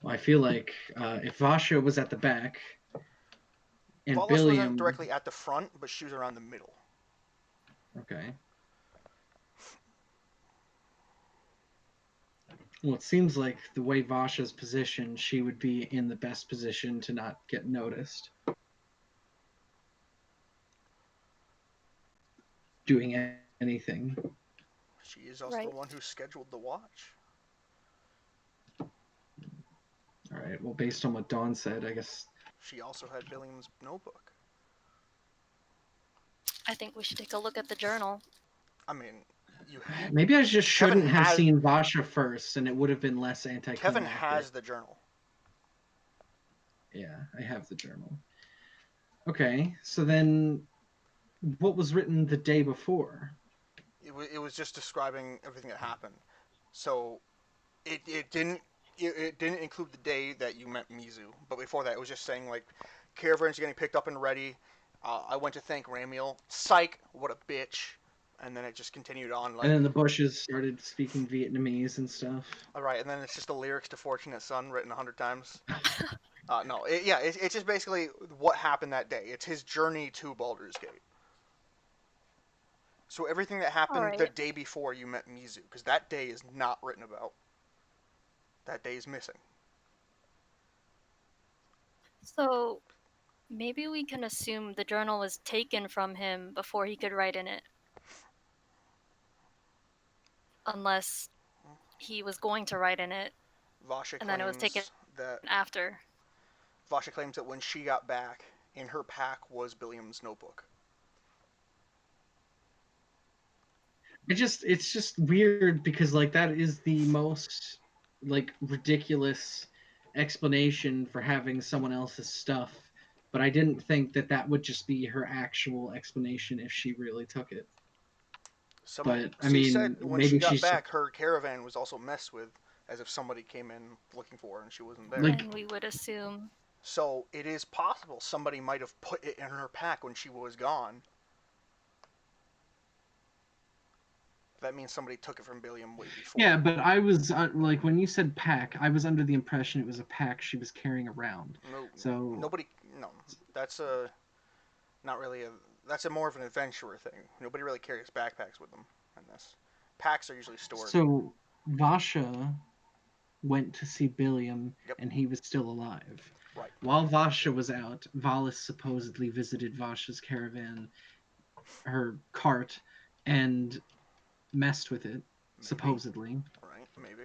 Well, I feel like if Vasha was at the back and Valis Billiam wasn't directly at the front, but she was around the middle. Okay. Well, it seems like the way Vasha's positioned, she would be in the best position to not get noticed. Doing anything. She is also the one who scheduled the watch. All right. Well, based on what Dawn said, I guess... She also had Billiam's notebook. I think we should take a look at the journal. I mean... Maybe I just shouldn't have seen Vasha first, and it would have been less anticlimactic. Kevin has the journal. Yeah, I have the journal. Okay, so then what was written the day before? It was just describing everything that happened. So it didn't include the day that you met Mizu, but before that, it was just saying like caravans are getting picked up and ready. I went to thank Ramiel. Psych, what a bitch. And then it just continued on And like, then the bushes started speaking Vietnamese and stuff. all right, and then it's just the lyrics to "Fortunate Son" written 100 times. No, it's just basically what happened that day. It's his journey to Baldur's Gate. So everything that All happened the right. day before you met Mizu, because that day is not written about. That day is missing. So maybe we can assume the journal was taken from him before he could write in it. Unless he was going to write in it Vasha and then it was taken claims that after. Vasha claims that when she got back, in her pack was Billiam's notebook. It's just weird because like that is the most like ridiculous explanation for having someone else's stuff, but I didn't think that that would just be her actual explanation if she really took it. But I She mean, said when she maybe got she's back, her caravan was also messed with, as if somebody came in looking for her and she wasn't there. like And we would assume. So it is possible somebody might have put it in her pack when she was gone. That means somebody took it from Billiam way yeah, before. but I was like when you said pack, I was under the impression it was a pack she was carrying around. No, So nobody. No, that's a not really a. That's a more of an adventurer thing. Nobody really carries backpacks with them in this. Packs are usually stored. so Vasha went to see Billiam Yep. and he was still alive. Right. While Vasha was out, Valis supposedly visited Vasha's caravan, her cart, and messed with it, Maybe. supposedly. Right. Maybe.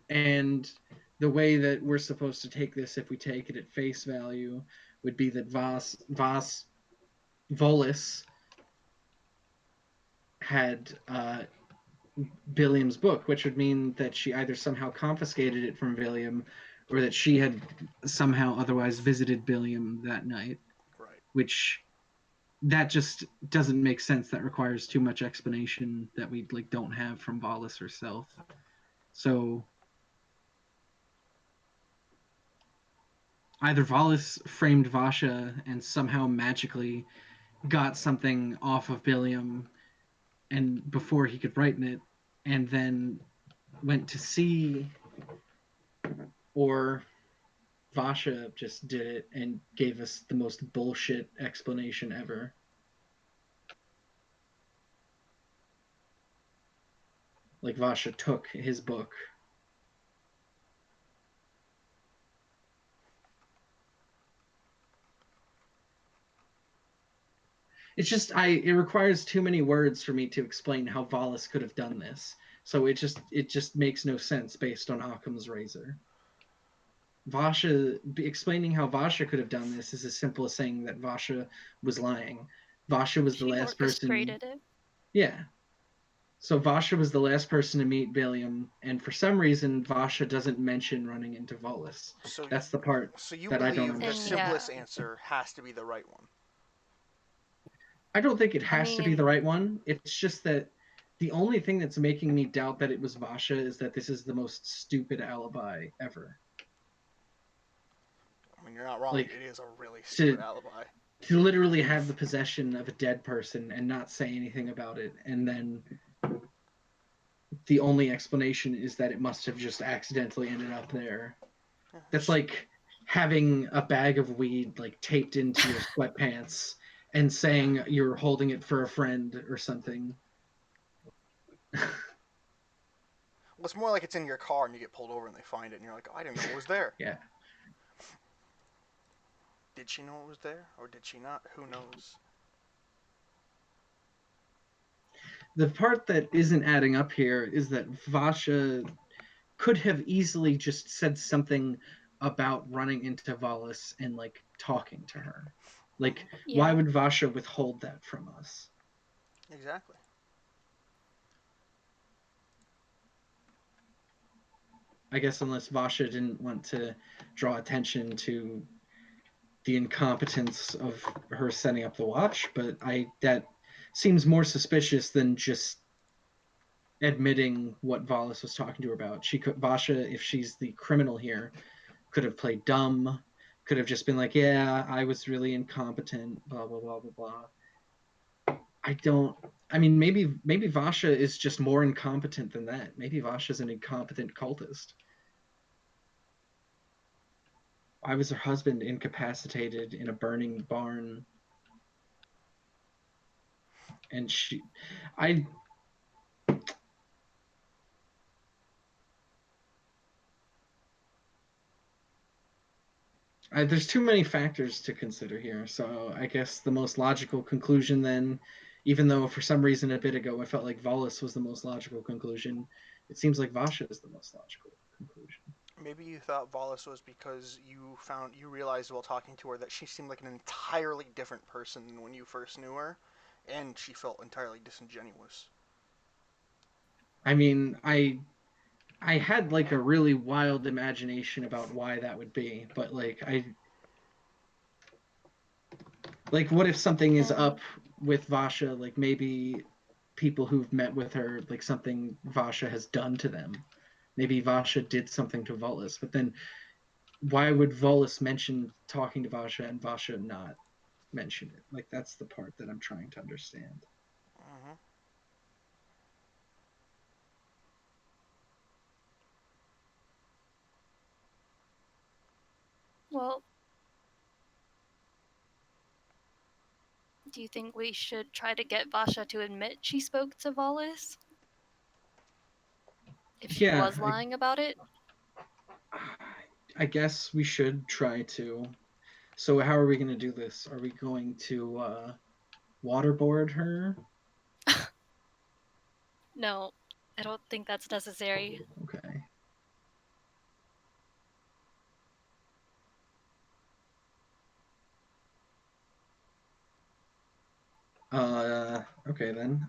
And the way that we're supposed to take this, if we take it at face value, would be that Volis had Billiam's book, which would mean that she either somehow confiscated it from Billiam or that she had somehow otherwise visited Billiam that night, Right. which that just doesn't make sense. That requires too much explanation that we like don't have from Valis herself. So either Valis framed Vasha and somehow magically got something off of Billiam and before he could write in it, and then went to see, or Vasha just did it and gave us the most bullshit explanation ever. Like Vasha took his book. It's just it requires too many words for me to explain how Valis could have done this. So it just makes no sense based on Occam's razor. Vasha explaining how Vasha could have done this is as simple as saying that Vasha was lying. Vasha was the She last person. orchestrated it. Yeah. So Vasha was the last person to meet Billiam, and for some reason Vasha doesn't mention running into Volus. So you, That's the part so you that I don't believe the And understand. yeah, simplest answer has to be the right one. I don't think it I has to be the mean, right one. It's just that the only thing that's making me doubt that it was Vasha is that this is the most stupid alibi ever. I mean, you're not wrong. Like It is a really stupid to alibi. to literally have the possession of a dead person and not say anything about it, and then the only explanation is that it must have just accidentally ended up there. Yeah, That's like having a bag of weed like taped into your sweatpants and saying you're holding it for a friend or something. well, it's more like it's in your car and you get pulled over and they find it and you're like, oh, I didn't know it was there. Yeah. Did she know it was there or did she not? Who knows? The part that isn't adding up here is that Vasha could have easily just said something about running into Valis and like talking to her. Like, why yeah. would Vasha withhold that from us? Exactly. I guess unless Vasha didn't want to draw attention to the incompetence of her setting up the watch, but that seems more suspicious than just admitting what Volis was talking to her about. She could Vasha, if she's the criminal here, could have played dumb, could have just been like, "Yeah, I was really incompetent," blah blah blah blah blah. I don't. I mean, maybe Vasha is just more incompetent than that. Maybe Vasha's an incompetent cultist. Why was her husband incapacitated in a burning barn? And I there's too many factors to consider here. So I guess the most logical conclusion then, even though for some reason a bit ago I felt like Volis was the most logical conclusion, it seems like Vasha is the most logical conclusion. Maybe you thought Volis was because you realized while talking to her that she seemed like an entirely different person than when you first knew her, and she felt entirely disingenuous. I mean, I had like a really wild imagination about why that would be, but like what if something is up with Vasha, like maybe people who've met with her, like something Vasha has done to them. Maybe Vasha did something to Volus, but then why would Volus mention talking to Vasha and Vasha not mention it? Like that's the part that I'm trying to understand. Mm-hmm. Well, do you think we should try to get Vasha to admit she spoke to Volis? If she Yeah, was lying about it? I guess we should try to. So how are we going to do this? Are we going to waterboard her? No, I don't think that's necessary. Okay. Okay then.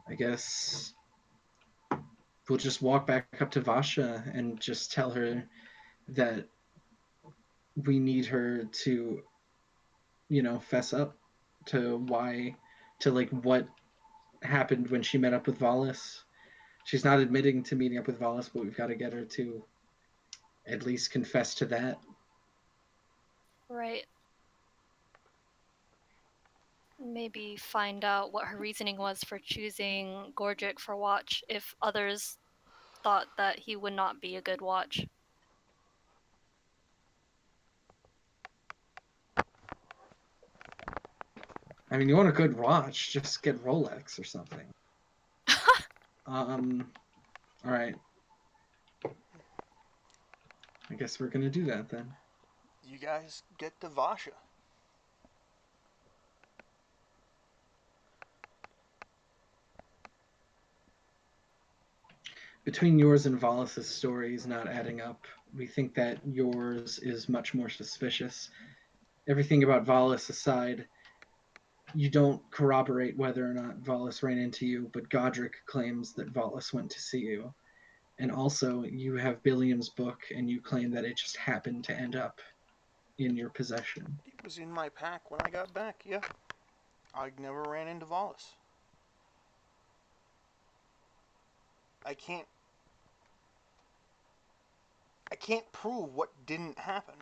I guess we'll just walk back up to Vasha and just tell her that we need her to, fess up to like what happened when she met up with Valis. She's not admitting to meeting up with Valis, but we've got to get her to at least confess to that. Right. Maybe find out what her reasoning was for choosing Gorgic for watch if others thought that he would not be a good watch. I mean, you want a good watch, just get Rolex or something. All right. I guess we're gonna do that then. You guys get to Vasha. Between yours and Valis' stories not adding up, we think that yours is much more suspicious. Everything about Valis aside, you don't corroborate whether or not Valis ran into you, but Godric claims that Valis went to see you. And also, you have Billiam's book, and you claim that it just happened to end up in your possession. It was in my pack when I got back. Yeah, I never ran into Volis. I can't. I can't prove what didn't happen.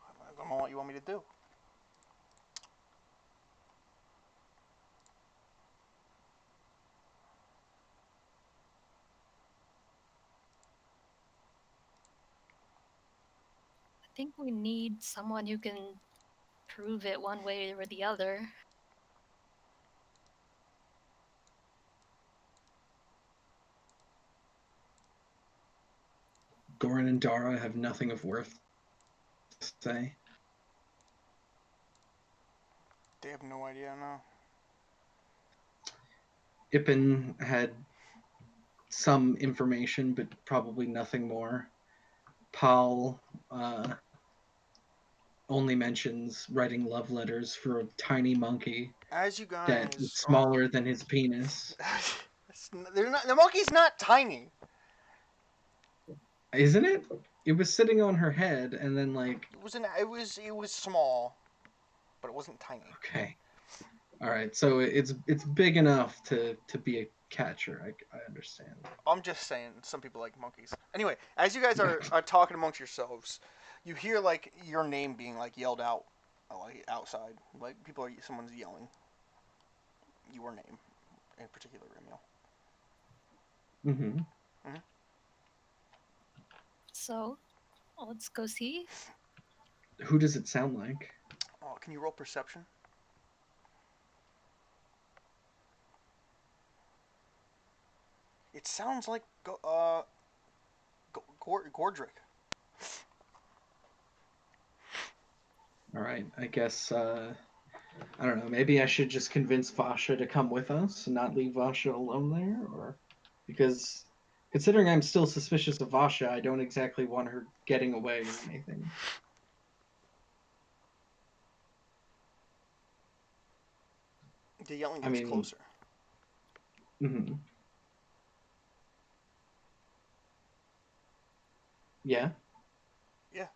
I don't know what you want me to do. I think we need someone who can prove it one way or the other. Goran and Dara have nothing of worth to say. They have no idea now. Ippen had some information, but probably nothing more. Paul only mentions writing love letters for a tiny monkey As you that is guys are, smaller than his penis. they're not. The monkey's not tiny. Isn't it? It was sitting on her head, and then like, It was small, but it wasn't tiny. okay, all right. So it's big enough to be a catcher. I understand. I'm just saying, some people like monkeys. Anyway, as you guys are talking amongst yourselves, you hear like your name being like yelled out, like outside. Like someone's yelling your name in particular, Ramiel. Mm-hmm. So, let's go see. Who does it sound like? Oh, can you roll perception? It sounds like Gordrick. All right. I guess I don't know. Maybe I should just convince Vasha to come with us and not leave Vasha alone there, or because considering I'm still suspicious of Vasha, I don't exactly want her getting away or anything. The yelling I gets mean, closer. mm-hmm. Yeah. Yeah.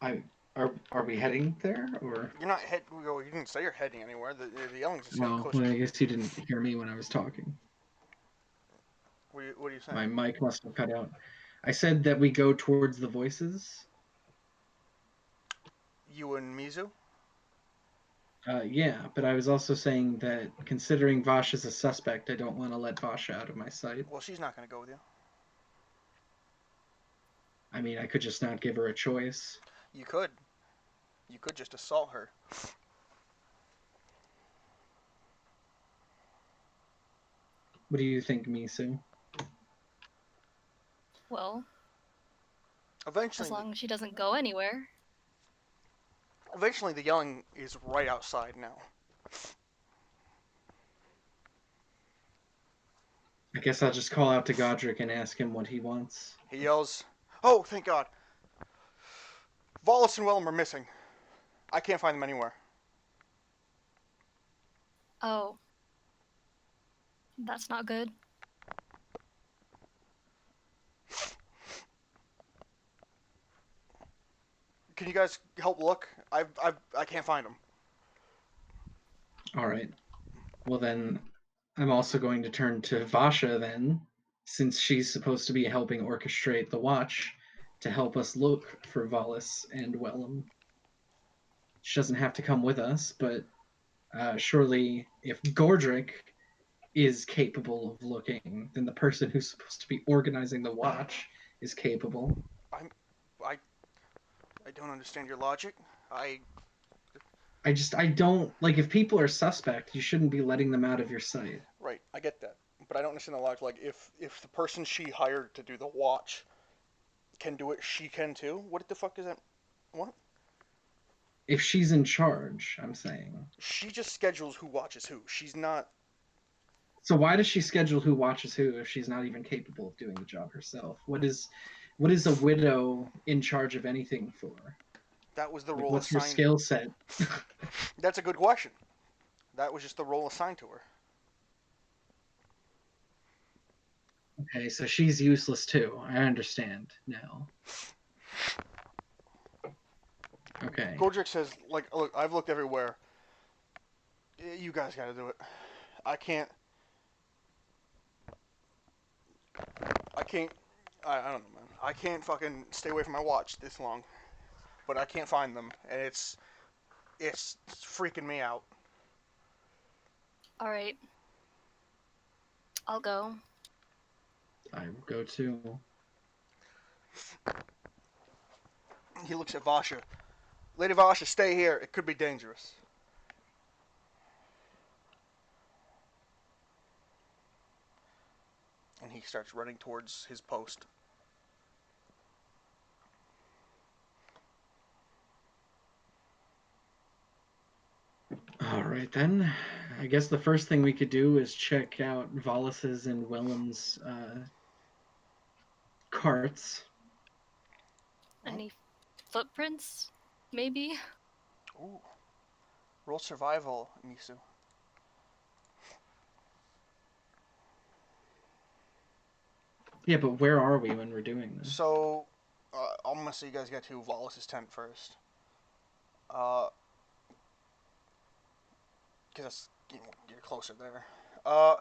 I are we heading there or? You're not head. You didn't say you're heading anywhere. The yelling's just getting Well, closer. I guess you didn't hear me when I was talking. What are you saying? My mic must have cut out. I said that we go towards the voices. You and Mizu? Yeah, but I was also saying that considering Vash is a suspect, I don't want to let Vasha out of my sight. Well, she's not going to go with you. I mean, I could just not give her a choice. You could. You could just assault her. What do you think, Misu? Well, Eventually, as long as she doesn't go anywhere. eventually the yelling is right outside now. I guess I'll just call out to Godric and ask him what he wants. He yells, "Oh, thank God! Wallace and Wellum are missing. I can't find them anywhere." Oh. That's not good. Can you guys help look? I can't find them. All right. Well, then I'm also going to turn to Vasha then, since she's supposed to be helping orchestrate the watch to help us look for Valis and Wellum. She doesn't have to come with us, but surely if Gordrick is capable of looking, then the person who's supposed to be organizing the watch is capable. I'm, I, I don't understand your logic. I don't like if people are suspect, you shouldn't be letting them out of your sight. Right, I get that, but I don't understand the logic. Like, if the person she hired to do the watch can do it, she can too. What the fuck is that? What? If she's in charge, I'm saying. She just schedules who watches who. She's not. So why does she schedule who watches who if she's not even capable of doing the job herself? What is a widow in charge of anything for? That was the Like role what's her assigned. skill set? That's a good question. That was just the role assigned to her. Okay, so she's useless too. I understand now. Okay. Godric says, like, look, I've looked everywhere. You guys got to do it. I can't. I can't. I don't know, man. I can't fucking stay away from my watch this long. But I can't find them, and it's freaking me out. All right. I'll go. I go too. He looks at Vasha. Lady Vasha, stay here. It could be dangerous. And he starts running towards his post. All right then. I guess the first thing we could do is check out Valis's and Wellum's carts. Any footprints, maybe? Ooh. Roll survival, Misu. Yeah, but where are we when we're doing this? So, I'm gonna say you guys get to Wallace's tent first. Because you're closer there. Uh,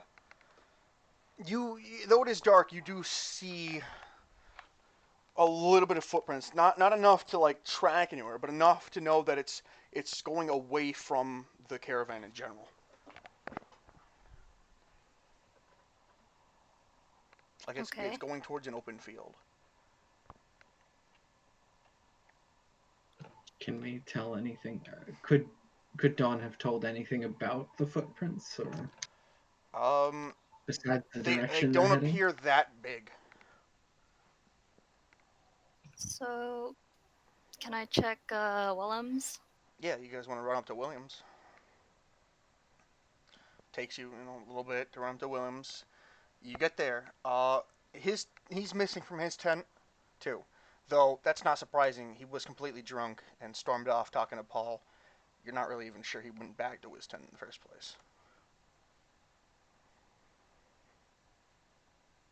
though it is dark, you do see a little bit of footprints. Not enough to like track anywhere, but enough to know that it's going away from the caravan in general. Like it's Okay. going towards an open field. Can we tell anything? Could Dawn have told anything about the footprints, or Um, besides the they direction they're don't heading? appear that big. So, can I check Willems? Yeah, you guys want to run up to Williams? Takes you, a little bit to run up to Williams. You get there. He's missing from his tent too, though that's not surprising. He was completely drunk and stormed off talking to Paul. You're not really even sure he went back to his tent in the first place.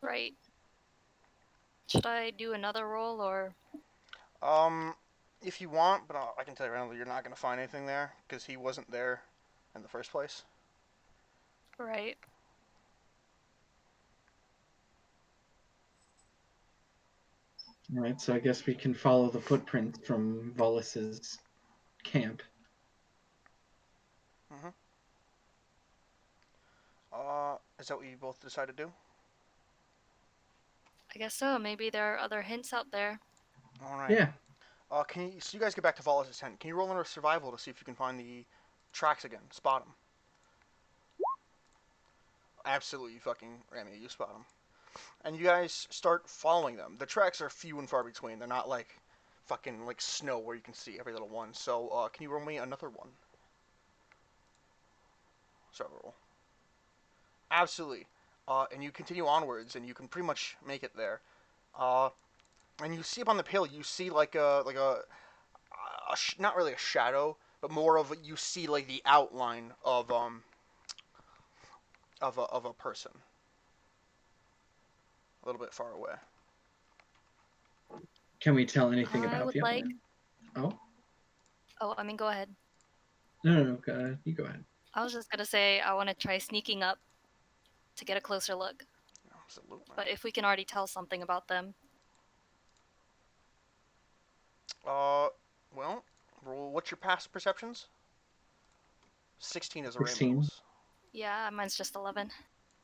Right. Should I do another roll or? Um, if you want, but I can tell you right now, you're not gonna find anything there because he wasn't there in the first place. Right. All right, so I guess we can follow the footprints from Vollus's camp. Mhm. Is that what you both decided to do? I guess so. Maybe there are other hints out there. All right. Yeah. So you guys get back to Wallace's tent. Can you roll under survival to see if you can find the tracks again? Spot them. Absolutely, fucking Rami, you spot them. And you guys start following them. The tracks are few and far between. They're not like fucking like snow where you can see every little one. So can you roll me another one? Roll. Absolutely. And you continue onwards, and you can pretty much make it there. Uh, and you see up on the hill, you see not really a shadow, but more of you see like the outline of a person, a little bit far away. Can we tell anything I about would the like. outline? Oh, Oh, I mean, go ahead. no, you go ahead. I was just gonna say I want to try sneaking up to get a closer look. Absolutely. But if we can already tell something about them. Uh, well, roll. What's your past perceptions? 16 is a 16. Ramiel's. Yeah, mine's just 11.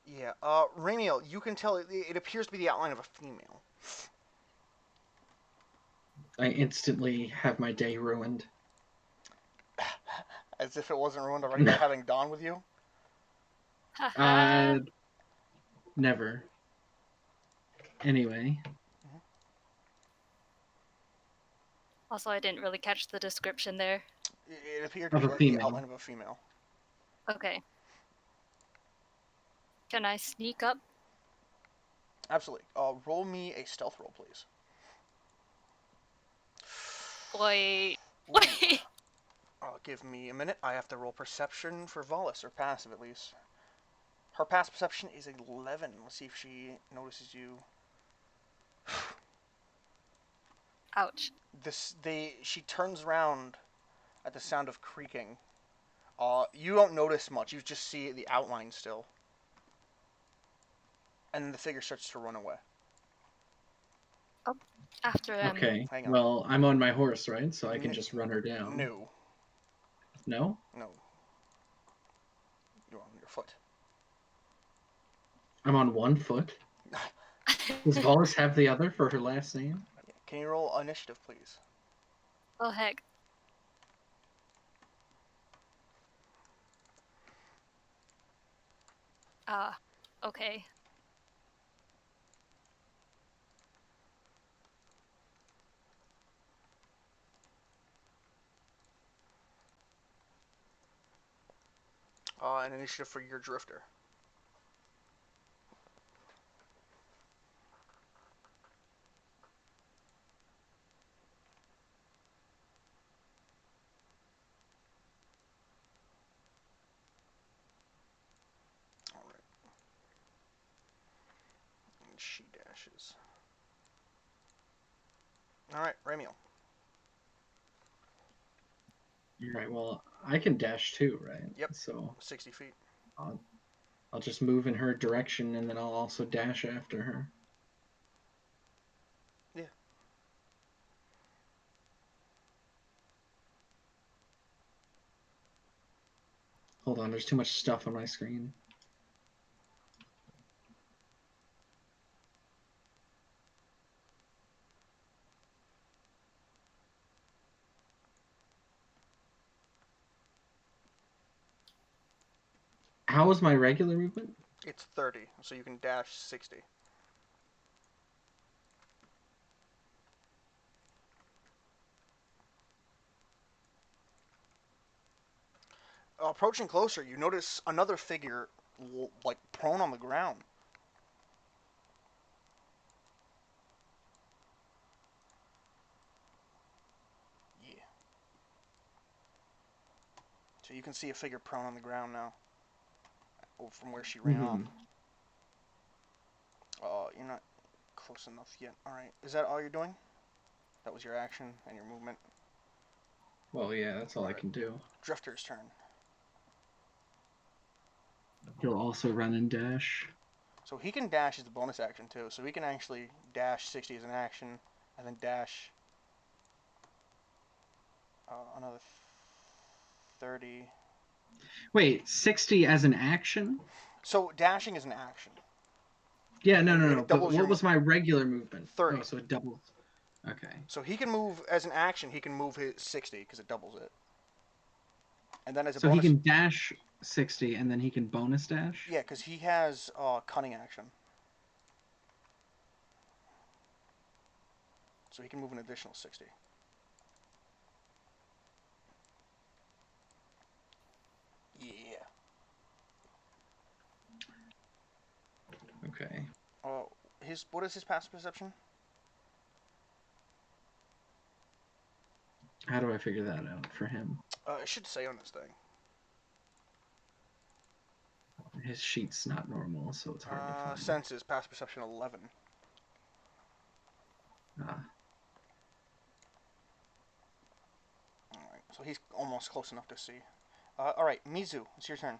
Yeah. Ramiel, you can tell it appears to be the outline of a female. I instantly have my day ruined. As if it wasn't ruined already by having Dawn with you. Haha. Never. Anyway, Also, I didn't really catch the description there. It appeared to of be a like the female. outline of a female. Okay. Can I sneak up? Absolutely. Roll me a stealth roll, please. Wait. Ooh. Wait. Give me a minute. I have to roll perception for Volus, or passive at least. Her passive perception is 11. Let's see if she notices you. Ouch. She turns around at the sound of creaking. You don't notice much. You just see the outline still, and then the figure starts to run away. Oh, after them. Okay. Hang on. Well, I'm on my horse, right? So I can just run her down. No. No? No. You're on your foot. I'm on one foot. Does Vollus have the other for her last name? Can you roll initiative, please? Oh, heck. Okay. An initiative for your drifter. She dashes. All right, Ramiel. All right. Well, I can dash too, right? Yep. So 60 feet. I'll, I'll just move in her direction, and then I'll also dash after her. Yeah. Hold on, there's too much stuff on my screen. How was my regular movement? It's 30, so you can dash 60. Approaching closer, you notice another figure, like prone on the ground. Yeah. So you can see a figure prone on the ground now, from where she ran off. You're not close enough yet. All right. Is that all you're doing? That was your action and your movement. Well, yeah, that's all I Alright. can do. Drifter's turn. He'll also run and dash. So he can dash as a bonus action too. So he can actually dash 60 as an action, and then dash another 30. Wait, 60 as an action? So dashing is an action. Yeah, no, It, no, it no. But doubles what your was my regular movement? 30. Oh, so it doubles. Okay. So he can move as an action. He can move his 60 because it doubles it. And then as a So he bonus, can dash 60 and then he can bonus dash? yeah, because he has cunning action. So he can move an additional 60. Yeah. Okay. What is his passive perception? How do I figure that out for him? It should say on this thing. His sheet's not normal, so it's hard to find. Senses, passive perception 11. Ah. Alright, so he's almost close enough to see. Alright, Mizu, it's your turn.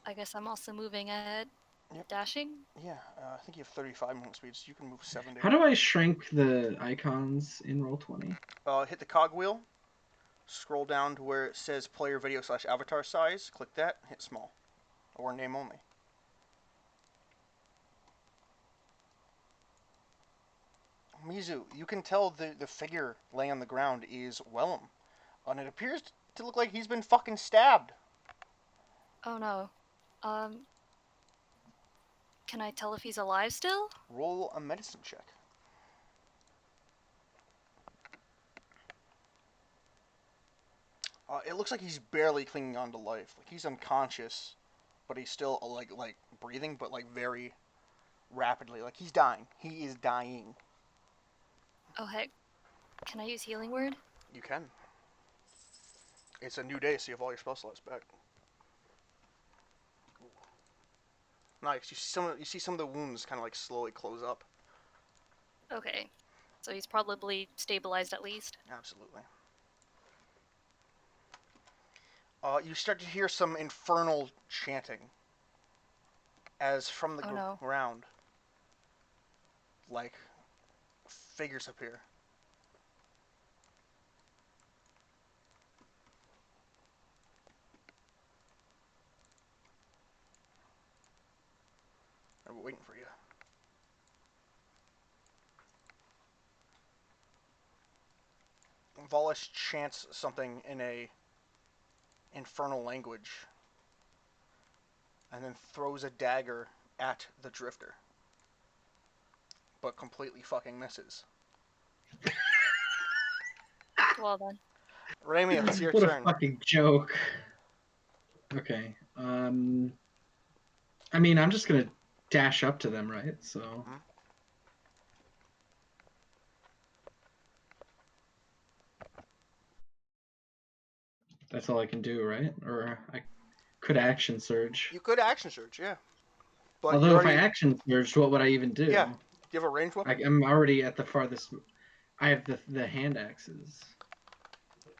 I guess I'm also moving ahead. Yep. Dashing? Yeah, I think you have 35 movement speed, so you can move 70. How do I shrink the icons in Roll20? Hit the cogwheel, scroll down to where it says player video / avatar size, click that, hit small. Or name only. Mizu, you can tell the figure laying on the ground is Wellum, and it appears to look like he's been fucking stabbed. Oh no. Can I tell if he's alive still? Roll a medicine check. It looks like he's barely clinging on to life. Like he's unconscious, but he's still like breathing, but like very rapidly. Like he's dying. He is dying. Oh heck. Can I use healing word? You can. It's a new day, so you have all your spell slots back. Nice. You see some of the wounds kind of like slowly close up. Okay. So he's probably stabilized at least. Absolutely. You start to hear some infernal chanting as from the ground, like figures appear. I'm waiting for you. Volis chants something in a infernal language, and then throws a dagger at the drifter, but completely fucking misses. Well then. Rami, it's your what turn. a fucking joke. Okay. I mean, I'm just gonna dash up to them, right? So. Mm-hmm. That's all I can do, right? Or could action surge. You could action surge, yeah. But Although you if already, I action surged, what would I even do? yeah. Do you have a ranged weapon? I'm already at the farthest. I have the hand axes.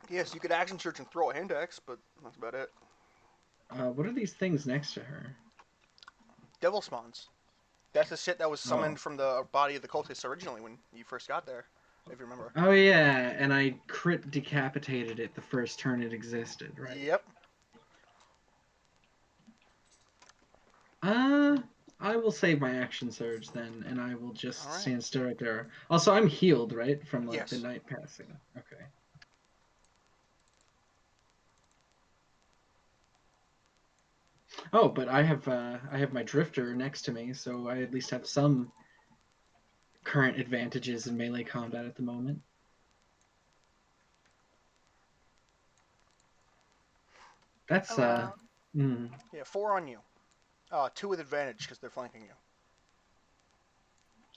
Yes, you could action surge and throw a hand axe, but that's about it. What are these things next to her? Devil spawns. That's the shit that was summoned Oh. from the body of the cultists originally when you first got there, if you remember. Oh yeah, and I crit decapitated it the first turn it existed, right? Yep. I will save my action surge then, and I will just All right. stand still right there. Also, I'm healed, right, from like the Yes. night passing. Okay. Oh, but I have my drifter next to me, so I at least have some current advantages in melee combat at the moment. That's Oh wow. Yeah, 4 on you. 2 with advantage because they're flanking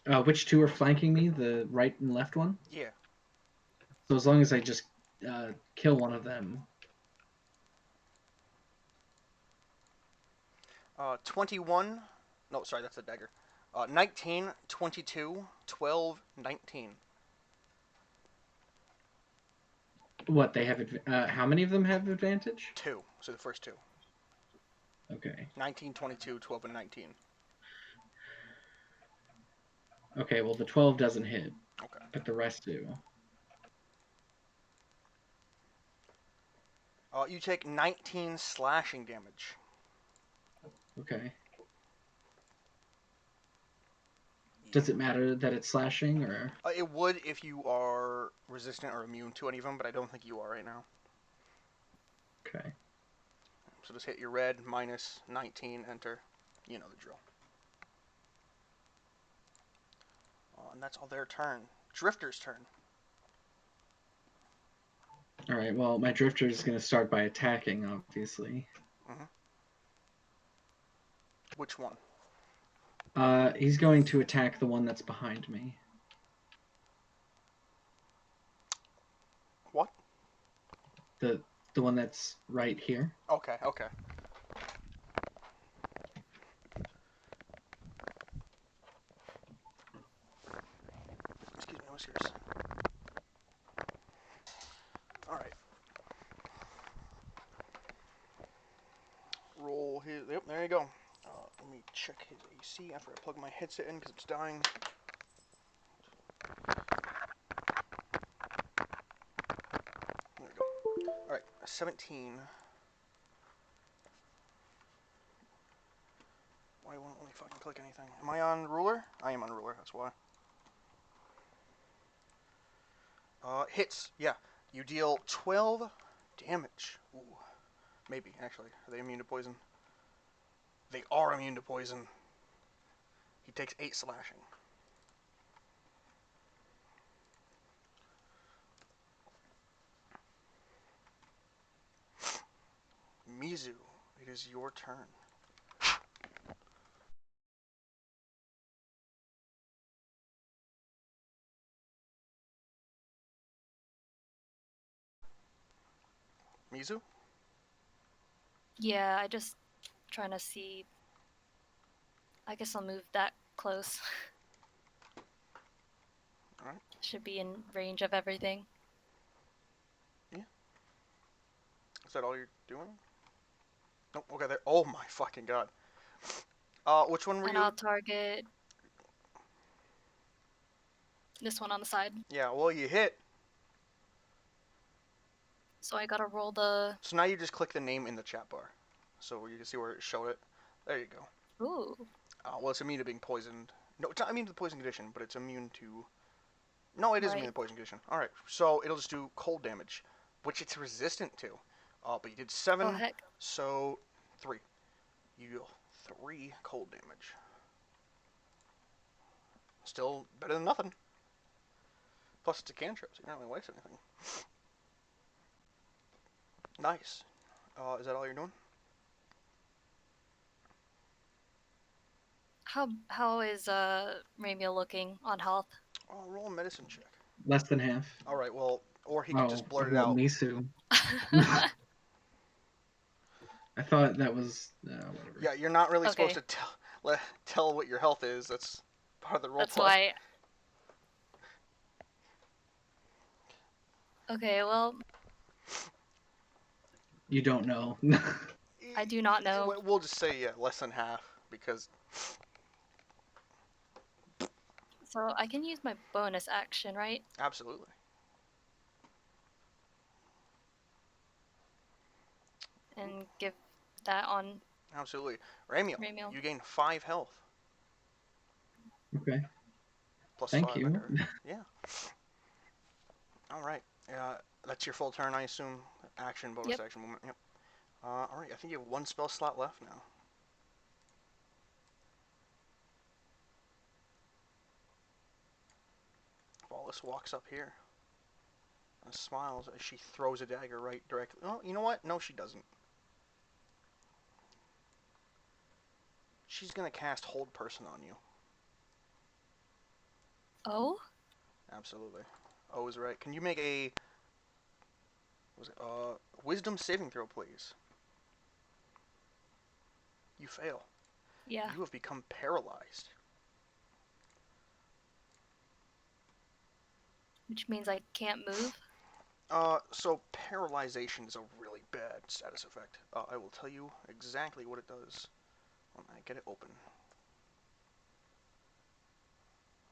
you. Which two are flanking me? The right and left one. Yeah. So as long as I just kill one of them. 21. No, sorry, that's a dagger. 19, 22, 12, 19. What they have? How many of them have advantage? 2. So the first 2. Okay. 19, 22, 12, and 19. Okay. Well, the 12 doesn't hit, Okay. but the rest do. You take 19 slashing damage. Okay. Does it matter that it's slashing or? It would if you are resistant or immune to any of them, but I don't think you are right now. Okay. So just hit your red, minus 19, enter. You know the drill. And that's all their turn. Drifter's turn. All right. Well, my drifter is going to start by attacking, obviously. Mm-hmm. Which one? He's going to attack the one that's behind me. What? The one that's right here. Okay, okay. Excuse me, whiskers. Alright. Roll his. Yep, there you go. Let me check his AC after I plug my headset in because it's dying. There we go. Alright, 17. Why won't let me fucking click anything? Am I on ruler? I am on ruler, that's why. Hits, yeah. You deal 12 damage. Ooh. Maybe, actually. Are they immune to poison? They are immune to poison. He takes 8 slashing. Mizu, it is your turn. Mizu? Yeah, I just trying to see. I guess I'll move that close. Alright. Should be in range of everything. Is that all you're doing? Nope, okay, there. Oh my fucking god. Which one were And you? I'll target this one on the side. Yeah, well, you hit. So I gotta roll the. So now you just click the name in the chat bar. So you can see where it showed it. There you go. Ooh. Well, it's immune to being poisoned. No, it's not immune to the poison condition, but it's immune to... No, it is immune to the poison condition. Alright, so it'll just do cold damage, which it's resistant to. But you did 7, Oh heck. so 3. You deal 3 cold damage. Still better than nothing. Plus it's a cantrip, so you don't really waste anything. Nice. Is that all you're doing? How is Ramiel looking on health? Roll a medicine check. Less than half. Alright, well, or he could just blurt it well, out. Misu. I thought that was whatever. Yeah, you're not really Okay. supposed to tell what your health is. That's part of the role That's play. why. Okay, well, You don't know. I do not know. We'll just say less than half because So I can use my bonus action, right? absolutely. And give that on Absolutely. Ramiel, Ramiel. you gain 5 health. Okay. Plus Thank 5 you. under. Yeah. Alright. That's your full turn, I assume. Action, bonus Yep. action, movement. Yep. Alright, I think you have 1 spell slot left now. Wallace walks up here and smiles as she throws a dagger right directly. Oh, you know what? No, she doesn't. She's gonna cast Hold Person on you. Oh? Absolutely. Oh, is right. Can you make a Wisdom saving throw, please? You fail. Yeah. You have become paralyzed. Which means I can't move. So paralyzation is a really bad status effect. I will tell you exactly what it does when I get it open.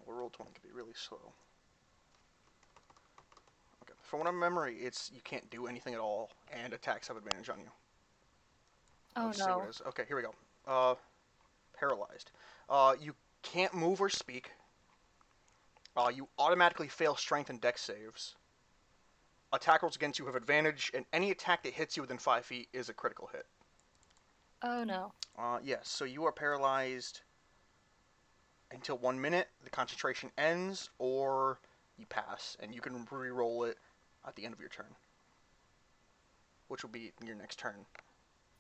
Well, Roll20 can be really slow. Okay, from what I remember, it's you can't do anything at all, and attacks have advantage on you. Oh Let's see what no. it is. Okay, here we go. Paralyzed. You can't move or speak. You automatically fail strength and dex saves. Attack rolls against you have advantage, and any attack that hits you within 5 feet is a critical hit. Oh no. Yes, so you are paralyzed until 1 minute. The concentration ends, or you pass, and you can re-roll it at the end of your turn, which will be your next turn.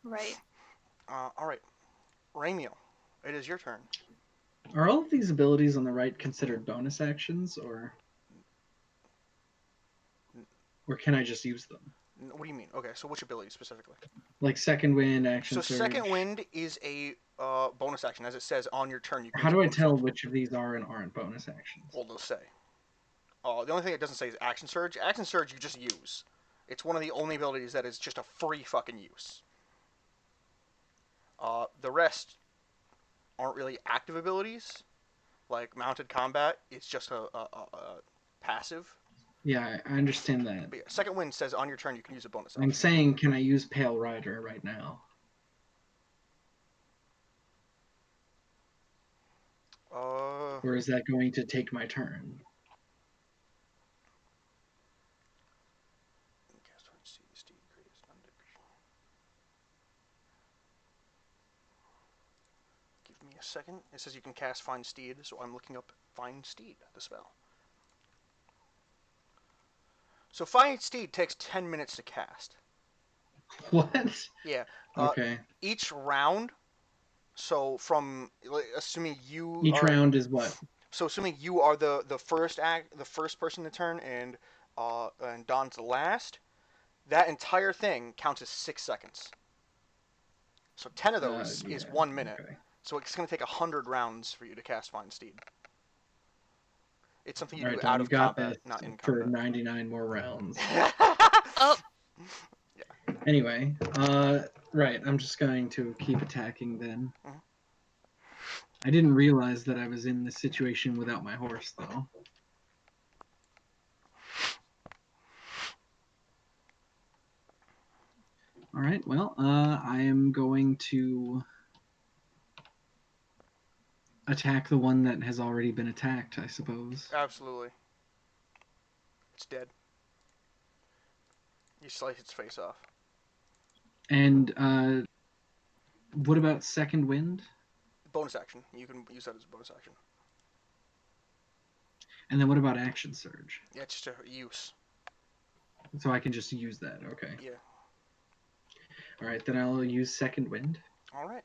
Right. Alright, Ramiel, it is your turn. Are all of these abilities on the right considered bonus actions, or can I just use them? What do you mean? Okay, so which ability specifically? Like second wind, action So surge. second wind is a bonus action, as it says on your turn. You can How use a do I bonus tell action. which of these are and aren't bonus actions? Well, they'll say. The only thing it doesn't say is action surge. Action surge you just use. It's one of the only abilities that is just a free fucking use. The rest aren't really active abilities, like mounted combat. It's just a passive. Yeah, I understand that. But yeah, second wind says on your turn you can use a bonus I'm action. saying, can I use Pale Rider right now? Or is that going to take my turn? Give me a second. It says you can cast Find Steed, so I'm looking up Find Steed, the spell. So Find Steed takes 10 minutes to cast. What? Yeah. Okay. Each round, so from assuming you Each are round is what? so assuming you are the first person to turn, and Don's the last, that entire thing counts as 6 seconds. So 10 of those Yeah, is 1 minute. okay. So it's going to take 100 rounds for you to cast Find Steed. It's something you All do right, Don, out you of got combat, this not in for combat. 99 more rounds. Oh. Anyway, right, I'm just going to keep attacking then. Mhm. I didn't realize that I was in this situation without my horse, though. All right, well, I am going to attack the one that has already been attacked, I suppose. Absolutely. It's dead. You slice its face off. And what about second wind? Bonus action. You can use that as a bonus action. And then what about action surge? Yeah, it's just a use. So I can just use that, okay. Yeah. All right, then I'll use second wind. All right.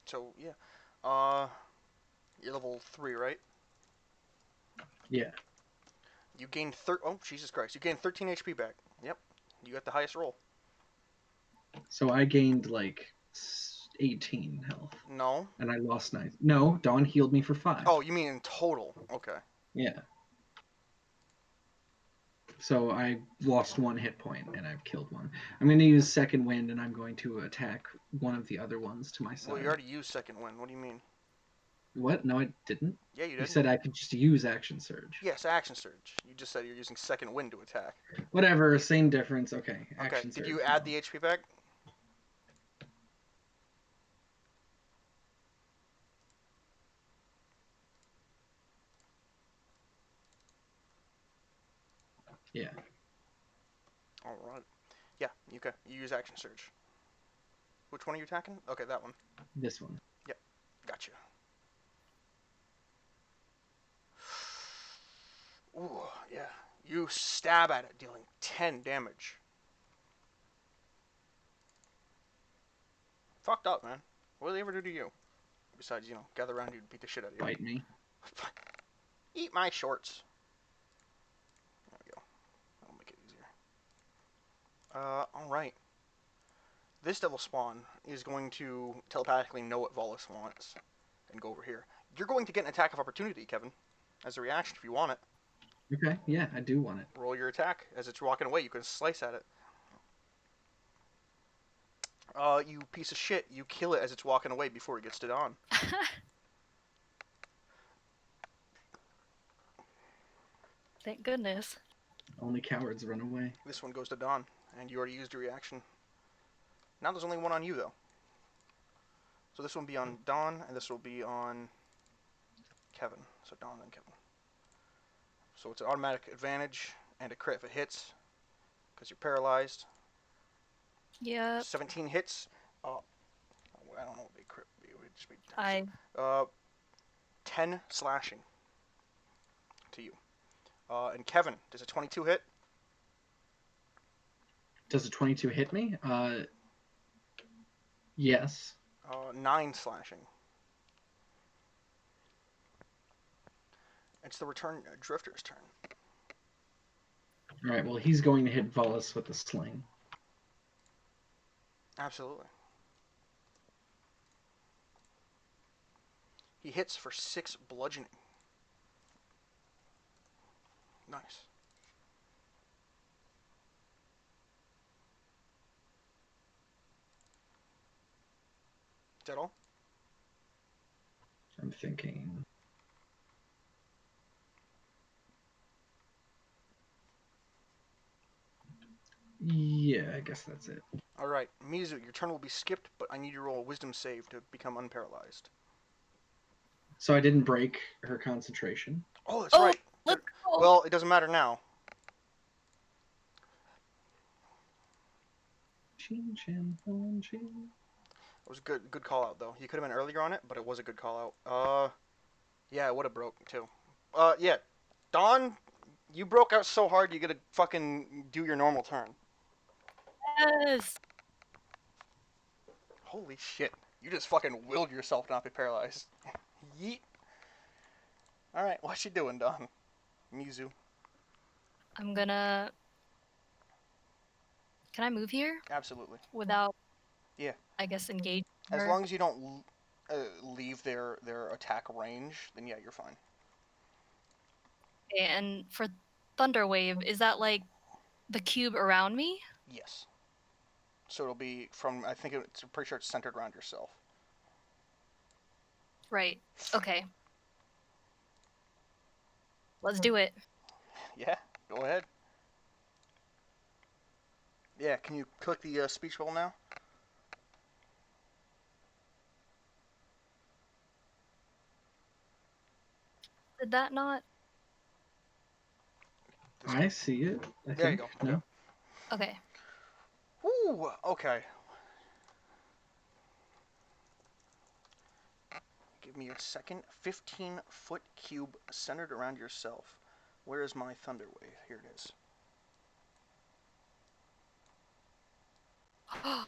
So yeah, you're level 3, right? Yeah. You gain Oh, Jesus Christ! You gain 13 HP back. Yep. You got the highest roll. So I gained like 18 health, No. and I lost 9. No, Dawn healed me for 5. Oh, you mean in total? Okay. Yeah. So I lost 1 hit point, and I've killed one. I'm going to use second wind, and I'm going to attack one of the other ones to my side. Well, you already used second wind. What do you mean? What? No, I didn't. Yeah, you You did. said I could just use action surge. Yes, action surge. You just said you're using second wind to attack. Whatever, same difference. Okay, Okay. action Did surge. you add no. the HP back? Yeah. All right. Yeah. Okay. You use action surge. Which one are you attacking? Okay, that one. This one. Gotcha. Ooh, yeah. You stab at it, dealing 10 damage. Fucked up, man. What did they ever do to you? Besides, gather around you and beat the shit out of you. Bite me. Eat my shorts. There we go. That'll make it easier. Alright. This devil spawn is going to telepathically know what Volus wants and go over here. You're going to get an attack of opportunity, Kevin, as a reaction if you want it. Okay, yeah, I do want it. Roll your attack. As it's walking away, you can slice at it. You piece of shit. You kill it as it's walking away before it gets to Dawn. Thank goodness. Only cowards run away. This one goes to Dawn, and you already used your reaction. Now there's only one on you, though. So this one will be on Dawn, and this will be on Kevin. So Dawn and Kevin. So it's an automatic advantage and a crit if it hits, because you're paralyzed. Yep. 17 hits. I don't know what big crit would be. It would just be 10 slashing to you. And Kevin, does a 22 hit? Does a 22 hit me? Yes. 9 slashing. It's the return Drifter's turn. All right, well, he's going to hit Volus with the sling. Absolutely. He hits for 6 bludgeoning. Nice. Is that all? I'm thinking. Yeah, I guess that's it. Alright, Mizu, your turn will be skipped, but I need you to roll a wisdom save to become unparalyzed. So I didn't break her concentration. Oh, that's right. Let's go. Well, it doesn't matter now. It was a good call out, though. You could have been earlier on it, but it was a good call out. Yeah, it would have broke, too. Yeah. Dawn, you broke out so hard you gotta fucking do your normal turn. Yes. Holy shit. You just fucking willed yourself not to be paralyzed. Yeet. Alright, what's she doing, Dawn? Mizu. I'm gonna. Can I move here Absolutely. without? Yeah. I guess engage. As long as you don't leave their attack range, then yeah, you're fine. Okay, and for Thunder Wave, is that like the cube around me? Yes. So it'll be from, I'm pretty sure it's centered around yourself. Right. Okay. Let's do it. Yeah, go ahead. Yeah, can you click the speech bubble now? Did that not? I see it. There you go. No? Okay. Woo, okay. Give me a second. 15-foot cube centered around yourself. Where is my thunder wave? Here it is. I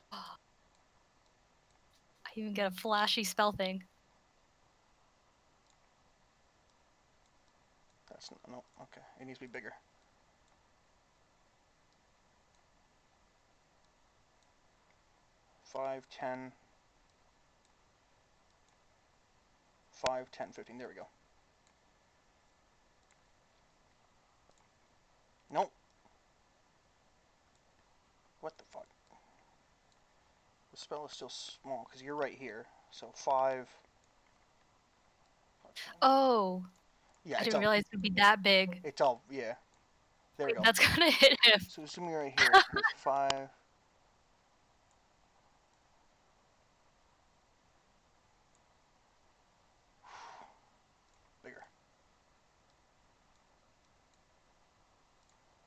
even get a flashy spell thing. No, okay. It needs to be bigger. 5, 10, 5, 10, 15. There we go. Nope. What the fuck? The spell is still small because you're right here. So 5. Oh, Yeah, I it's didn't all. realize it would be that big. It's all. Yeah. There we Wait, go. that's gonna hit him. So zoom me right here. 5. Bigger.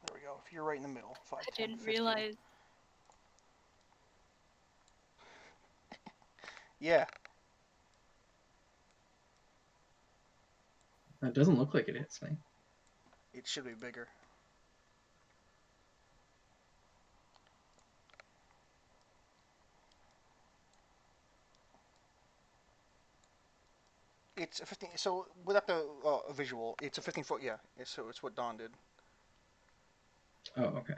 There we go. If you're right in the middle. 5, I 10, didn't 15. realize. Yeah. That doesn't look like it hits me. It should be bigger. It's a 15. So without the visual, it's a 15-foot. Yeah. So it's what Dawn did. Oh, okay.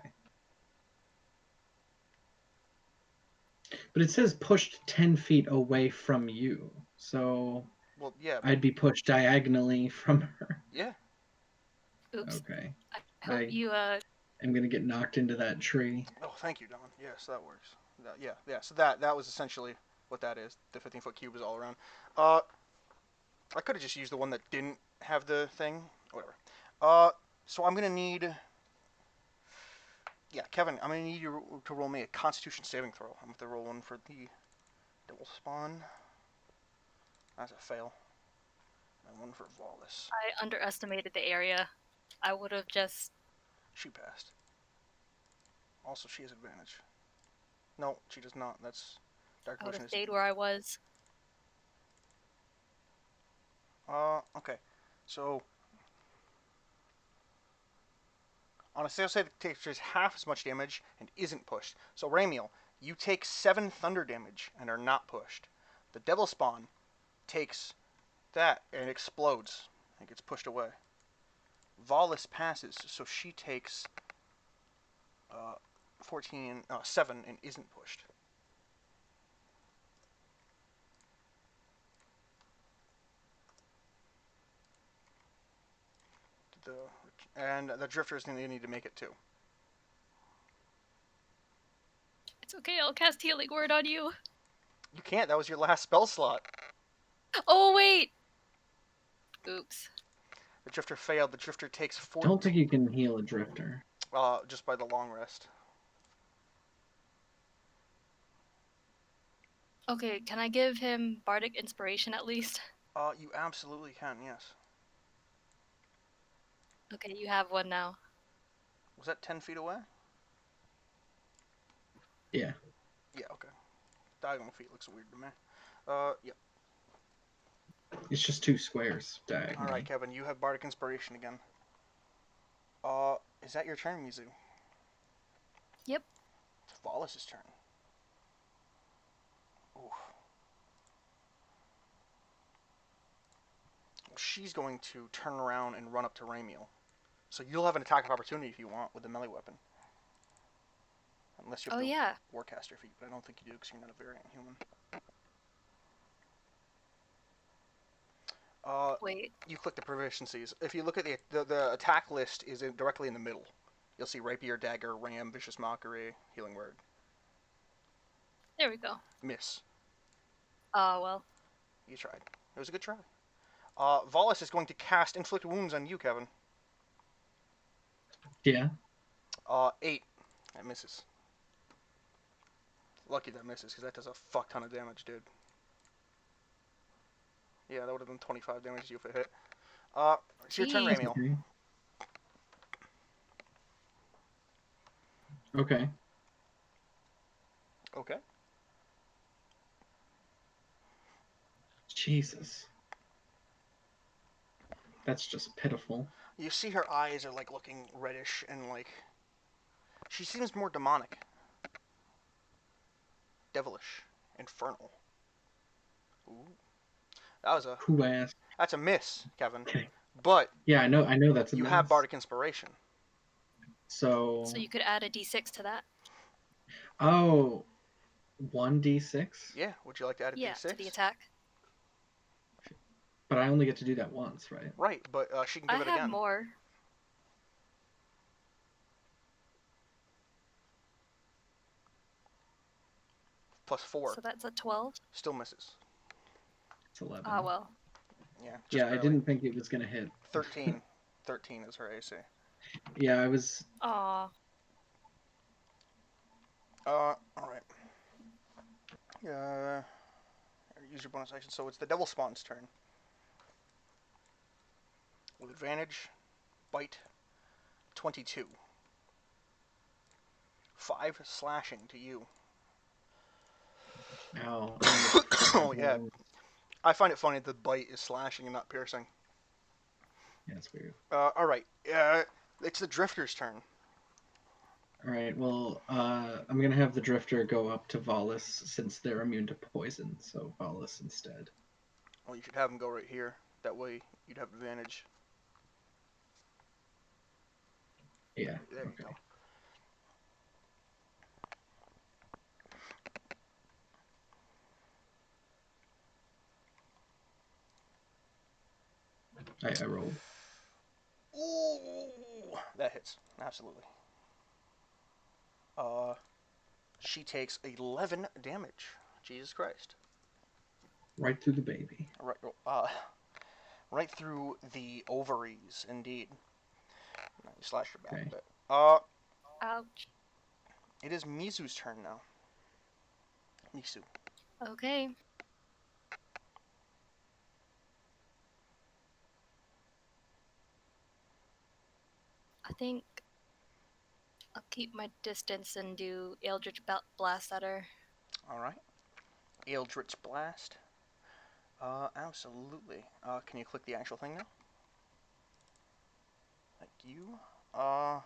But it says pushed 10 feet away from you. So Well, yeah. I'd be pushed diagonally from her. Yeah. Oops. Okay. I hope I you am going to get knocked into that tree. Oh, thank you, Don. Yes, that works. Yeah. So that was essentially what that is. The 15-foot cube is all around. I could have just used the one that didn't have the thing. Whatever. So I'm gonna need. Yeah, Kevin, I'm gonna need you to roll me a Constitution saving throw. I'm gonna have to roll one for the double spawn. That's a fail. And one for Wallace. I underestimated the area. I would have just. She passed. Also, she has advantage. No, she does not. That's Dark I would Vision have is. stayed where I was. Okay. So on a save that takes half as much damage and isn't pushed. So Ramiel, you take 7 thunder damage and are not pushed. The Devil Spawn takes that and explodes and gets pushed away. Valis passes, so she takes 7 and isn't pushed. And the Drifter is going to need to make it too. It's okay, I'll cast Healing Word on you. You can't. That was your last spell slot. Oh, wait! Oops. The Drifter failed. The Drifter takes 4. Don't think you can heal a drifter. Just by the long rest. Okay, can I give him Bardic Inspiration at least? You absolutely can. Yes. Okay, you have one now. Was that 10 feet away? Yeah. Yeah. Okay. Diagonal feet looks weird to me. Yep. It's just 2 squares diagonally. All right, Kevin. You have Bardic Inspiration again. Is that your turn, Mizu? Yep. It's Wallace's turn. Oof. She's going to turn around and run up to Ramiel. So you'll have an attack of opportunity if you want with a melee weapon. Unless you have Oh, the yeah. Warcaster feat, but I don't think you do because you're not a variant human. Wait. You click the proficiencies. If you look at the attack list is directly in the middle. You'll see Rapier, Dagger, Ram, Vicious Mockery, Healing Word. There we go. Miss. Oh, well. You tried. It was a good try. Valis is going to cast Inflict Wounds on you, Kevin. Yeah. 8. That misses. Lucky that misses, because that does a fuck ton of damage, dude. Yeah, that would have been 25 damage to you if it hit. It's your turn, Jeez. Ramiel. Okay. Okay. Jesus. That's just pitiful. You see her eyes are like looking reddish and like she seems more demonic, devilish, infernal. Ooh, Who asked? that's a miss, Kevin. Okay. But Yeah, I know that's a you miss. have Bardic Inspiration. So So you could add a d6 to that. Oh. 1d6? Yeah. Would you like to add a Yeah, d6? to the attack. But I only get to do that once, right? Right, but she can I give it have again. more. +4. So that's a 12. Still misses. It's 11. Ah, well. Yeah, just Yeah, I barely. didn't think it was gonna hit. 13. 13 is her AC. Yeah, I was. Aw. All right. Use your bonus action. So it's the Devil Spawn's turn. With advantage, bite, 22. 5 slashing to you. Ow. Oh yeah. I find it funny that the bite is slashing and not piercing. Yeah, it's weird. All right. It's the Drifter's turn. All right. Well, I'm gonna have the Drifter go up to Volus since they're immune to poison. So Volus instead. Well, you should have him go right here. That way you'd have advantage. Yeah. There you Okay. go. I rolled. Ooh, that hits. Absolutely. She takes 11 damage. Jesus Christ. Right through the baby. Right, right through the ovaries, indeed. Now you slash her back Okay. a bit. Ouch. It is Mizu's turn now. Mizu. Okay. I think I'll keep my distance and do Eldritch Blast at her. All right. Eldritch Blast. Absolutely. Can you click the actual thing now? Thank you. All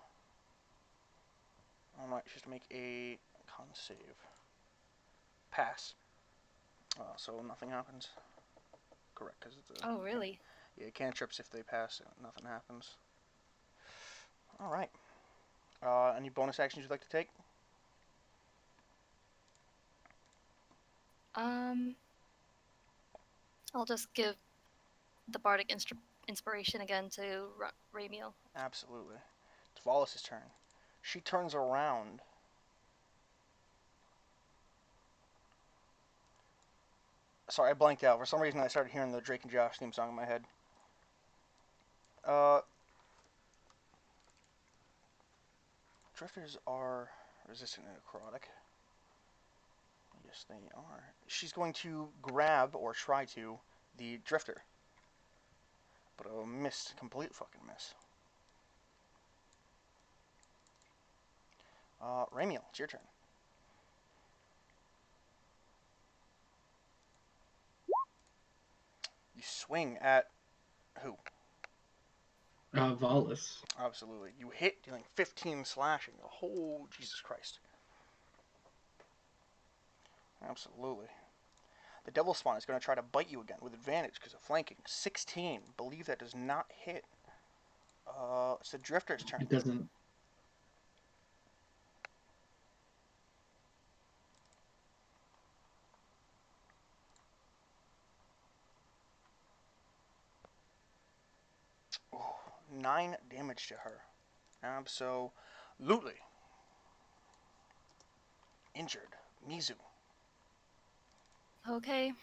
right. Just make a con save. Pass. So nothing happens. Correct, because it's a. Oh, really? Yeah, cantrips, if they pass, nothing happens. All right. Any bonus actions you'd like to take? I'll just give the Bardic Inspiration again to Ramiel. Absolutely. It's Wallace's turn. She turns around. Sorry, I blanked out. For some reason, I started hearing the Drake and Josh theme song in my head. Drifters are resistant to necrotic. Yes, they are. She's going to grab, or try to, the Drifter. But a miss. Complete fucking miss. Ramiel, it's your turn. You swing at who? Volus. Absolutely. You hit, dealing 15 slashing. Oh, Jesus Christ. Absolutely. The Devil Spawn is going to try to bite you again with advantage because of flanking. 16. Believe that does not hit. It's the Drifter's turn. It doesn't. Ooh, 9 damage to her. Absolutely. Injured. Mizu. Okay.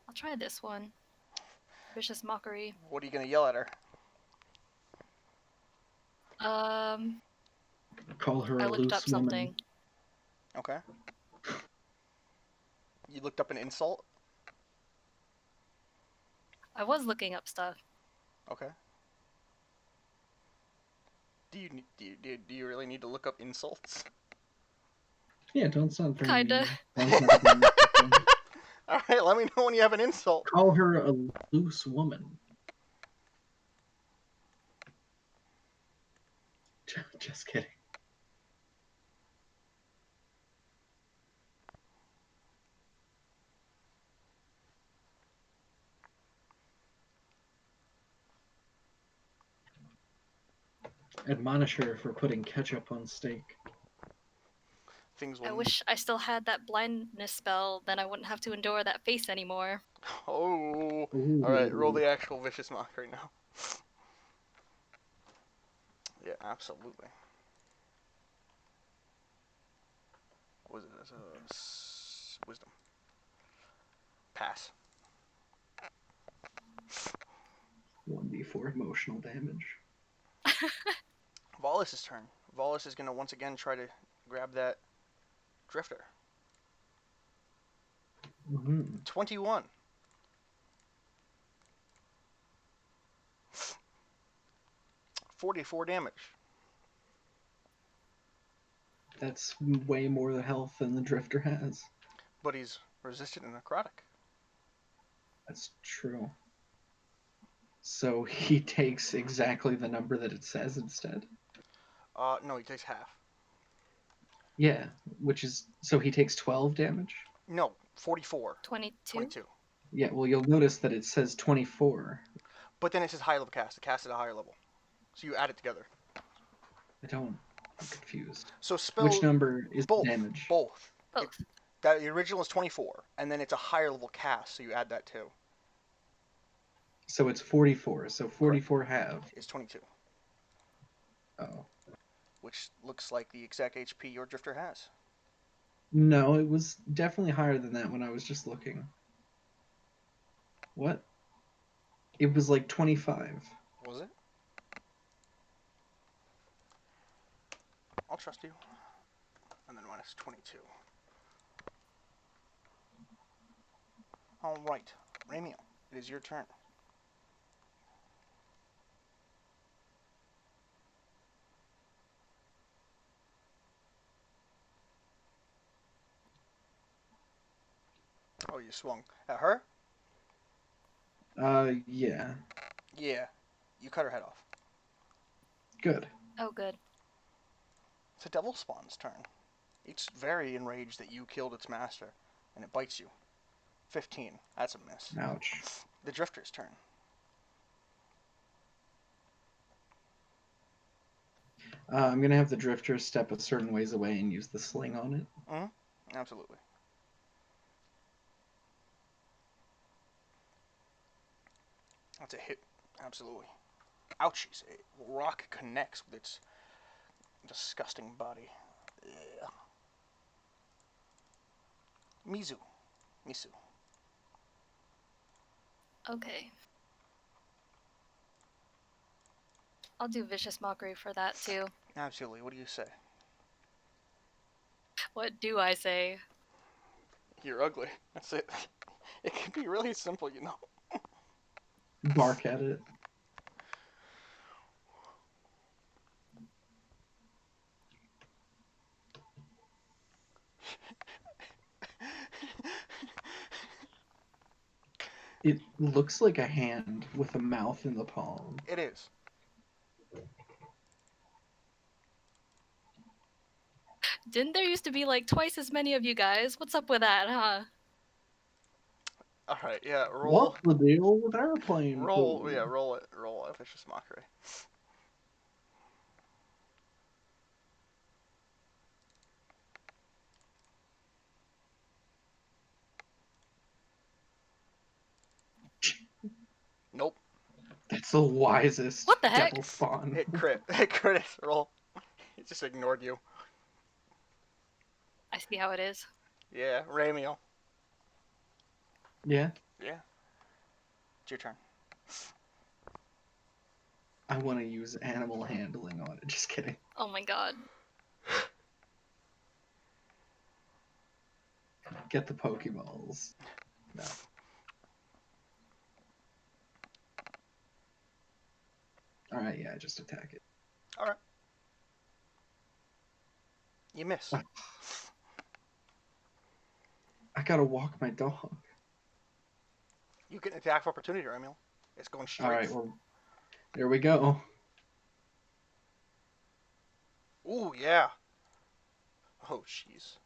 I'll try this one. Vicious Mockery. What are you going to yell at her? Call her I a looked loose up woman. something. Okay. You looked up an insult? I was looking up stuff. Okay. Do you really need to look up insults? Yeah, don't sound very Kinda. mean. Don't sound very mean. All right, let me know when you have an insult. Call her a loose woman. Just kidding. Admonish her for putting ketchup on steak. Things will. I wish I still had that blindness spell, then I wouldn't have to endure that face anymore. Oh. Ooh. All right, roll the actual vicious mockery now. Yeah, absolutely. What was it? That's wisdom. Pass. 1d4 emotional damage. Wallace's turn. Wallace is going to once again try to grab that drifter. Mm-hmm. 21. $44 damage. That's way more health than the drifter has. But he's resistant and necrotic. That's true. So he takes exactly the number that it says instead? No, he takes half. Yeah, which is... So he takes 12 damage? No, 44. 22? 22. Yeah, well, you'll notice that it says 24. But then it says high level cast. It casts at a higher level. So you add it together. I'm confused. So spell... Which number is both. damage? Both. Both. The original is 24, and then it's a higher level cast, so you add that too. So it's 44. So 44 halved. It's 22. Oh. Which looks like the exact HP your drifter has. No, it was definitely higher than that when I was just looking. What? It was like 25. Was it? I'll trust you. And then minus 22. Alright, Ramiel, it is your turn. Oh, you swung at her? Yeah. Yeah. You cut her head off. Good. Oh, good. It's a devil spawn's turn. It's very enraged that you killed its master, and it bites you. 15. That's a miss. Ouch. The drifter's turn. I'm gonna have the drifter step a certain ways away and use the sling on it. Mm-hmm. Absolutely. That's a hit. Absolutely. Ouchies. A rock connects with its disgusting body. Yeah. Mizu. Misu. Okay. I'll do Vicious Mockery for that, too. Absolutely. What do you say? What do I say? You're ugly. That's it. It can be really simple, you know. Bark at it. It looks like a hand with a mouth in the palm. It is. Didn't there used to be like twice as many of you guys? What's up with that, huh? Alright, yeah, roll. What's the deal with airplane Roll, food? yeah, roll it. Roll a vicious mockery. Nope. That's the wisest What the heck? devil spawn. Hit crit. Hit crit. Roll. It just ignored you. I see how it is. Yeah, Ramiel. Yeah, Yeah. It's your turn. I want to use animal handling on it. Just kidding. Oh my god. Get the Pokeballs. No. Alright, yeah, just attack it. Alright. You miss. I gotta walk my dog. You get an attack of opportunity, Ramiel. It's going straight. Alright, well, there we go. Ooh, yeah. Oh, jeez.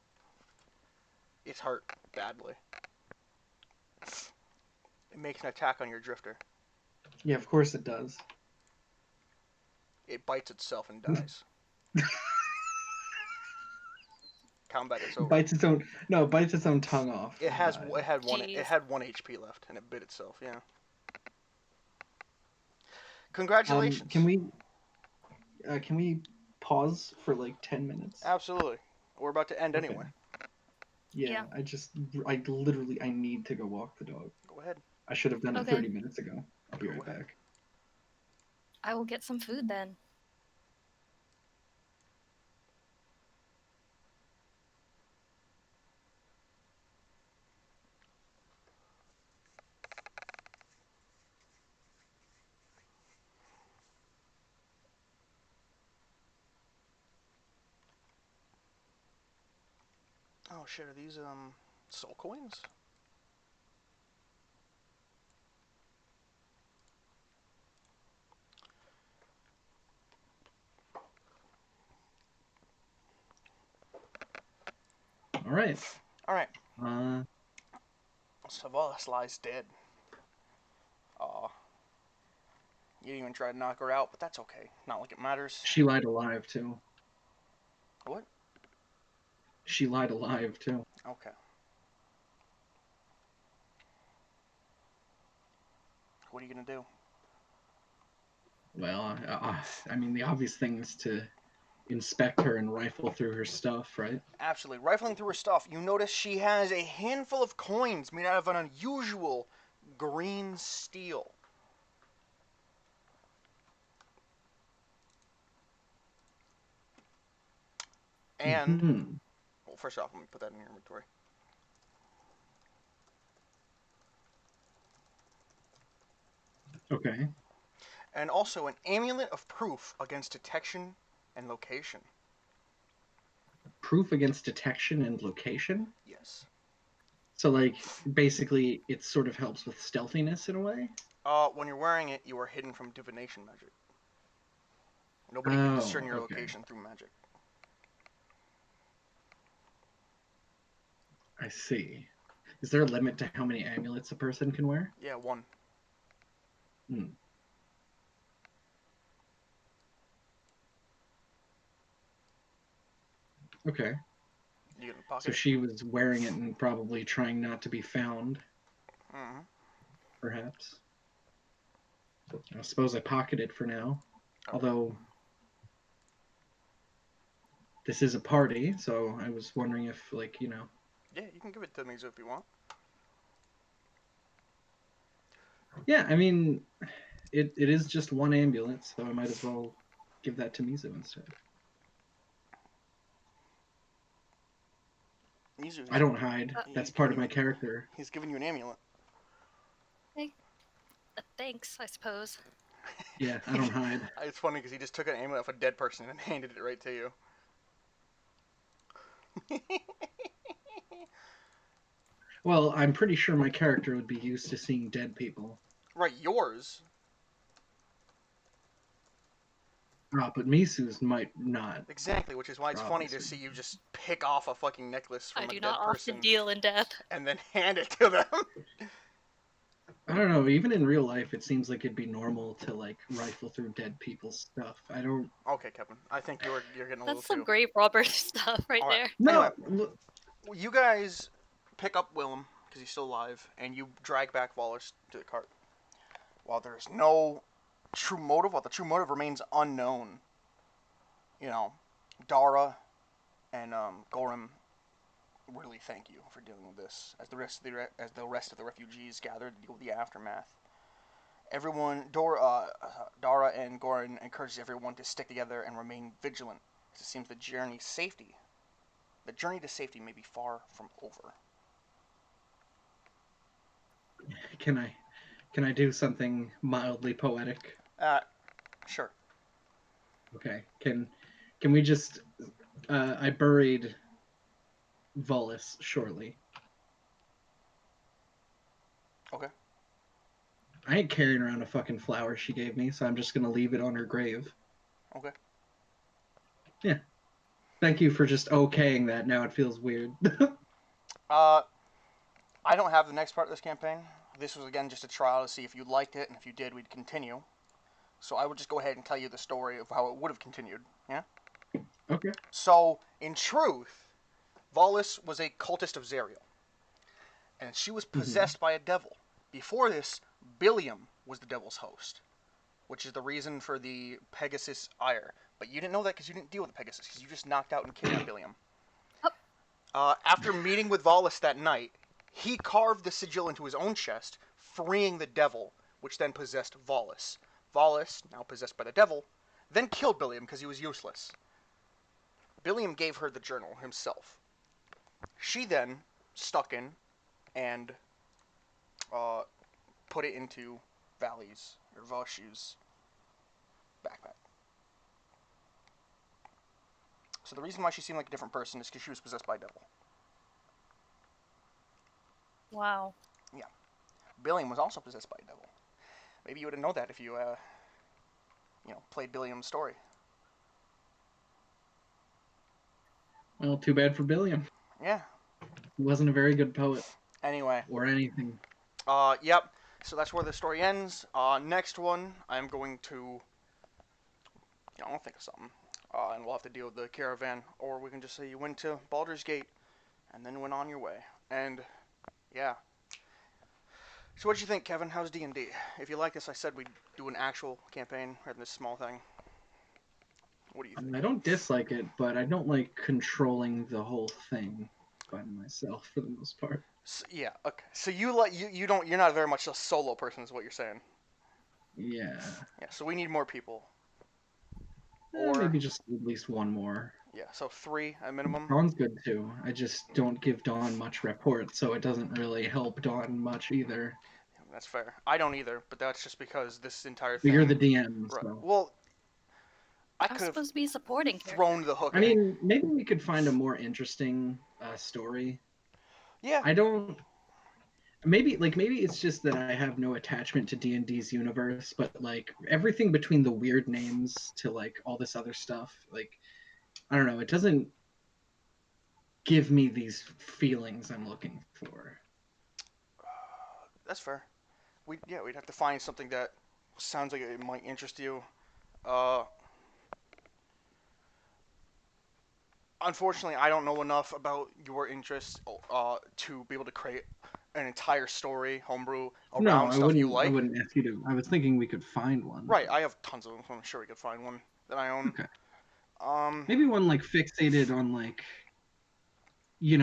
It's hurt badly. It makes an attack on your drifter. Yeah, of course it does. it bites itself and dies. Combat is over. Bites its own tongue off. It and has dies. it Jeez. had 1 HP left and it bit itself. Yeah. Congratulations. Can we pause for like 10 minutes? Absolutely. We're about to end Okay. anyway. Yeah, I literally I need to go walk the dog. Go ahead. I should have done it Okay. 30 minutes ago. I'll be Go right ahead. back. I will get some food then. Oh shit, are these soul coins? All right. Alright. Uh, Savalas lies dead. Aw. You didn't even try to knock her out, but that's okay. Not like it matters. she lied alive too. What? She lied alive too. Okay. What are you gonna do? Well, I mean, the obvious thing is to inspect her and rifle through her stuff, right? Absolutely. Rifling through her stuff, you notice she has a handful of coins made out of an unusual green steel. And, Mm-hmm. well, first off, let me put that in your inventory. Okay. And also an amulet of proof against detection and location. Proof against detection and location. Yes. So, like, basically, it sort of helps with stealthiness in a way. When you're wearing it, you are hidden from divination magic. Nobody can discern your Okay. location through magic. I see. Is there a limit to how many amulets a person can wear? Yeah, 1. Hmm. Okay. You get in the So pocket. she was wearing it and probably trying not to be found, Mm-hmm. perhaps. I suppose I pocket it for now. Although this is a party, so I was wondering if, like, Yeah, you can give it to Mizu if you want. Yeah, I mean, it is just one ambulance, so I might as well give that to Mizu instead. Mizu, I don't hide. That's part of my character. He's giving you an amulet. Thanks, I suppose. Yeah, I don't hide. It's funny because he just took an amulet off a dead person and handed it right to you. Well, I'm pretty sure my character would be used to seeing dead people. Right, yours. But Misu's might not. Exactly, which is why it's funny to see you just pick off a fucking necklace from I a do dead not person often deal in death. and then hand it to them. I don't know. Even in real life, it seems like it'd be normal to like rifle through dead people's stuff. I don't. Okay, Kevin. I think you're getting a little That's some too. grave robber stuff right All right. there. No. Anyway, you guys pick up Willem because he's still alive, and you drag back Wallace to the cart. While there's no true motive, while the true motive remains unknown, Dara and Gorham really thank you for dealing with this. As the rest of the refugees gather to deal with the aftermath, Dara and Goran encourages everyone to stick together and remain vigilant. It seems the journey to safety may be far from over. Can I do something mildly poetic? Sure. Okay. Can we just? I buried Volus shortly. Okay. I ain't carrying around a fucking flower she gave me, so I'm just gonna leave it on her grave. Okay. Yeah. Thank you for just okaying that. Now it feels weird. I don't have the next part of this campaign. This was again just a trial to see if you liked it, and if you did, we'd continue. So I would just go ahead and tell you the story of how it would have continued. Yeah. Okay. So in truth, Volus was a cultist of Zerial, and she was Mm-hmm. possessed by a devil. Before this, Billiam was the devil's host, which is the reason for the Pegasus ire. But you didn't know that because you didn't deal with the Pegasus, because you just knocked out and kidnapped Billiam. Oh. After meeting with Volus that night, he carved the sigil into his own chest, freeing the devil, which then possessed Volus. Volus, now possessed by the devil, then killed Billiam because he was useless. Billiam gave her the journal himself. She then stuck in and uh, put it into Valley's or Voshu's backpack. So the reason why she seemed like a different person is because she was possessed by a devil. Wow. Yeah. Billiam was also possessed by a devil. Maybe you would have known that if you, played Billiam's story. Well, too bad for Billiam. Yeah. He wasn't a very good poet Anyway. or anything. Yep. So that's where the story ends. Next one, I'm going to, I'll think of something. And we'll have to deal with the caravan, or we can just say you went to Baldur's Gate and then went on your way. And yeah. So what did you think, Kevin? How's D&D? If you like this, I said we'd do an actual campaign rather than this small thing. What do you think? I don't dislike it, but I don't like controlling the whole thing by myself for the most part. So, yeah. Okay. So you're not very much a solo person, is what you're saying. Yeah. Yeah. So we need more people. Or Maybe just at least one more. yeah. So 3 at minimum. Dawn's good too. I just don't give Dawn much report, so it doesn't really help Dawn much either. That's fair. I don't either, but that's just because this entire But thing. you're the DM, Right. so. Well, I I'm could have supposed to be supporting character. thrown the hook. I mean, maybe we could find a more interesting story. Yeah. I don't. Maybe it's just that I have no attachment to D&D's universe, but like everything between the weird names to like all this other stuff, like I don't know, it doesn't give me these feelings I'm looking for. That's fair. We'd have to find something that sounds like it might interest you. Uh, Unfortunately, I don't know enough about your interests to be able to create an entire story homebrew No, around stuff you I like. wouldn't ask you to. I was thinking we could find one. Right, I have tons of them. So I'm sure we could find one that I own. Okay. Um, Maybe one like fixated on like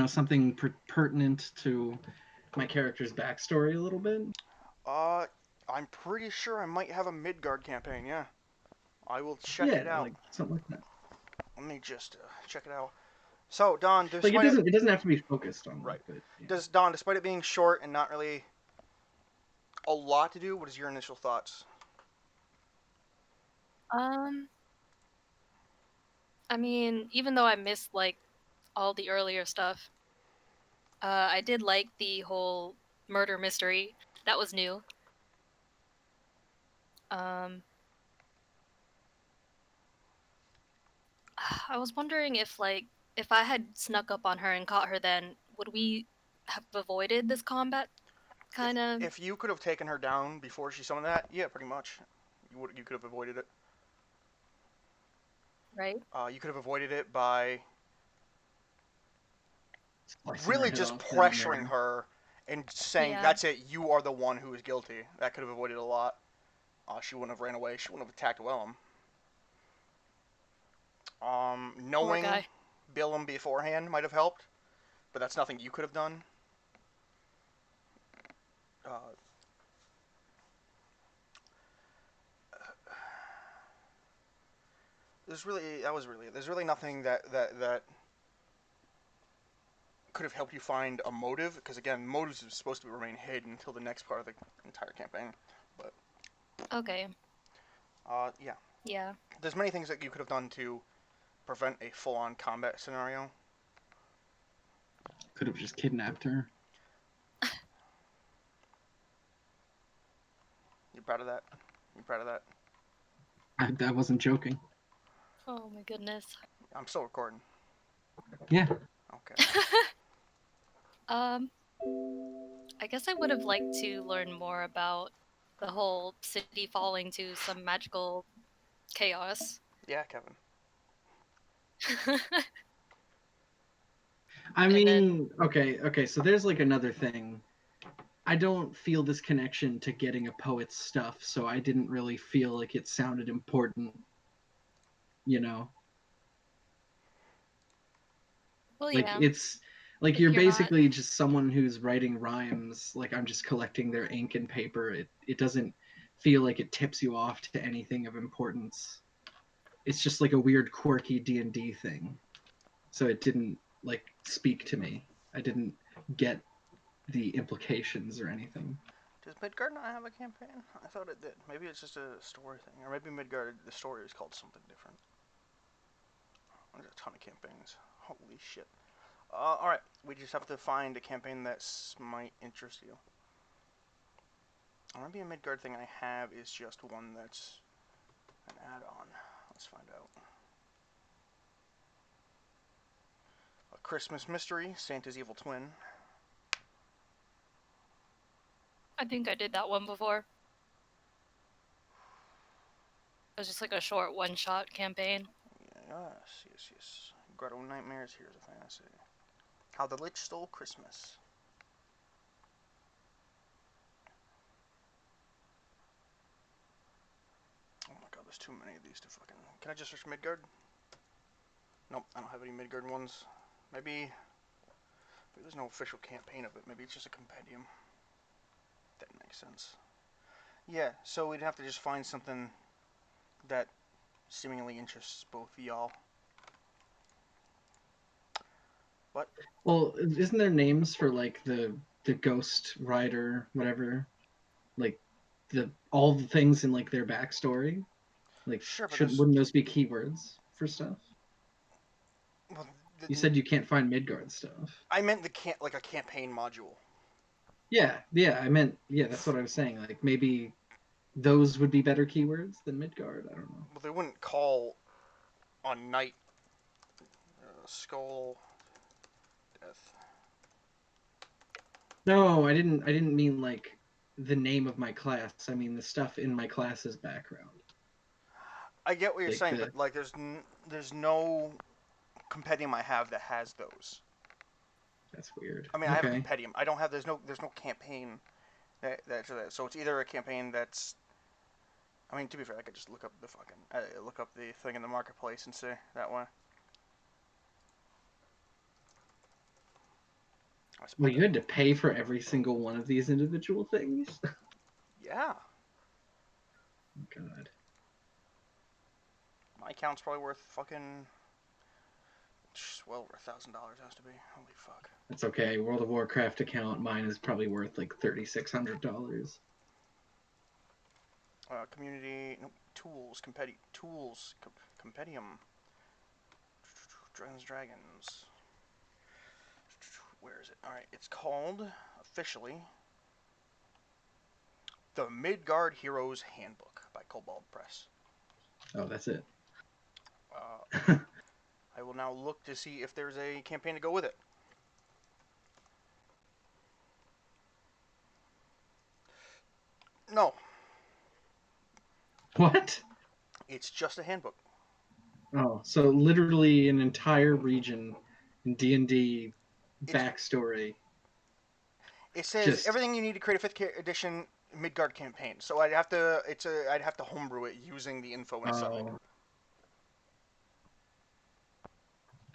something pertinent to my character's backstory a little bit. uh, I'm pretty sure I might have a Midgard campaign. Yeah, I will check Yeah, it out. like something like that. Let me just check it out. So Don, Like despite it doesn't have to be focused on right, that, but yeah. despite it being short and not really a lot to do, what is your initial thoughts? I mean, even though I missed like all the earlier stuff, I did like the whole murder mystery. That was new. I was wondering if I had snuck up on her and caught her, then would we have avoided this combat? Kind of, If you could have taken her down before she summoned that, yeah, pretty much. You could have avoided it. right? You could have avoided it by Slicing her really head just off then and pressuring there. her and saying, Yeah. "That's it. You are the one who is guilty." That could have avoided a lot. She wouldn't have ran away. She wouldn't have attacked Willem. Poor Knowing guy. Billum beforehand might have helped, but that's nothing you could have done. Uh, there's really nothing that could have helped you find a motive, because again, motives are supposed to remain hidden until the next part of the entire campaign. But Okay. yeah, Yeah. there's many things that you could have done to prevent a full-on combat scenario. Could have just kidnapped her. You proud of that? You proud of that? I wasn't joking. Oh my goodness. I'm still recording. Yeah. Okay. um, I guess I would have liked to learn more about the whole city falling to some magical chaos. Yeah, Kevin. I And then mean, okay, so there's like another thing. I don't feel this connection to getting a poet's stuff, so I didn't really feel like it sounded important, you know? well, Like yeah, it's like if you're you're not basically just someone who's writing rhymes, like I'm just collecting their ink and paper. It doesn't feel like it tips you off to anything of importance. It's just like a weird quirky D&D thing. So it didn't like speak to me. I didn't get the implications or anything. Does Midgard not have a campaign? I thought it did. Maybe it's just a story thing, or maybe Midgard the story is called something different. There's a ton of campaigns. Holy shit. Alright, we just have to find a campaign that might interest you. Maybe a Midgard thing I have is just one that's an add-on. Let's find out. A Christmas Mystery, Santa's Evil Twin. I think I did that one before. It was just like a short one-shot campaign. Yes. Grotto Nightmares, Here's a Fantasy. How the Lich Stole Christmas. Oh my god, there's too many of these to fucking... Can I just search Midgard? Nope, I don't have any Midgard ones. Maybe there's no official campaign of it. Maybe it's just a compendium. That makes sense. Yeah, so we'd have to just find something that seemingly interests both of y'all. What? Well, isn't there names for like the ghost rider, whatever? Like the all the things in like their backstory? Like Sure, but shouldn't there's... wouldn't those be keywords for stuff? Well, You said you can't find Midgard stuff. I meant like a campaign module. Yeah, I meant yeah, that's what I was saying. Like maybe those would be better keywords than Midgard. I don't know. Well, they wouldn't call on night skull death. No, I didn't mean like the name of my class. I mean the stuff in my class's background. I get what you're Like saying, but like there's no compendium I have that has those. that's weird. I mean, I have a Okay. compendium. I don't have. There's no campaign that's that. So it's either a campaign that's... I mean, to be fair, I could just look up the fucking look up the thing in the marketplace and see that way. I Well, suppose. you had to pay for every single one of these individual things. Yeah, God. my account's probably worth fucking well over $1,000. Has to be. Holy fuck. That's okay. World of Warcraft account, mine is probably worth like $3,600. Community nope, tools compendium. Dragons. Where is it? All right, it's called officially The Midgard Heroes Handbook by Cobalt Press. Oh, that's it. I will now look to see if there's a campaign to go with it. No, What? it's just a handbook. Oh, so literally an entire region in D&D It's backstory. it says Just everything you need to create a 5th edition Midgard campaign. So I'd have to homebrew it using the info inside.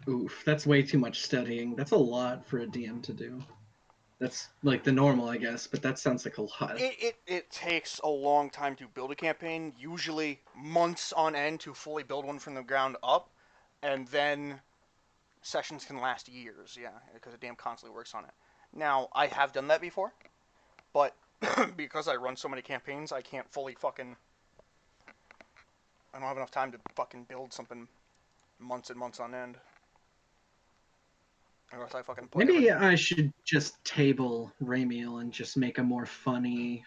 oh, oof, that's way too much studying. That's a lot for a DM to do. That's like the normal, I guess, but that sounds like a lot. It takes a long time to build a campaign, usually months on end to fully build one from the ground up, and then sessions can last years, yeah, because the DM constantly works on it. Now, I have done that before, but because I run so many campaigns, I can't fully fucking... I don't have enough time to fucking build something months and months on end. Unless I fucking play Maybe everything. I should just table Ramiel and just make a more fun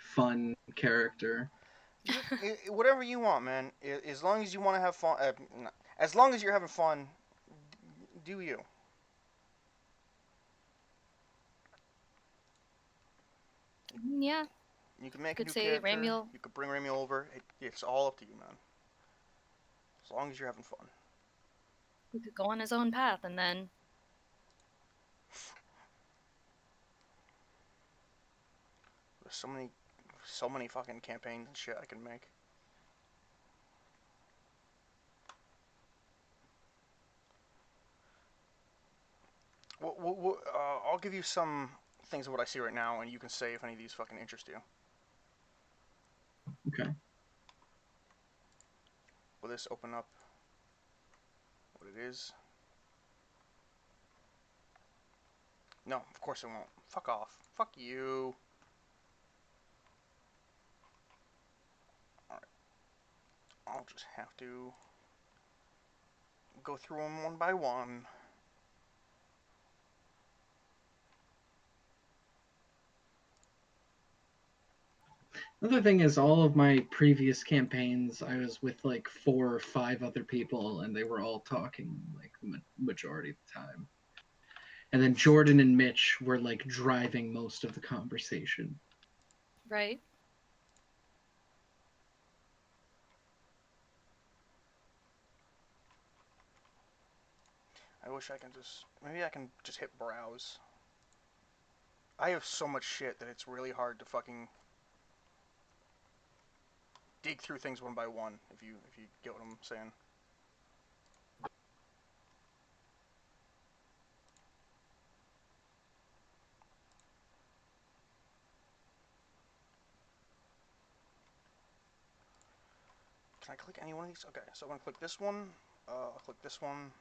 character. Whatever you want, man. As long as you want to have fun... as long as you're having fun, do you. Yeah. You can make a Could new say character. Ramiel. You could bring Ramiel over. It's all up to you, man. As long as you're having fun. He could go on his own path, and then There's so many fucking campaigns and shit I can make. I'll give you some things of what I see right now, and you can say if any of these fucking interest you. Okay. Will this open up what it is? No, of course it won't. Fuck off. Fuck you. Alright. I'll just have to go through them one by one. Another thing is, all of my previous campaigns, I was with like 4 or 5 other people, and they were all talking like the majority of the time. And then Jordan and Mitch were like driving most of the conversation. right. I wish I can just... Maybe I can just hit browse. I have so much shit that it's really hard to fucking dig through things one by one, if you get what I'm saying. Can I click any one of these? Okay, so I'm gonna click this one. I'll click this one.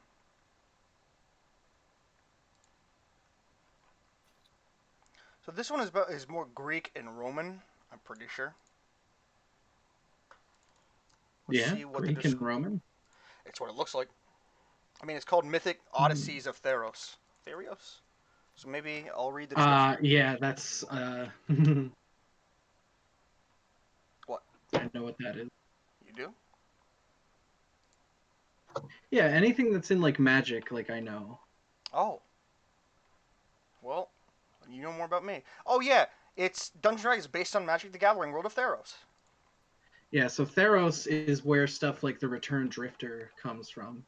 So this one is more Greek and Roman. I'm pretty sure. Let's Yeah, see what Greek and Roman. It's what it looks like. I mean, it's called Mythic Odysseys of Theros. Theros? So maybe I'll read the description. Yeah, that's What? I know what that is. You do? Yeah, anything that's in like magic, like I know. Oh. Well, you know more about me. Oh yeah, it's Dungeons & Dragons based on Magic the Gathering World of Theros. Yeah, so Theros is where stuff like the Return Drifter comes from.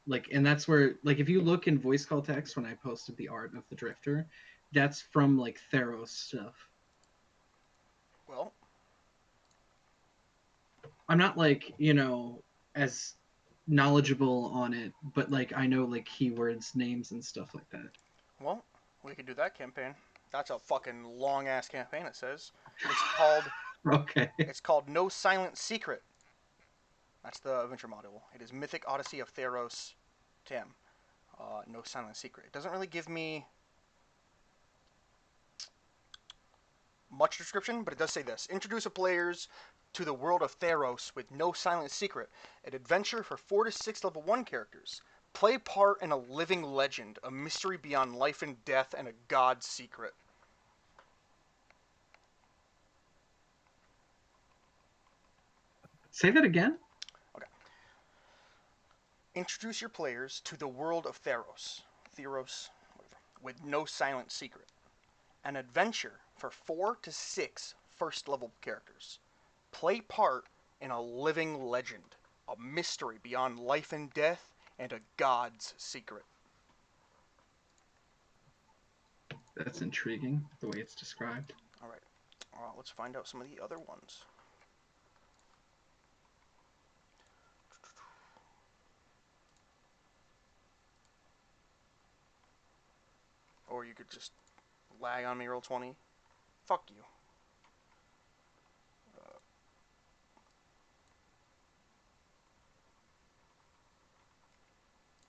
Like, and that's where, like, if you look in voice call text when I posted the art of the Drifter, that's from like Theros stuff. Well, I'm not like, as knowledgeable on it, but like I know like keywords, names, and stuff like that. well, we could do that campaign. That's a fucking long ass campaign. It says it's called Okay. it's called No Silent Secret. That's the adventure module. It is Mythic Odyssey of Theros, Tam. No Silent Secret. It doesn't really give me much description, but it does say this. Introduce a players to the world of Theros with No Silent Secret, an adventure for 4 to 6 level 1 characters. Play part in a living legend, a mystery beyond life and death, and a god's secret. Say that again? Okay. Introduce your players to the world of Theros, whatever, with No Silent Secret, an adventure for 4 to 6 first level characters. Play part in a living legend, a mystery beyond life and death, and a god's secret. That's intriguing, the way it's described. All right, let's find out some of the other ones. Or you could just lag on me, roll 20. Fuck you.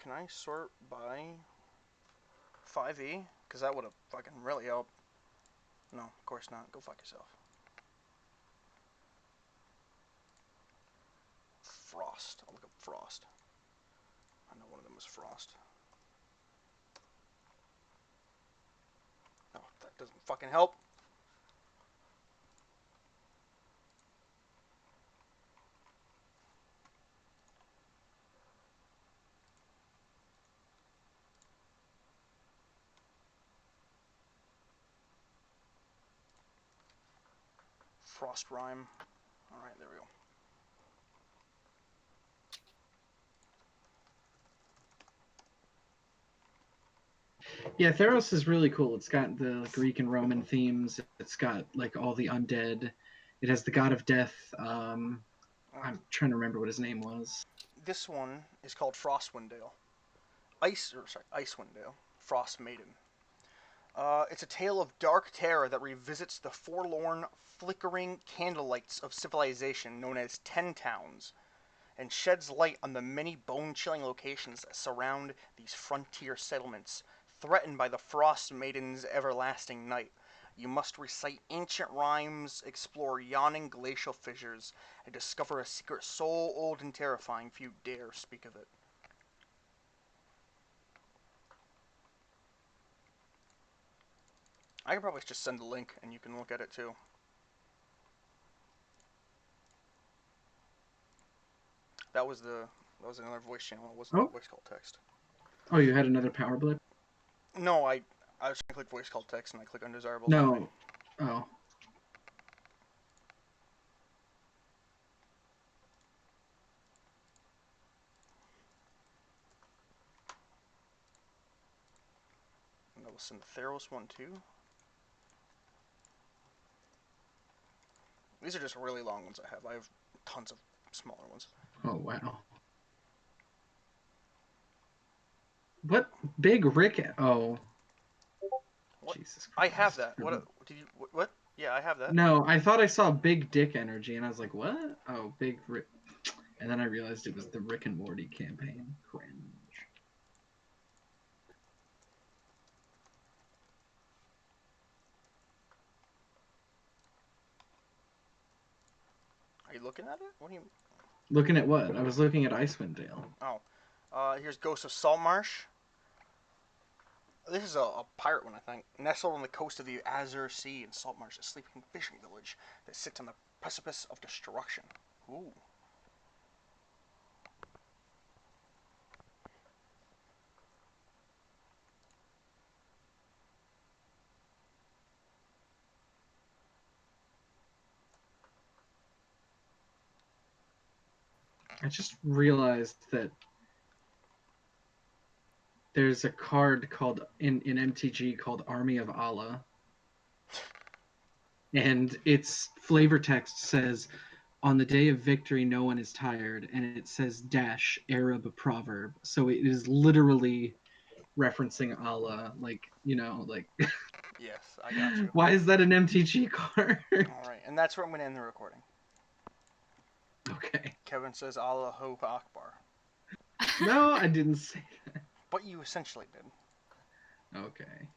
Can I sort by 5e? Because that would have fucking really helped. No, of course not. Go fuck yourself. Frost. I'll look up Frost. I know one of them was Frost. No, that doesn't fucking help. Frost Rhyme. All right, there we go. Yeah, Theros is really cool. It's got the Greek and Roman themes. It's got like all the undead. It has the god of death. I'm trying to remember what his name was. This one is called Frostwind Dale. Icewind Dale. Frost Maiden. It's a tale of dark terror that revisits the forlorn, flickering candlelights of civilization known as Ten Towns, and sheds light on the many bone-chilling locations that surround these frontier settlements, threatened by the Frost Maiden's everlasting night. You must recite ancient rhymes, explore yawning glacial fissures, and discover a secret so old and terrifying few dare speak of it. I could probably just send a link and you can look at it too. That was another voice channel. It wasn't Oh, voice call text. oh, you had another power blip? No, I was trying to click voice call text and I click undesirables anyway. No. Oh. And I will send the Theros one too. These are just really long ones I have. I have tons of smaller ones. Oh wow. What Big Rick? Oh. What? Jesus Christ. I have that. What did you? What? Yeah, I have that. No, I thought I saw Big Dick Energy, and I was like, what? Oh, Big Rick. And then I realized it was the Rick and Morty campaign. Cringe. Are you looking at it? What do you? Looking at what? I was looking at Icewind Dale. Oh, here's Ghost of Saltmarsh. This is a pirate one, I think. Nestled on the coast of the Azure Sea in Saltmarsh, a sleeping fishing village that sits on the precipice of destruction. Ooh. I just realized that there's a card called in MTG called Army of Allah, and its flavor text says, "On the day of victory, no one is tired," and it says dash Arab proverb. So it is literally referencing Allah, like like. Yes, I got you. Why is that an MTG card? All right, and that's where I'm going to end the recording. Okay. Kevin says Allahu Akbar. No, I didn't say that. But you essentially did. Okay.